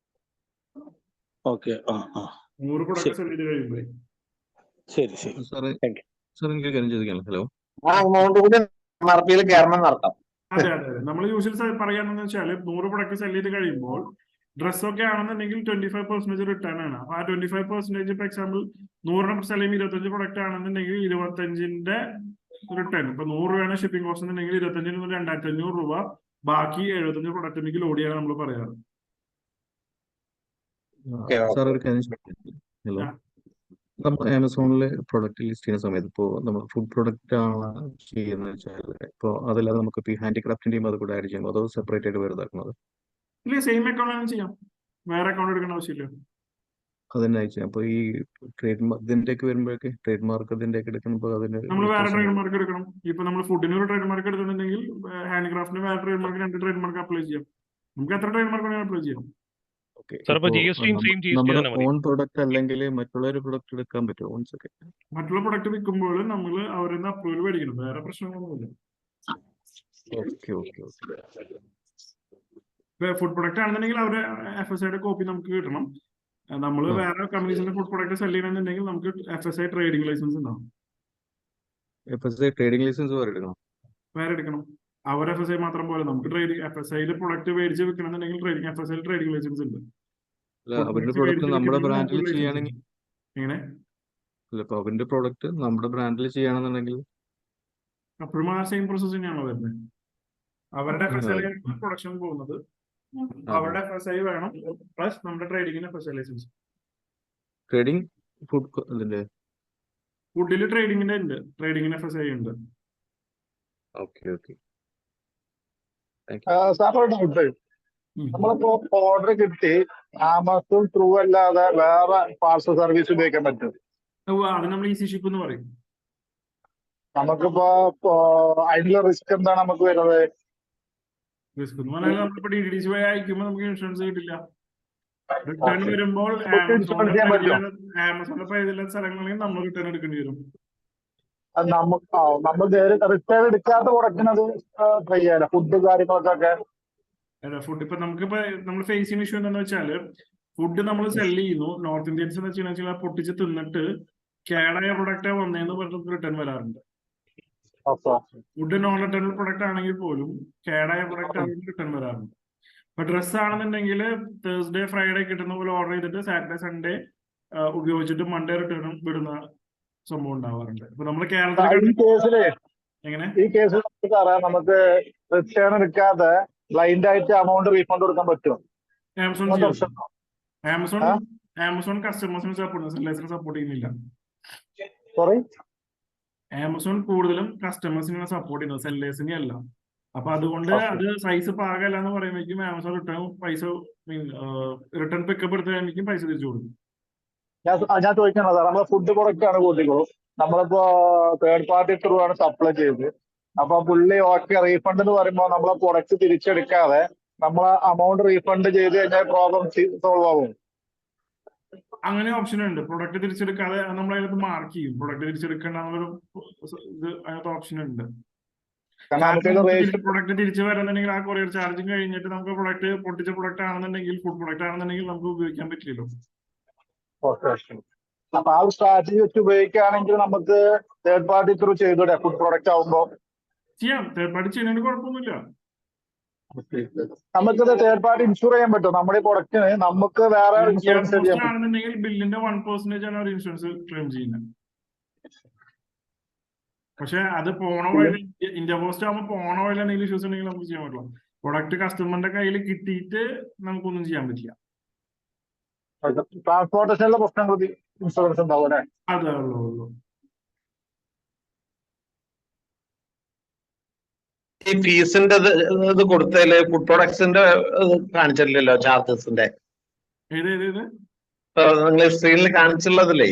ഓക്കെ. 100 പ്രൊഡക്റ്റ് സെല് ചെയ്ത് കഴിയുമ്പോ. ശരി. സാറേ എനിക്ക് കാര്യം ചോദിക്കാം. ഹലോ, അതെ. നമ്മൾ യൂഷ്വലി പറയാണെന്ന് വെച്ചാൽ 100 പ്രൊഡക്റ്റ് സെല് ചെയ്ത് കഴിയുമ്പോൾ ഡ്രസ്സൊക്കെ ആണെന്നുണ്ടെങ്കിൽ 25% റിട്ടേൺ ആണ്. അപ്പൊ ആ 25% ഇപ്പൊ എക്സാമ്പിൾ 100 സെല് ചെയ്യുമ്പോൾ 25 പ്രൊഡക്റ്റ് ആണെന്നുണ്ടെങ്കിൽ 25ന്റെ റിട്ടേൺ. ഇപ്പൊ 100 രൂപയാണ് ഷിപ്പിംഗ് കോസ്റ്റ് എന്നുണ്ടെങ്കിൽ 25 2500 രൂപ, ബാക്കി 75 പ്രൊഡക്റ്റിലേക്ക് ലോഡ് ചെയ്യാൻ നമ്മൾ പറയാറ്. സാർ ഒരു കാര്യം ചോദിക്കാം. ഹലോ, നമ്മൾ ആമസോണിൽ പ്രൊഡക്റ്റ് ലിസ്റ്റ് ചെയ്യുന്ന സമയത്ത് ഇപ്പോൾ നമ്മൾ ഫുഡ് പ്രൊഡക്റ്റ് ആണ് ചെയ്യുന്നത് വെച്ചാൽ ഇപ്പോൾ അതല്ലാതെ നമുക്ക് ഇപ്പോൾ ഈ ഹാൻഡിക്രാഫ്റ്റിന്റെ ടീം അത് കൂടെ ആഡ് ചെയ്യുമ്പോൾ അതോ സെപ്പറേറ്റ് ആയിട്ട് വരുന്നതാക്കുന്നത്? ഇല്ല, സെയിം അക്കൗണ്ട് ചെയ്യാം. വേറെ അക്കൗണ്ട് എടുക്കേണ്ട ആവശ്യമില്ല. അതന്നെ അയച്ചു. അപ്പൊ ഈ ട്രേഡ് ഇതിന്റെയൊക്കെ വരുമ്പോഴൊക്കെ ട്രേഡ് മാർക്ക് ഇതിന്റെയൊക്കെ എടുക്കുമ്പോൾ അതിന് നമ്മൾ വേറെ ട്രേഡ് മാർക്ക് എടുക്കണം. ഇപ്പൊ നമ്മൾ ഫുഡിന് ഒരു ട്രേഡ് മാർക്ക് എടുക്കുന്നുണ്ടെങ്കിൽ ഹാൻഡിക്രാഫ്റ്റിന് വേറെ trade mark 2 trade mark apply ചെയ്യാം. നമുക്ക് എത്ര ട്രേഡ് മാർക്ക് വേണമെങ്കിൽ അപ്ലൈ ചെയ്യാം. നമ്മുടെ ഓൺ പ്രൊഡക്റ്റ് അല്ലെങ്കിൽ മറ്റുള്ള പ്രൊഡക്റ്റ് എടുക്കാൻ പറ്റുമോ? മറ്റുള്ള പ്രൊഡക്റ്റ് വിൽക്കുമ്പോൾ നമ്മൾ അവരിൽ നിന്ന് അപ്രൂവൽ മേടിക്കണം. വേറെ പ്രശ്നങ്ങളൊന്നുമില്ല. ഫുഡ് പ്രൊഡക്റ്റ് ആണെന്നുണ്ടെങ്കിൽ അവരുടെ FSIയുടെ കോപ്പി നമുക്ക് കിട്ടണം. നമ്മൾ വേറെ കമ്പനീസിന്റെ ഫുഡ് പ്രൊഡക്റ്റ് സെല് ചെയ്യണമെന്നുണ്ടെങ്കിൽ നമുക്ക് FSI ട്രേഡിംഗ് ലൈസൻസ് ഉണ്ടാവും. FSI ട്രേഡിംഗ് ലൈസൻസ് വേറെ എടുക്കണം. അവർ FSI മാത്രം പോലെ നമുക്ക് FSIയുടെ പ്രൊഡക്റ്റ് മേടിച്ച് വിൽക്കണമെന്നുണ്ടെങ്കിൽ FSI ട്രേഡിംഗ് ലൈസൻസ് ഉണ്ട്. അവരുടെ പ്രൊഡക്റ്റ് നമ്മുടെ ബ്രാൻഡിൽ ചെയ്യുകയാണെങ്കിൽ എങ്ങനെ? അല്ല, ഇപ്പൊ അവരുടെ പ്രൊഡക്റ്റ് നമ്മുടെ ബ്രാൻഡിൽ ചെയ്യുകയാണെന്നുണ്ടെങ്കിൽ അപ്പോഴും ആ സെയിം പ്രോസസ് തന്നെയാണോ വരുന്നത്? അവരുടെ FSI പ്രൊഡക്ഷൻ പോകുന്നത് അവരുടെ FSI വേണം, പ്ലസ് നമ്മുടെ ട്രേഡിംഗിന് FSI ലൈസൻസ്. ട്രേഡിംഗ് ഫുഡില് ട്രേഡിംഗിന്റെ ഉണ്ട്, ട്രേഡിംഗിന് FSI ഉണ്ട്. സാറിന് ഡൗട്ട്, നമ്മളിപ്പോ ഓർഡർ കിട്ടി ആമസോൺ ത്രൂ അല്ലാതെ വേറെ പാർസൽ സർവീസ് ഉപയോഗിക്കാൻ പറ്റും? അത് നമ്മൾ ഈസി ഷിപ്പ് എന്ന് പറയും. നമുക്കിപ്പോ അതിനുള്ള റിസ്ക് എന്താണ് നമുക്ക് വരുന്നത്? റിസ്ക് എന്ന് പറഞ്ഞാൽ നമ്മളിപ്പോ DTDC വഴി അയക്കുമ്പോൾ നമുക്ക് ഇൻഷുറൻസ് കിട്ടില്ല. റിട്ടേൺ വരുമ്പോൾ ആമസോണിന്റെ പ്രൈസിലുള്ള സ്ഥലങ്ങളിൽ നമ്മൾ റിട്ടേൺ എടുക്കേണ്ടി വരും. നമ്മൾ റിട്ടേൺ എടുക്കാത്ത പ്രൊഡക്റ്റിനത് ട്രൈ ചെയ്യാല ഫുഡ് കാര്യങ്ങളൊക്കെ. ഫുഡ് ഇപ്പൊ നമുക്കിപ്പോ നമ്മൾ ഫേസ് ചെയ്യുന്ന ഇഷ്യൂ എന്താണെന്ന് വെച്ചാൽ ഫുഡ് നമ്മൾ സെല് ചെയ്യുന്നു. നോർത്ത് ഇന്ത്യൻസ് എന്ന് വെച്ചാൽ പൊട്ടിച്ച് തിന്നിട്ട് കേടായ പ്രൊഡക്റ്റ് വന്നതെന്ന് പറഞ്ഞിട്ട് റിട്ടേൺ വരാറുണ്ട്. ഫുഡ് നോൺ റിട്ടേൺ പ്രൊഡക്റ്റ് ആണെങ്കിൽ പോലും കേടായ പ്രൊഡക്റ്റ് ആണെങ്കിൽ റിട്ടേൺ വരാറുണ്ട്. ഇപ്പൊ ഡ്രസ് ആണെന്നുണ്ടെങ്കിൽ തേഴ്സ്ഡേ ഫ്രൈഡേ കിട്ടുന്ന പോലെ ഓർഡർ ചെയ്തിട്ട് സാറ്റർഡേ സൺഡേ ഉപയോഗിച്ചിട്ട് മൺഡേ റിട്ടേൺ വിടുന്ന സംഭവം ഉണ്ടാവാറുണ്ട്. ഇപ്പൊ നമ്മൾ കേരളത്തിൽ ഈ കേസിൽ നമുക്ക് റിട്ടേൺ എടുക്കാതെ ബ്ലൈൻഡ് ആയിട്ട് എമൗണ്ട് റീഫണ്ട് കൊടുക്കാൻ പറ്റുമോ? ആമസോൺ കസ്റ്റമേഴ്സിനെ സപ്പോർട്ട് ചെയ്യുന്നില്ല. ആമസോൺ കൂടുതലും കസ്റ്റമേഴ്സിനെ സപ്പോർട്ട് ചെയ്യുന്നത്, സെല്ലേഴ്സിനെ അല്ല. അപ്പൊ അതുകൊണ്ട് അത് സൈസ് പാകല്ല എന്ന് പറയുമ്പോഴേക്കും ആമസോൺ റിട്ടേൺ പിക്കപ്പ് എടുത്താൽ പൈസ തിരിച്ചു കൊടുക്കും. ഞാൻ ചോദിക്കണോ സാർ, നമ്മളെ ഫുഡ് പ്രൊഡക്റ്റ് ആണ് കൂട്ടിക്കോളൂ, നമ്മളിപ്പോ തേർഡ് പാർട്ടി ത്രൂ ആണ് സപ്ലൈ ചെയ്ത് അപ്പൊ പുള്ളി ഓക്കെ റീഫണ്ട് എന്ന് പറയുമ്പോൾ നമ്മളെ പ്രൊഡക്റ്റ് തിരിച്ചെടുക്കാതെ നമ്മളെ അമൗണ്ട് റീഫണ്ട് ചെയ്ത് കഴിഞ്ഞാൽ പ്രോബ്ലം സോൾവ് ആവും. അങ്ങനെ ഓപ്ഷൻ ഉണ്ട്. പ്രൊഡക്റ്റ് തിരിച്ചെടുക്കാതെ നമ്മൾ അതിനകത്ത് മാർക്ക് ചെയ്യും. പ്രൊഡക്റ്റ് തിരിച്ചെടുക്കേണ്ട ഇത് അതിനകത്ത് ഓപ്ഷൻ ഉണ്ട്. പ്രൊഡക്റ്റ് തിരിച്ചു വരാന്നുണ്ടെങ്കിൽ ആ കൊറിയർ ചാർജും കഴിഞ്ഞിട്ട് നമുക്ക് പ്രൊഡക്റ്റ് പൊട്ടിച്ച പ്രൊഡക്റ്റ് ആണെന്നുണ്ടെങ്കിൽ ഫുഡ് പ്രൊഡക്റ്റ് ആണെന്നുണ്ടെങ്കിൽ നമുക്ക് ഉപയോഗിക്കാൻ പറ്റില്ലല്ലോ. അപ്പൊ ആ സ്ട്രാറ്റജി വെച്ച് ഉപയോഗിക്കുകയാണെങ്കിൽ നമുക്ക് തേർഡ് പാർട്ടി ത്രൂ ചെയ്തൂടെ ഫുഡ് പ്രൊഡക്റ്റ് ആവുമ്പോ? ചെയ്യാം. തേർഡ് പാർട്ടി ചെയ്യുന്നതിന് കുഴപ്പമൊന്നുമില്ല. നമുക്കത് തേർഡ് പാർട്ടി ഇൻഷുർ ചെയ്യാൻ പറ്റും നമ്മുടെ ഈ പ്രൊഡക്റ്റിന്? നമുക്ക് വേറെ ഇൻഷുറൻസ് ചെയ്യാൻ ആണെന്നുണ്ടെങ്കിൽ ബില്ലിന്റെ 1% ആണ് അവർ ഇൻഷുറൻസ് ക്ലെയിം ചെയ്യുന്നത്. പക്ഷെ അത് പോണ വഴി ഇന്ത്യ പോസ്റ്റ് ആകുമ്പോൾ പോണ വഴി എന്തെങ്കിലും ഇഷ്യൂസ് ഉണ്ടെങ്കിൽ നമുക്ക് ചെയ്യാൻ പറ്റില്ല. പ്രൊഡക്റ്റ് കസ്റ്റമറിന്റെ കയ്യിൽ കിട്ടിയിട്ട് നമുക്കൊന്നും ചെയ്യാൻ പറ്റില്ല. ട്രാൻസ്പോർട്ടേഷനിലെ പ്രശ്നങ്ങൾ ഇൻഷുറൻസ് ഉണ്ടാവും അല്ലേ? അതേ ഉള്ളൂ. ഈ ഫീസിന്റെ ഇത് കൊടുത്തതില് ഫുഡ് പ്രൊഡക്ട്സിന്റെ കാണിച്ചിട്ടില്ലല്ലോ ചാർജസിന്റെ. നിങ്ങൾ സ്ക്രീനിൽ കാണിച്ചുള്ളതിലേ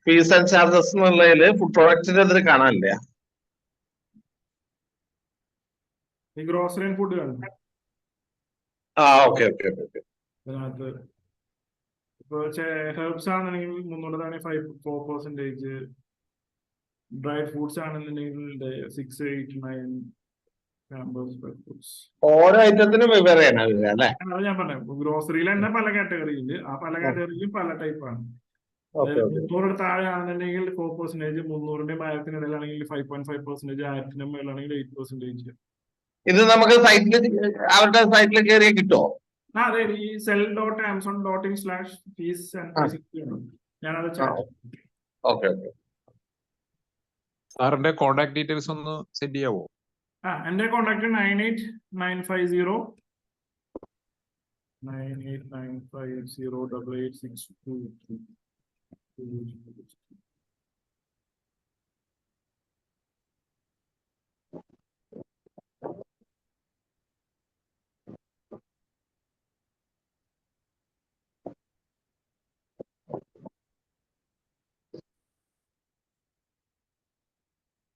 ഫീസ് ആൻഡ് ചാർജസ് എന്നുള്ളതില് ഫുഡ് പ്രൊഡക്ട്സിന്റെ ഇതിൽ കാണാനില്ല. Grocery and food okay. അതിനകത്ത് ഇപ്പൊ ഹെർബ്സ് ആണെന്നുണ്ടെങ്കിൽ 300 ഡ്രൈ ഫ്രൂട്ട്സ് ആണെന്നുണ്ടെങ്കിൽ 6, 8, 9 ഓരോ ഐറ്റത്തിനും വെവ്വേറെയാണ് അല്ലേ? അത് ഞാൻ പറഞ്ഞു. ഗ്രോസറിയിൽ തന്നെ പല കാറ്റഗറി ഉണ്ട്. ആ പല കാറ്റഗറിയും പല ടൈപ്പാണ്. 300 താഴെ ആണെന്നുണ്ടെങ്കിൽ 4%, 300ന്റെ 1000ത്തിന് ഇടയിലാണെങ്കിൽ 5.5%, 1000ന്റെ മേലാണെങ്കിൽ 8%. ഇത് നമുക്ക് സൈറ്റിൽ അവരുടെ സൈറ്റിൽ കയറിയാൽ കിട്ടുമോ? അതെ. ഈ sell.amazon.in/fees ഞാനത് ഓക്കെ. സാറിന്റെ കോൺടാക്ട് ഡീറ്റെയിൽസ് ഒന്ന് സെൻഡ് ചെയ്യാവോ? എന്റെ കോൺടാക്ട് 9895088623.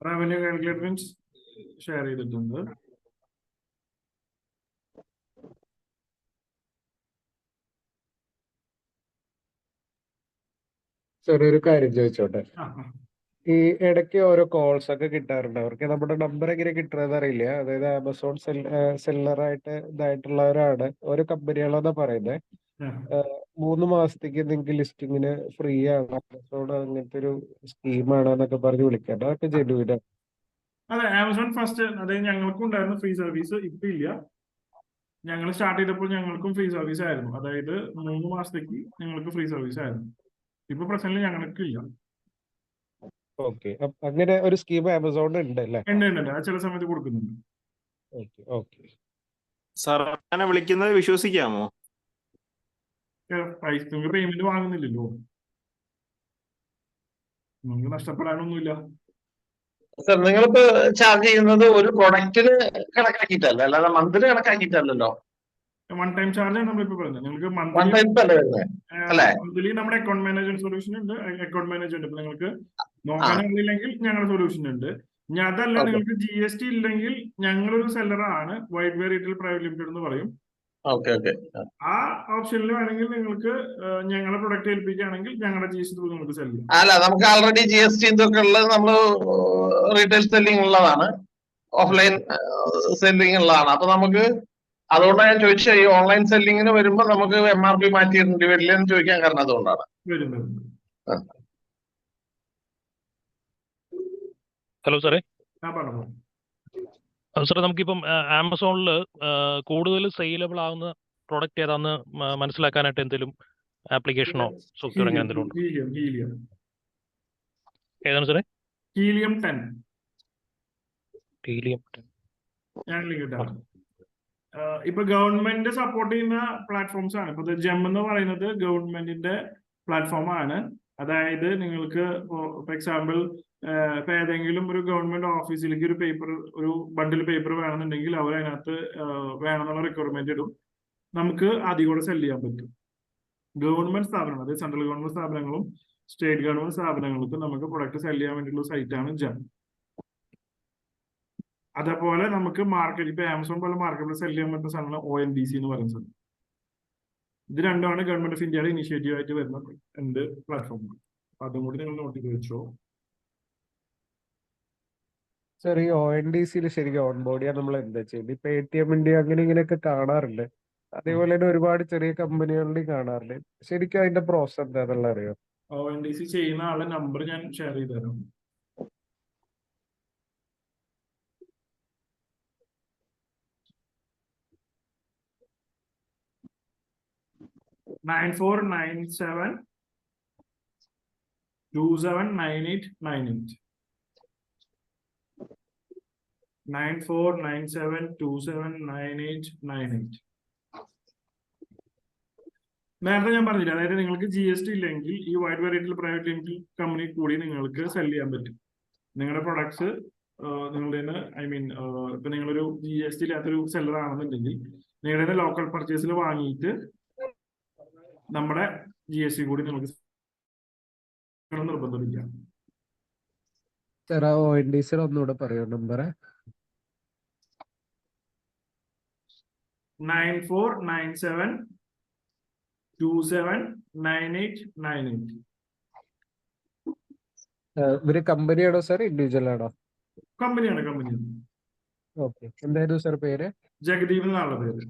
റവന്യൂ കാൽക്കുലേറ്റർ ഷെയർ ചെയ്തിട്ടുണ്ട്. ചെറിയൊരു കാര്യം ചോദിച്ചോട്ടെ. ഈ ഇടയ്ക്ക് ഓരോ കോൾസ് ഒക്കെ കിട്ടാറുണ്ട്. അവർക്ക് നമ്മുടെ നമ്പർ എങ്ങനെ കിട്ടുന്നതെന്ന് അറിയില്ല. അതായത് ആമസോൺ സെല്ലറായിട്ട് ഇതായിട്ടുള്ളവരാണ്, ഓരോ കമ്പനികളാന്നാ പറയുന്നത്. 3 മാസത്തേക്ക് നിങ്ങൾക്ക് ലിസ്റ്റിങ്ങിന് ഫ്രീ ആണ്, ആമസോൺ അങ്ങനത്തെ ഒരു സ്കീമാണ് എന്നൊക്കെ പറഞ്ഞ് വിളിക്കാറ്. അതൊക്കെ ജെന്യുവിനാണ്? അതെ. ആമസോൺ ഫസ്റ്റ് അതായത് ഞങ്ങൾക്കും ഉണ്ടായിരുന്നു ഫ്രീ സർവീസ്. ഇപ്പൊ ഇല്ല. ഞങ്ങൾ സ്റ്റാർട്ട് ചെയ്തപ്പോൾ ഞങ്ങൾക്കും ഫ്രീ സർവീസ് ആയിരുന്നു. അതായത് 3 മാസത്തേക്ക് ഞങ്ങൾക്ക് ഫ്രീ സർവീസ് ആയിരുന്നു. ഇപ്പൊ പ്രശ്നമില്ല, ഞങ്ങൾക്ക് ഇല്ല. ഓക്കെ. അങ്ങനെ ഒരു സ്കീം ആമസോണിൽ ഉണ്ട് അല്ലേ? ഉണ്ട്. അത് ചില സമയത്ത് കൊടുക്കുന്നുണ്ട്. ഓക്കെ. സാർ അങ്ങനെ വിളിക്കുന്നത് വിശ്വസിക്കാമോ? പൈസ പേയ്മെന്റ് വാങ്ങുന്നില്ലല്ലോ, നമുക്ക് നഷ്ടപ്പെടാനൊന്നുമില്ല. സർ, നിങ്ങളിപ്പോ ചാർജ് ചെയ്യുന്നത് ഒരു പ്രൊഡക്റ്റിന് കണക്കാക്കിയിട്ടല്ല, അല്ലാതെ മന്ത്ലി കണക്കാക്കിയിട്ടല്ലല്ലോ? വൺ ടൈം ചാർജ് ആണ് നമ്മളിപ്പോ പറയുന്നത്. നിങ്ങൾക്ക് മന്ത്ലി നമ്മുടെ അക്കൗണ്ട് മാനേജ്മെന്റ് സൊല്യൂഷൻ ഉണ്ട്. ഇപ്പൊ നിങ്ങൾക്ക് നോക്കാനില്ലെങ്കിൽ ഞങ്ങളുടെ സൊല്യൂഷൻ ഉണ്ട്. ഇനി അതല്ല, നിങ്ങൾക്ക് GST ഇല്ലെങ്കിൽ ഞങ്ങളൊരു സെല്ലറാണ്, വൈഡ് വേ റീറ്റെയിൽ പ്രൈവറ്റ് ലിമിറ്റഡ് എന്ന് പറയും. ആ ഓപ്ഷനിൽ വേണമെങ്കിൽ നിങ്ങൾക്ക് ഞങ്ങളുടെ പ്രൊഡക്റ്റ് ഏൽപ്പിക്കുകയാണെങ്കിൽ ഞങ്ങളുടെ GST നിങ്ങൾക്ക് സെല് ചെയ്യാം. അല്ല, നമുക്ക് ആൾറെഡി GST ഇതൊക്കെ ഉള്ളത് നമ്മൾ റീറ്റെയിൽ സെല്ലിംഗ് ഉള്ളതാണ്, ഓഫ്ലൈൻ സെല്ലിംഗ് ഉള്ളതാണ്. അപ്പൊ നമുക്ക് അതുകൊണ്ടാണ് ഞാൻ ചോദിച്ചത്, ഈ ഓൺലൈൻ സെല്ലിങ്ങിന് വരുമ്പോ നമുക്ക് MRP മാറ്റിയിട്ടുണ്ട് വരില്ല എന്ന് ചോദിക്കാൻ കാരണം അതുകൊണ്ടാണ്. ഹലോ സാറേ. സാറേ, നമുക്കിപ്പം ആമസോണിൽ കൂടുതൽ സെയിലബിൾ ആവുന്ന പ്രൊഡക്റ്റ് ഏതാന്ന് മനസ്സിലാക്കാനായിട്ട് എന്തെങ്കിലും ആപ്ലിക്കേഷനോ സോഫ്റ്റ്വെയർ അങ്ങനെ എന്തെങ്കിലും ഉണ്ടോ? ഏതാണ് സാറേ? ഹീലിയം 10. ഞാൻ ലിങ്ക് ഇട്ടാണ്. ഇപ്പൊ ഗവൺമെന്റ് സപ്പോർട്ട് ചെയ്യുന്ന പ്ലാറ്റ്ഫോംസ് ആണ്. ഇപ്പൊ ജെം എന്ന് പറയുന്നത് ഗവൺമെന്റിന്റെ പ്ലാറ്റ്ഫോം ആണ്. അതായത് നിങ്ങൾക്ക് ഫോർ എക്സാമ്പിൾ ഇപ്പൊ ഏതെങ്കിലും ഒരു ഗവൺമെന്റ് ഓഫീസിലേക്ക് ഒരു ബണ്ടിൽ പേപ്പർ വേണമെന്നുണ്ടെങ്കിൽ അവർ അതിനകത്ത് വേണമെന്നുള്ള റിക്വയർമെന്റ് ഇടും. നമുക്ക് അതിൽ കൂടെ സെല് ചെയ്യാൻ പറ്റും. ഗവൺമെന്റ് സ്ഥാപനങ്ങൾ, അതായത് സെൻട്രൽ ഗവൺമെന്റ് സ്ഥാപനങ്ങളും സ്റ്റേറ്റ് ഗവൺമെന്റ് സ്ഥാപനങ്ങൾക്ക് നമുക്ക് പ്രൊഡക്റ്റ് സെല് ചെയ്യാൻ വേണ്ടിയിട്ടുള്ള സൈറ്റാണ് ജെം. അതേപോലെ നമുക്ക് മാർക്കറ്റ് ഇപ്പൊ ആമസോൺ പോലെ മാർക്കറ്റിൽ സെല് ചെയ്യാൻ പറ്റുന്ന സാധനമാണ് ONDC എന്ന് പറയുന്ന സാധനം. ഇത് രണ്ടുമാണ് ഗവൺമെന്റ് ഓഫ് ഇന്ത്യയുടെ ഇനിഷ്യേറ്റീവ് ആയിട്ട് വരുന്ന രണ്ട് പ്ലാറ്റ്ഫോമുകൾ. അതും കൂടി നിങ്ങൾ നോട്ട് ചെയ്ത് വെച്ചോ. സാർ ഈ ONDC ശരിക്കും ഓൺ ബോർഡ് ചെയ്യാൻ നമ്മൾ എന്താ ചെയ്യുന്നത്? ഇപ്പൊ ATM ഇന്ത്യ അങ്ങനെ ഇങ്ങനെയൊക്കെ കാണാറുണ്ട്, അതേപോലെ തന്നെ ഒരുപാട് ചെറിയ കമ്പനികളുടെയും കാണാറുണ്ട്. ശരിക്കും അതിന്റെ പ്രോസസ് എന്താണെന്നുള്ള അറിയോ? ONDC ചെയ്യുന്ന ആളുടെ നമ്പർ ഞാൻ ഷെയർ ചെയ്ത് തരാം. നയൻ 9497279898 9497279898. നേരത്തെ ഞാൻ പറഞ്ഞില്ല, അതായത് നിങ്ങൾക്ക് GST ഇല്ലെങ്കിൽ ഈ wide variety private limited company കൂടി നിങ്ങൾക്ക് സെല് ചെയ്യാൻ പറ്റും നിങ്ങളുടെ പ്രൊഡക്ട്സ്. നിങ്ങളുടെ ഇപ്പൊ നിങ്ങളൊരു GST ഇല്ലാത്തൊരു സെല്ലർ ആണെന്നുണ്ടെങ്കിൽ നിങ്ങളുടെ ലോക്കൽ പർച്ചേസിൽ വാങ്ങിയിട്ട് നമ്മുടെ GST കൂടി നിങ്ങൾക്ക് നിർബന്ധമില്ല. സാർ ആ ONDC ഒന്നുകൂടെ പറയോ നമ്പർ? 9497279898. ഇവര് കമ്പനിയാണോ സാർ, ഇൻഡിവിജ്വൽ ആണോ? കമ്പനിയാണ്. ഓക്കെ, എന്തായിരുന്നു സാർ പേര്? ജഗദീപ് എന്നുള്ള പേര്.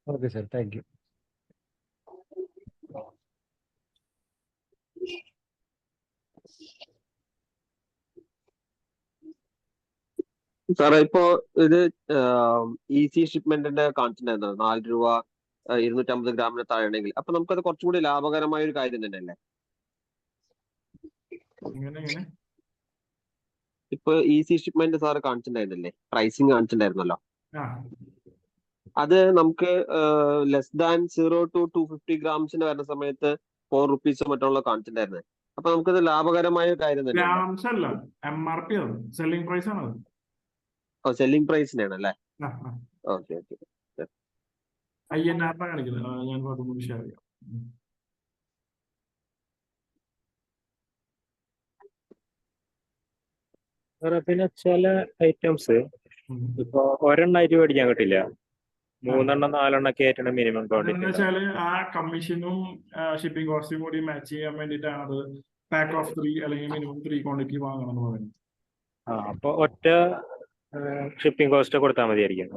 Okay sir, thank U. സാറേ ഇപ്പോ ഇത് ഈസി ഷിപ്മെന്റിന്റെ കാണിച്ചിട്ടുണ്ടായിരുന്നു 4 രൂപ 250 ഗ്രാമിന് താഴെയാണെങ്കിൽ. അപ്പൊ നമുക്കത് കുറച്ചുകൂടി ലാഭകരമായ ഒരു കാര്യം തന്നെയല്ലേ? ഇപ്പൊ ഈസി ഷിപ്മെന്റ് സാറ് കാണിച്ചിട്ടുണ്ടായിരുന്നില്ലേ, പ്രൈസിങ് കാണിച്ചിട്ടുണ്ടായിരുന്നല്ലോ. അത് നമുക്ക് ലെസ് ദാൻ 0 to 250 ഗ്രാംസിന് വരുന്ന സമയത്ത് 4 rupees മറ്റുള്ള കാണിച്ചിട്ടുണ്ടായിരുന്നത്. അപ്പൊ നമുക്കത് ലാഭകരമായ കാര്യം തന്നെ. ഗ്രാംസ് അല്ല, MRP ആണ്, സെല്ലിംഗ് പ്രൈസ് ആണ്. സെല്ലിംഗ് പ്രൈസിനാണ് അല്ലേ? ഓക്കെ. INR കാണിക്കുന്നത് ഞാൻ ഷെയർ ചെയ്യാം. പിന്നെ ചില ഐറ്റംസ് ഇപ്പൊ ഒരെണ്ണായിട്ട് മേടിക്കാൻ കിട്ടില്ല, 3 എണ്ണം 4 എണ്ണം ഒക്കെ ആയിട്ടാണ് മിനിമം ക്വാണ്ടിറ്റി. ആ കമ്മീഷനും ഷിപ്പിംഗ് കോസ്റ്റും കൂടി മാച്ച് ചെയ്യാൻ വേണ്ടിയിട്ടാണ് അത് പാക്ക് ഓഫ് 3 അല്ലെങ്കിൽ മിനിമം 3 ക്വാണ്ടിറ്റി വാങ്ങണം എന്ന് പറയുന്നത്. അപ്പൊ ഒറ്റ ഷിപ്പിംഗ് കോസ്റ്റ് കൊടുത്താൽ മതിയായിരിക്കും.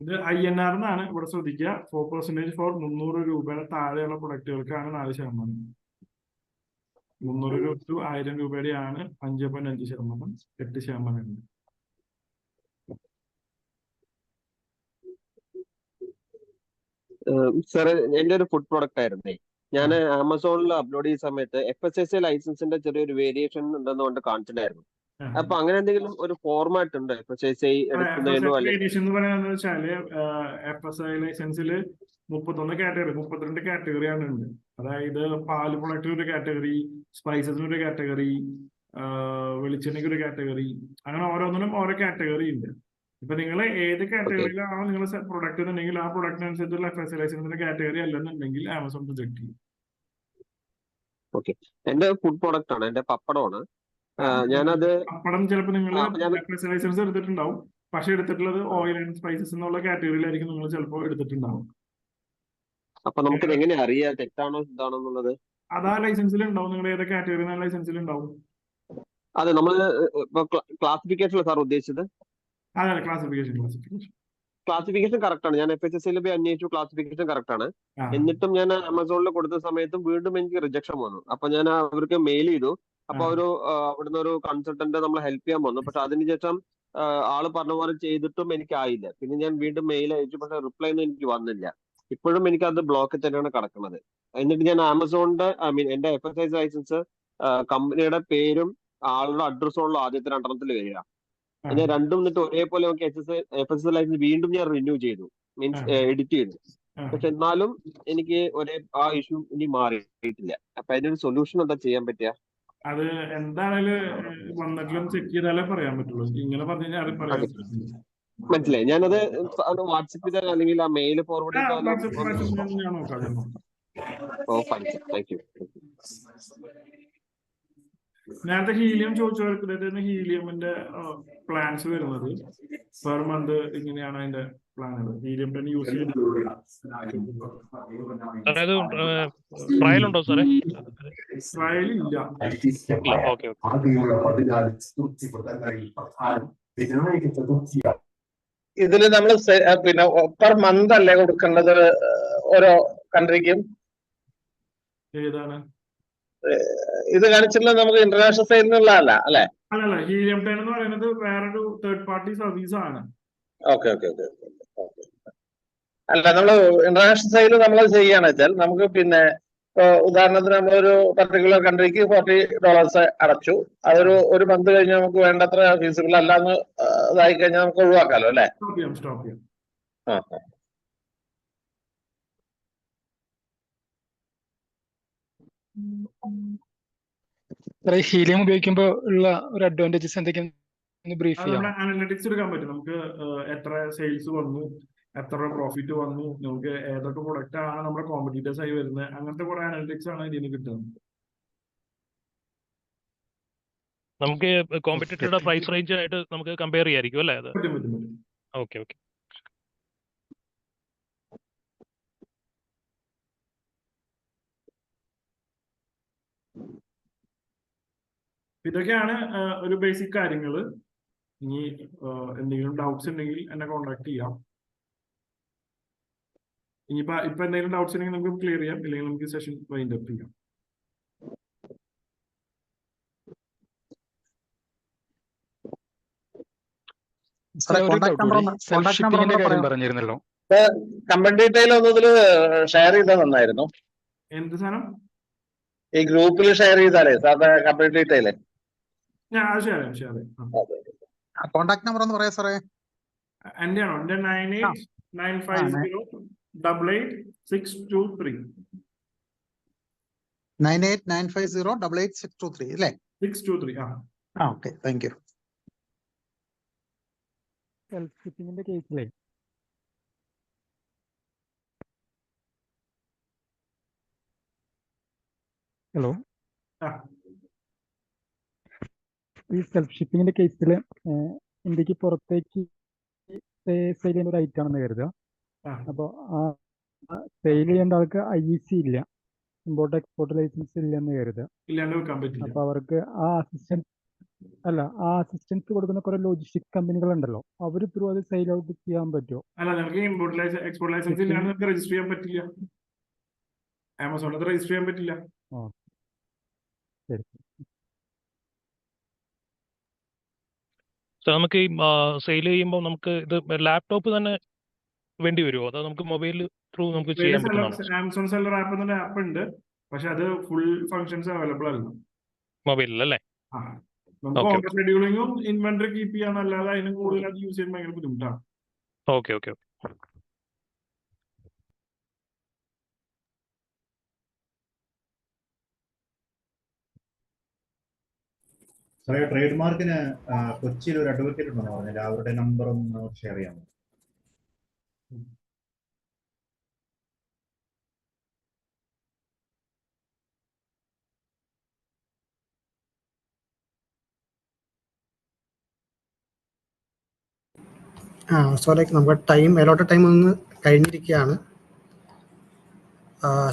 ഇത് INR എന്നാണ് ഇവിടെ ശ്രദ്ധിക്കുക. 4% ഫോർ 300 രൂപയുടെ താഴെയുള്ള പ്രൊഡക്റ്റുകൾക്കാണ് 4%. 300 രൂപ ടു 1000 രൂപയുടെ ആണ് 5.5%, 8%. സാറ് എന്റെ ഒരു ഫുഡ് പ്രൊഡക്റ്റ് ആയിരുന്നേ, ഞാൻ ആമസോണിൽ അപ്ലോഡ് ചെയ്യുന്ന സമയത്ത് FSSAI ലൈസൻസിന്റെ ചെറിയൊരു വേരിയേഷൻ ഉണ്ടെന്ന് കൊണ്ട് കാണിച്ചിട്ടുണ്ടായിരുന്നു. അപ്പൊ അങ്ങനെ എന്തെങ്കിലും ഒരു ഫോർമാറ്റ് ഉണ്ട് FSSAI എടുക്കുന്നതിനോ? FSSAI ലൈസൻസിൽ 31 കാറ്റഗറി 32 കാറ്റഗറിയാണ് ഉണ്ട്. അതായത് പാൽ പ്രൊഡക്റ്റിന് ഒരു കാറ്റഗറി, സ്പൈസസിന് ഒരു കാറ്റഗറി, വെളിച്ചെണ്ണയ്ക്ക് ഒരു കാറ്റഗറി, അങ്ങനെ ഓരോന്നിനും ഓരോ കാറ്റഗറി ഉണ്ട്. ഇപ്പൊ നിങ്ങൾ ഏത് കാറ്റഗറിയിലാണോ നിങ്ങളുടെ പ്രൊഡക്റ്റ് എന്നുണ്ടെങ്കിൽ ആ പ്രൊഡക്റ്റിനനുസരിച്ചുള്ള FSSAI ലൈസൻസിന്റെ കാറ്റഗറി അല്ലെന്നുണ്ടെങ്കിൽ ആമസോൺ റിജക്ട് ചെയ്യും. ഓക്കെ, എന്റെ ഫുഡ് പ്രൊഡക്റ്റ് ആണ്, എന്റെ പപ്പടമാണ്. ഞാനത് പപ്പടം ചിലപ്പോൾ നിങ്ങൾ FSSAI ലൈസൻസ് എടുത്തിട്ടുണ്ടാവും, പക്ഷെ എടുത്തിട്ടുള്ളത് ഓയിൽ ആൻഡ് സ്പൈസസ് എന്നുള്ള കാറ്റഗറിയിലായിരിക്കും നിങ്ങൾ ചിലപ്പോൾ എടുത്തിട്ടുണ്ടാവും. അപ്പൊ നമുക്ക് എങ്ങനെ അറിയാം തെറ്റാണോ ഇതാണോ എന്നുള്ളത്? അതാ ലൈസൻസിൽ ഉണ്ടാവും, നിങ്ങളുടെ ഏത് കാറ്റഗറി ലൈസൻസിൽ ഉണ്ടാവും. അതെ, നമ്മൾ ക്ലാസിഫിക്കേഷൻ സാർ ഉദ്ദേശിച്ചത്? അതെ, ക്ലാസിഫിക്കേഷൻ കറക്റ്റ് ആണ്. ഞാൻ FSSAI പോയി അന്വേഷിച്ചു, ക്ലാസിഫിക്കേഷൻ കറക്റ്റ് ആണ്. എന്നിട്ടും ഞാൻ ആമസോണിൽ കൊടുത്ത സമയത്തും വീണ്ടും എനിക്ക് റിജക്ഷൻ വന്നു. അപ്പൊ ഞാൻ അവർക്ക് മെയിൽ ചെയ്തു. അപ്പൊ അവിടുന്ന് ഒരു കൺസൾട്ടന്റ് നമ്മളെ ഹെൽപ്പ് ചെയ്യാൻ വന്നു. പക്ഷെ അതിനുശേഷം ആള് പറഞ്ഞ പോലെ ചെയ്തിട്ടും എനിക്കായില്ല. പിന്നെ ഞാൻ വീണ്ടും മെയിൽ അയച്ചു, പക്ഷെ റിപ്ലൈ ഒന്നും എനിക്ക് വന്നില്ല. ഇപ്പോഴും എനിക്ക് അത് ബ്ലോക്കിൽ തന്നെയാണ് കിടക്കുന്നത്. എന്നിട്ട് ഞാൻ ആമസോണിന്റെ എന്റെ FSSAI ലൈസൻസ് കമ്പനിയുടെ പേരും ആളുടെ അഡ്രസ്സും ഉള്ള ആദ്യത്തെ 2 വരിക. ഞാൻ രണ്ടും എന്നിട്ട് ഒരേപോലെ നോക്കി FSSAI ലൈസൻസ് വീണ്ടും ഞാൻ റിന്യൂ ചെയ്തു, മീൻസ് എഡിറ്റ് ചെയ്തു. പക്ഷെ എന്നാലും എനിക്ക് ആ ഇഷ്യൂ ഇനി മാറിയിട്ടില്ല. അപ്പൊ അതിനൊരു സൊല്യൂഷൻ എന്താ ചെയ്യാൻ പറ്റുക? അത് എന്തായാലും വന്നിട്ടും ചെക്ക് ചെയ്താലേ പറയാൻ പറ്റുള്ളൂ. ഇങ്ങനെ പറഞ്ഞു കഴിഞ്ഞാൽ അത് പറയാൻ മനസ്സിലായി. ഞാനത് വാട്സപ്പിൽ അല്ലെങ്കിൽ ആ മെയിൽ ഫോർവേഡ് ചെയ്താൽ? ഞാൻ നോക്കാം. Oh fine, thank you. നേരത്തെ ഹീലിയം ചോദിച്ചവർക്ക് ഹീലിയമിന്റെ പ്ലാൻസ് വരുന്നത് പെർ മന്ത് ഇങ്ങനെയാണ് അതിന്റെ പ്ലാനുകൾ. ഹീലിയം 10 യൂസ് അതായത് ട്രയൽ ഉണ്ടോ സാറേ? ട്രയൽ ഇല്ല. ഓക്കെ. ഇതില് നമ്മൾ പിന്നെ പെർ മന്ത് അല്ലേ കൊടുക്കേണ്ടത് ഓരോ കൺട്രിക്കും? ഏതാണ് ഇത് കാണിച്ചിട്ടുള്ളത് നമുക്ക് ഇന്റർനാഷണൽ സൈഡിൽ നിന്നുള്ളതല്ല അല്ലെ? അല്ലല്ല, ഹീലിയം 10 എന്ന് പറയുന്നത് വേറൊരു തേർഡ് പാർട്ടി സർവീസ് ആണ്. ഓക്കെ. അല്ല, നമ്മള് ഇന്റർനാഷണൽ സൈഡിൽ നമ്മൾ ചെയ്യുകയാണെന്ന് വെച്ചാൽ നമുക്ക് പിന്നെ ഉദാഹരണത്തിന് നമ്മളൊരു പർട്ടിക്കുലർ കൺട്രിക്ക് $40 അടച്ചു. അതൊരു ഒരു മന്ത് കഴിഞ്ഞ് നമുക്ക് വേണ്ടത്ര ഫീസിബിൾ അല്ലാന്ന് ഇതായി കഴിഞ്ഞാൽ നമുക്ക് ഒഴിവാക്കാലോ അല്ലെ? സ്റ്റോപ്പ് ചെയ്യാം. ഹീലിയം ഉപയോഗിക്കുമ്പോൾ ഉള്ള ഒരു അഡ്വാൻറ്റേജസ് എന്തൊക്കെയാണ് ബ്രീഫ് ചെയ്യാം? അനലിറ്റിക്സ് എടുക്കാൻ പറ്റും നമുക്ക്. എത്ര സെയിൽസ് വന്നു, എത്ര പ്രോഫിറ്റ് വന്നു, നമുക്ക് ഏതൊക്കെ പ്രൊഡക്റ്റ് ആണ് നമ്മുടെ കോമ്പറ്റീറ്റേഴ്സ് ആയി വരുന്നത്, അങ്ങനത്തെ കുറെ അനലിറ്റിക്സ് ആണ് ഇതിന് കിട്ടുന്നത്. നമുക്ക് കോമ്പറ്റീറ്ററുടെ പ്രൈസ് റേഞ്ച് ആയിട്ട് നമുക്ക് കമ്പയർ ചെയ്യായിരിക്കും അല്ലേ? അത് ഓക്കെ. ഇതൊക്കെയാണ് ഒരു ബേസിക് കാര്യങ്ങൾ. ഇനി എന്തെങ്കിലും ഡൗട്ട്സ് ഉണ്ടെങ്കിൽ എന്നെ കോൺടാക്ട് ചെയ്യാം. ഇനിയിപ്പോ എന്തെങ്കിലും ഡൗട്ട്സ് ഉണ്ടെങ്കിൽ നമുക്ക് ക്ലിയർ ചെയ്യാം, ഇല്ലെങ്കിൽ നമുക്ക് സെഷൻ വൈൻഡ് അപ്പ് ചെയ്യാം. പറഞ്ഞിരുന്നല്ലോ, കമ്പനി ഡീറ്റെയിൽ ഒന്ന് ഇതില് ഷെയർ ചെയ്താൽ നന്നായിരുന്നു. എന്ത് സാധനം? ഈ ഗ്രൂപ്പിൽ ഷെയർ ചെയ്താലേ സാറിന്റെ കമ്പനി ഡീറ്റെയില്. കോണ്ടാക്ട് നമ്പർ ഒന്ന് പറയാം സാറേ. എന്റെ ആണോ? എന്റെ 9895088623. 9895088623 അല്ലേ? 623. Okay, thank you. സെൽഫ് ഷിപ്പിങ്ങിന്റെ കേസിലേ ഹലോ, ഈ സെൽഫ് ഷിപ്പിങ്ങിന്റെ കേസിൽ ഇന്ത്യക്ക് പുറത്തേക്ക് സെയിൽ ചെയ്യുന്ന ഒരു ഐറ്റം ആണെന്ന് കരുതുക. അപ്പോൾ ആ സെയിൽ ചെയ്യേണ്ട ആൾക്ക് IEC ഇല്ല, ഇമ്പോർട്ട് എക്സ്പോർട്ട് ലൈസൻസ് ഇല്ലെന്ന് കരുതുക. അപ്പൊ അവർക്ക് ആ അസിസ്റ്റൻസ് കൊടുക്കുന്ന കുറെ ലോജിസ്റ്റിക് കമ്പനികൾ ഉണ്ടല്ലോ, അവർ ത്രൂ അത് സെയിൽ ഔട്ട് ചെയ്യാൻ പറ്റുമോ? അല്ല, നമുക്ക് ഇമ്പോർട്ട് എക്സ്പോർട്ട് ലൈസൻസ് ഇല്ലാണ്ട് നമുക്ക് രജിസ്റ്റർ ചെയ്യാൻ പറ്റില്ല. ആമസോണിൽ രജിസ്റ്റർ ചെയ്യാൻ പറ്റില്ല. ശരി. നമുക്ക് ഈ സെയിൽ ചെയ്യുമ്പോൾ നമുക്ക് ഇത് ലാപ്ടോപ്പ് തന്നെ വേണ്ടി വരുമോ, അതോ നമുക്ക് മൊബൈൽ ത്രൂ നമുക്ക് ചെയ്യാൻ പറ്റുന്നതാണോ? ആമസോൺ സെല്ലർ ആപ്പ് എന്നൊരു ആപ്പ് ഉണ്ട്, പക്ഷെ അത് ഫുൾ ഫങ്ഷൻസ് അവൈലബിൾ അല്ല മൊബൈലിൽ അല്ലേ? നമുക്ക് ഓർഡർ ഷെഡ്യൂളിങ്ങും ഇൻവെന്ററി കീപ്പ് ചെയ്യാന്നല്ലാതെ അതിനും കൂടുതൽ അത് യൂസ് ചെയ്യാൻ ഭയങ്കര ബുദ്ധിമുട്ടാണ്. ഓക്കെ. സാറേ, ട്രേഡ് മാർക്കിന് കൊച്ചിയിൽ ഒരു അഡ്വക്കേറ്റ് ഉണ്ടെന്ന് പറഞ്ഞില്ല, അവരുടെ നമ്പർ ഒന്ന് ഷെയർ ചെയ്യാമോ? സോ ലൈക്ക് നമ്മുടെ അലോട്ടഡ് ടൈം ഒന്ന് കഴിഞ്ഞിരിക്കുകയാണ്.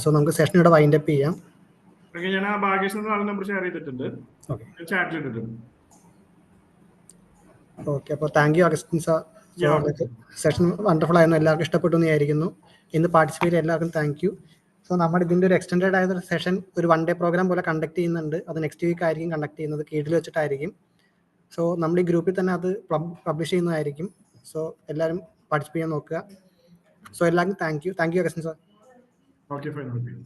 സോ നമുക്ക് സെഷൻ ഇവിടെ വൈൻഡ് അപ്പ് ചെയ്യാം. ഞാൻ ആ ഭാഗ്യശ്രീ നമ്പർ ഷെയർ ചെയ്തിട്ടുണ്ട്, ചാറ്റിൽ ഇട്ടിട്ടുണ്ട്. ഓക്കെ, അപ്പോൾ thank you Augustine sir. Session wonderful ആയിരുന്നു, എല്ലാവർക്കും ഇഷ്ടപ്പെട്ടു എന്ന് വിചാരിക്കുന്നു. ഇന്ന് പാർട്ടിസിപ്പേറ്റ് എല്ലാവർക്കും താങ്ക് യു. സോ നമ്മുടെ ഇതിൻ്റെ ഒരു എക്സ്റ്റൻഡഡ് ആയ സെഷൻ ഒരു 1 ഡേ പ്രോഗ്രാം പോലെ കണ്ടക്ട് ചെയ്യുന്നുണ്ട്. അത് നെക്സ്റ്റ് വീക്ക് ആയിരിക്കും കണ്ടക്ട് ചെയ്യുന്നത്, കീഴിൽ വെച്ചിട്ടായിരിക്കും. സോ നമ്മുടെ ഈ ഗ്രൂപ്പിൽ തന്നെ അത് പബ്ലിഷ് ചെയ്യുന്നതായിരിക്കും. സോ എല്ലാവരും പാർട്ടിസിപ്പേറ്റ് ചെയ്യാൻ നോക്കുക. സോ എല്ലാവർക്കും താങ്ക് യു അഗസ്റ്റിൻ സാർ.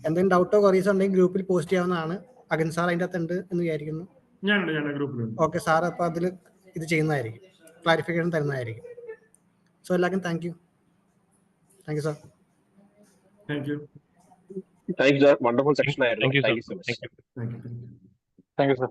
എന്തെങ്കിലും ഡൗട്ടോ ക്വറീസോ ഉണ്ടെങ്കിൽ ഗ്രൂപ്പിൽ പോസ്റ്റ് ചെയ്യാവുന്നതാണ്. അഗൻ സാർ അതിൻ്റെ അകത്ത് ഉണ്ട് എന്ന് വിചാരിക്കുന്നു. ഓക്കെ സാർ, അപ്പോൾ അതിൽ ഇത് ചെയ്യുന്നതായിരിക്കും, ക്ലാരിഫിക്കേഷൻ തരുന്നതായിരിക്കും. സോ എല്ലാവർക്കും thank you sir. Thank you sir, wonderful session ആയിരുന്നു. Thank you so much. Thank you sir.